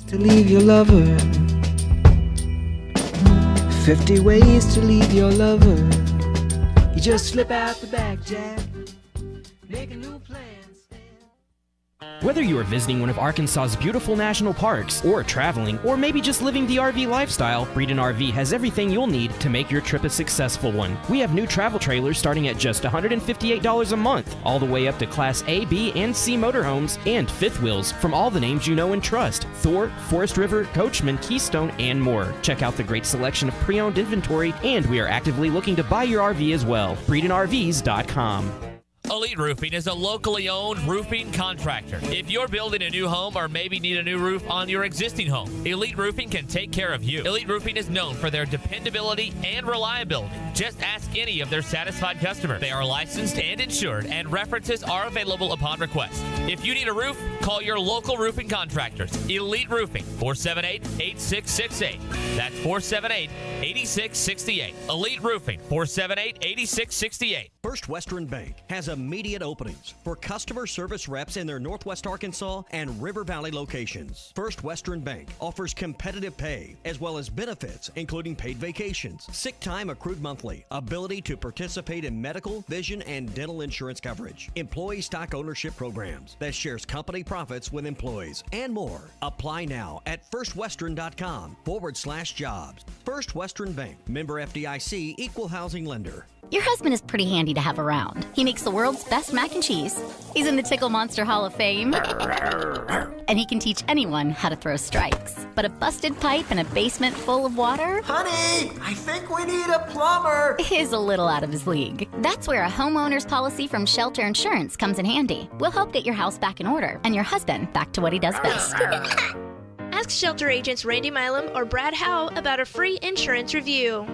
To leave your lover. 50 ways to leave your lover. You just slip out the back, Jack. Make a new plan. Whether you are visiting one of Arkansas's beautiful national parks, or traveling, or maybe just living the RV lifestyle, Breeden RV has everything you'll need to make your trip a successful one. We have new travel trailers starting at just $158 a month, all the way up to Class A, B, and C motorhomes, and fifth wheels from all the names you know and trust: Thor, Forest River, Coachman, Keystone, and more. Check out the great selection of pre-owned inventory, and we are actively looking to buy your RV as well. BreedenRVs.com. Elite Roofing is a locally owned roofing contractor. If you're building a new home or maybe need a new roof on your existing home, Elite Roofing can take care of you. Elite Roofing is known for their dependability and reliability. Just ask any of their satisfied customers. They are licensed and insured, and references are available upon request. If you need a roof, call your local roofing contractors. Elite Roofing, 478-8668. That's 478-8668. Elite Roofing, 478-8668. First Western Bank has immediate openings for customer service reps in their Northwest Arkansas and River Valley locations. First Western Bank offers competitive pay as well as benefits, including paid vacations, sick time accrued monthly, ability to participate in medical, vision, and dental insurance coverage, employee stock ownership programs that shares company profits with employees, and more. Apply now at firstwestern.com/jobs. First Western Bank, member FDIC, equal housing lender. Your husband is pretty handy to have around. He makes the world's best mac and cheese. He's in the Tickle Monster Hall of Fame. And he can teach anyone how to throw strikes. But a busted pipe in a basement full of water? Honey, I think we need a plumber. Is a little out of his league. That's where a homeowner's policy from Shelter Insurance comes in handy. We'll help get your house back in order and your husband back to what he does best. Ask Shelter agents Randy Milam or Brad Howe about a free insurance review.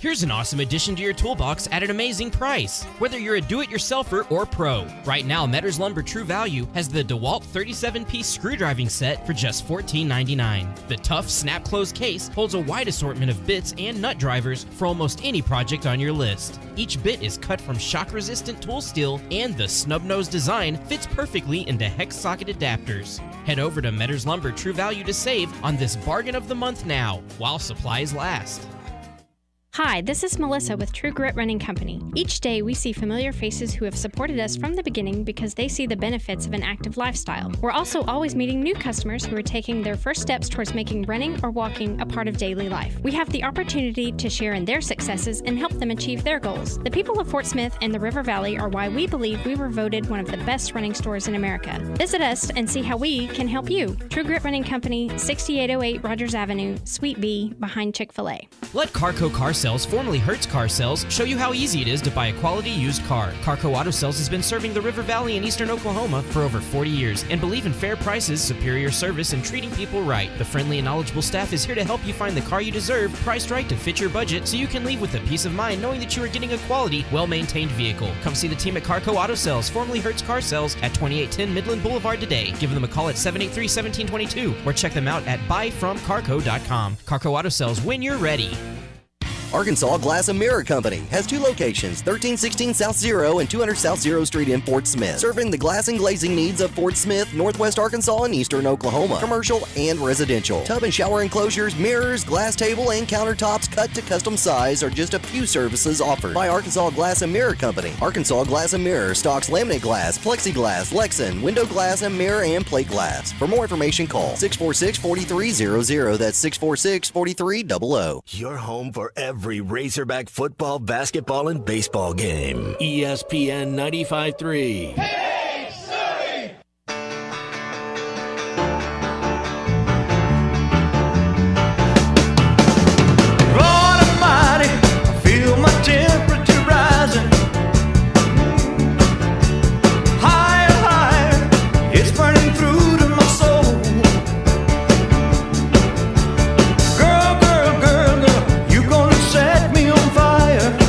Here's an awesome addition to your toolbox at an amazing price, whether you're a do-it-yourselfer or pro. Right now, Metters Lumber True Value has the DeWalt 37-piece screwdriving set for just $14.99. The tough snap-close case holds a wide assortment of bits and nut drivers for almost any project on your list. Each bit is cut from shock-resistant tool steel, and the snub-nose design fits perfectly into hex socket adapters. Head over to Metters Lumber True Value to save on this bargain of the month now, while supplies last. Hi, this is Melissa with True Grit Running Company. Each day we see familiar faces who have supported us from the beginning because they see the benefits of an active lifestyle. We're also always meeting new customers who are taking their first steps towards making running or walking a part of daily life. We have the opportunity to share in their successes and help them achieve their goals. The people of Fort Smith and the River Valley are why we believe we were voted one of the best running stores in America. Visit us and see how we can help you. True Grit Running Company, 6808 Rogers Avenue, Suite B, behind Chick-fil-A. Let Carco Car Sales, formerly Hertz Car Sales, show you how easy it is to buy a quality used car. Carco Auto Sales has been serving the River Valley in eastern Oklahoma for over 40 years and believe in fair prices, superior service, and treating people right. The friendly and knowledgeable staff is here to help you find the car you deserve, priced right to fit your budget, so you can leave with a peace of mind knowing that you are getting a quality, well-maintained vehicle. Come see the team at Carco Auto Sales, formerly Hertz Car Sales, at 2810 Midland Boulevard today. Give them a call at 783-1722 or check them out at buyfromcarco.com. Carco Auto Sales, when you're ready. Arkansas Glass and Mirror Company has two locations, 1316 South Zero and 200 South Zero Street in Fort Smith, serving the glass and glazing needs of Fort Smith, Northwest Arkansas, and Eastern Oklahoma, commercial and residential. Tub and shower enclosures, mirrors, glass table, and countertops cut to custom size are just a few services offered by Arkansas Glass and Mirror Company. Arkansas Glass and Mirror stocks laminate glass, plexiglass, Lexan, window glass, and mirror and plate glass. For more information, call 646-4300. That's 646-4300. Your home for every Razorback football, basketball, and baseball game. ESPN 95.3. Hey, Surrey! Lord Almighty, I feel my temperature rising. Higher, higher, it's burning through to my soul.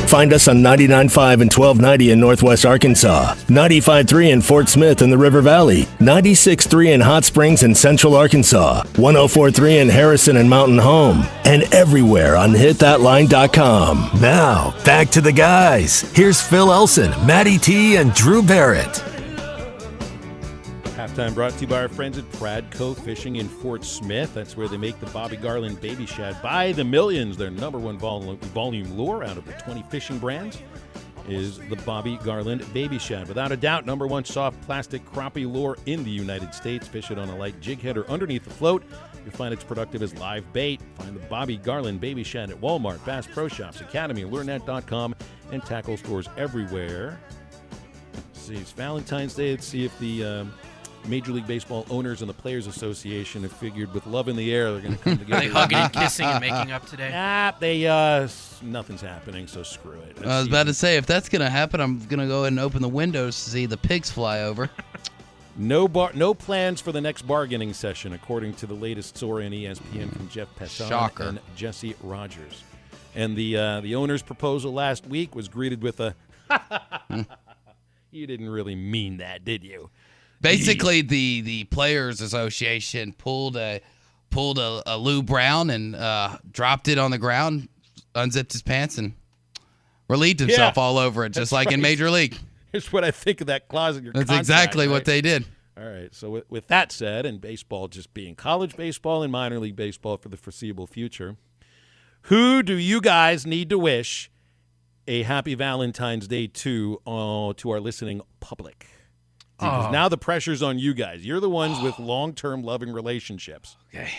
Find us on 99.5 and 1290 in Northwest Arkansas, 95.3 in Fort Smith and the River Valley, 96.3 in Hot Springs and Central Arkansas, 104.3 in Harrison and Mountain Home, and everywhere on hitthatline.com. Now, back to the guys. Here's Phil Elson, Matty T, and Drew Barrett. Halftime brought to you by our friends at Pradco Fishing in Fort Smith. That's where they make the Bobby Garland Baby Shad by the millions. Their number one volume lure out of the 20 fishing brands is the Bobby Garland Baby Shad. Without a doubt, number one soft plastic crappie lure in the United States. Fish it on a light jig head or underneath the float. You'll find it's productive as live bait. Find the Bobby Garland Baby Shad at Walmart, Bass Pro Shops, Academy, LureNet.com, and tackle stores everywhere. Let's see, it's Valentine's Day. Let's see if the Major League Baseball Owners and the Players Association have figured with love in the air, they're going to come together. Are they hugging and kissing and making up today? Nothing's happening, so screw it. I was about to say, if that's going to happen, I'm going to go ahead and open the windows to see the pigs fly over. No plans for the next bargaining session, according to the latest story on ESPN from Jeff Pessan and Jesse Rogers. And the owner's proposal last week was greeted with a, you didn't really mean that, did you? Basically, the Players Association pulled a Lou Brown and dropped it on the ground, unzipped his pants, and relieved himself all over it, just like in Major League. Here's what I think of that clause in your contract. That's exactly what they did. All right, so with that said, and baseball just being college baseball and minor league baseball for the foreseeable future, who do you guys need to wish a happy Valentine's Day to our listening public? Because now the pressure's on you guys. You're the ones with long-term loving relationships. Okay.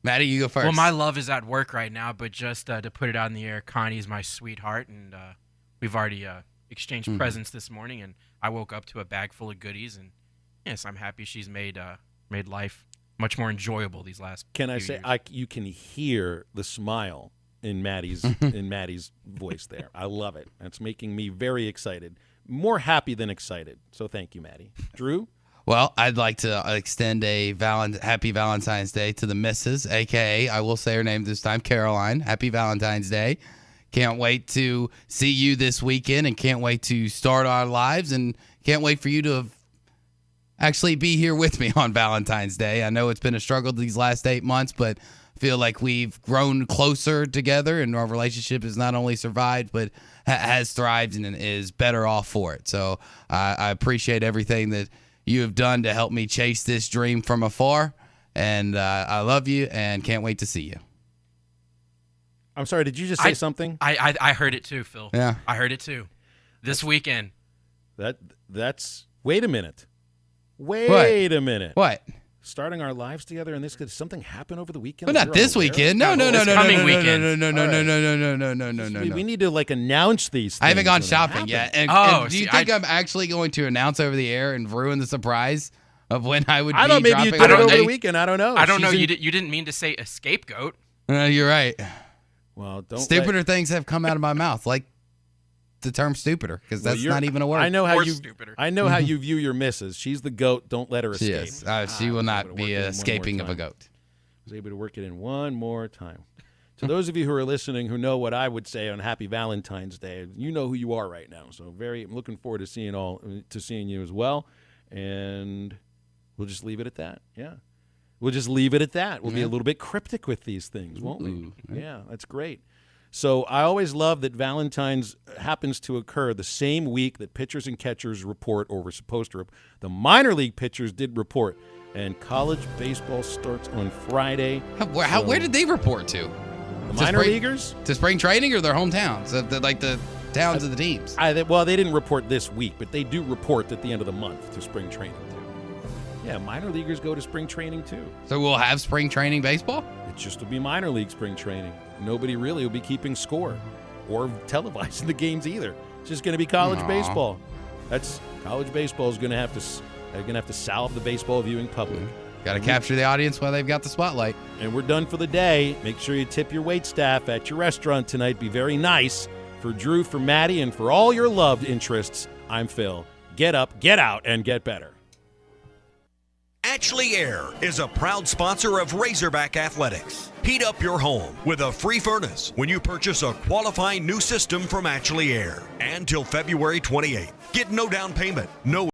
Maddie, you go first. Well, my love is at work right now, but just to put it out in the air, Connie's my sweetheart, and we've already exchanged presents this morning, and I woke up to a bag full of goodies, and yes, I'm happy she's made life much more enjoyable these last Can I few say, years. you can hear the smile in Maddie's voice there. I love it. That's making me very excited. More happy than excited. So thank you, Maddie. Drew? Well, I'd like to extend a happy Valentine's Day to the missus, a.k.a. I will say her name this time, Caroline. Happy Valentine's Day. Can't wait to see you this weekend and can't wait to start our lives and can't wait for you to actually be here with me on Valentine's Day. I know it's been a struggle these last 8 months, but I feel like we've grown closer together and our relationship has not only survived but has thrived and is better off for it. So I appreciate everything that you have done to help me chase this dream from afar, and I love you and can't wait to see you. I'm sorry, did you just say something? I heard it too, Phil. Yeah. I heard it too. This weekend. That's wait a minute. Wait a minute. What? Starting our lives together, and could something happen over the weekend? Well, not this weekend. No. Coming weekend. No. We need to announce these things. I haven't gone shopping yet. And do you see, think I'm actually going to announce over the air and ruin the surprise of when I would be I don't know, maybe dropping? you did it over the weekend. I don't know. I don't know. You didn't mean to say a scapegoat. You're right. Well, don't stupider things have come out of my mouth, like the term stupider, because that's not even a word. I know how how you view your missus. She's the goat. Don't let her escape. Yes, she will not be escaping of a goat. I was able to work it in one more time. To those of you who are listening who know what I would say on Happy Valentine's Day, you know who you are right now. So I'm looking forward to seeing you as well. And we'll just leave it at that. Yeah. We'll just leave it at that. We'll be a little bit cryptic with these things, won't we? Yeah, that's great. So I always love that Valentine's happens to occur the same week that pitchers and catchers report, or were supposed to report. The minor league pitchers did report, and college baseball starts on Friday. Where did they report to? The minor leaguers? To spring training or their hometowns? Like the towns of the teams? Well, they didn't report this week, but they do report at the end of the month to spring training, too. Yeah, minor leaguers go to spring training, too. So we'll have spring training baseball? It just will be minor league spring training. Nobody really will be keeping score or televising the games either. It's just going to be college baseball. College baseball is going to have to salve the baseball viewing public. Got to capture the audience while they've got the spotlight. And we're done for the day. Make sure you tip your wait staff at your restaurant tonight. Be very nice. For Drew, for Maddie, and for all your loved interests, I'm Phil. Get up, get out, and get better. Ashley Air is a proud sponsor of Razorback Athletics. Heat up your home with a free furnace when you purchase a qualifying new system from Ashley Air. And till February 28th. Get no down payment, no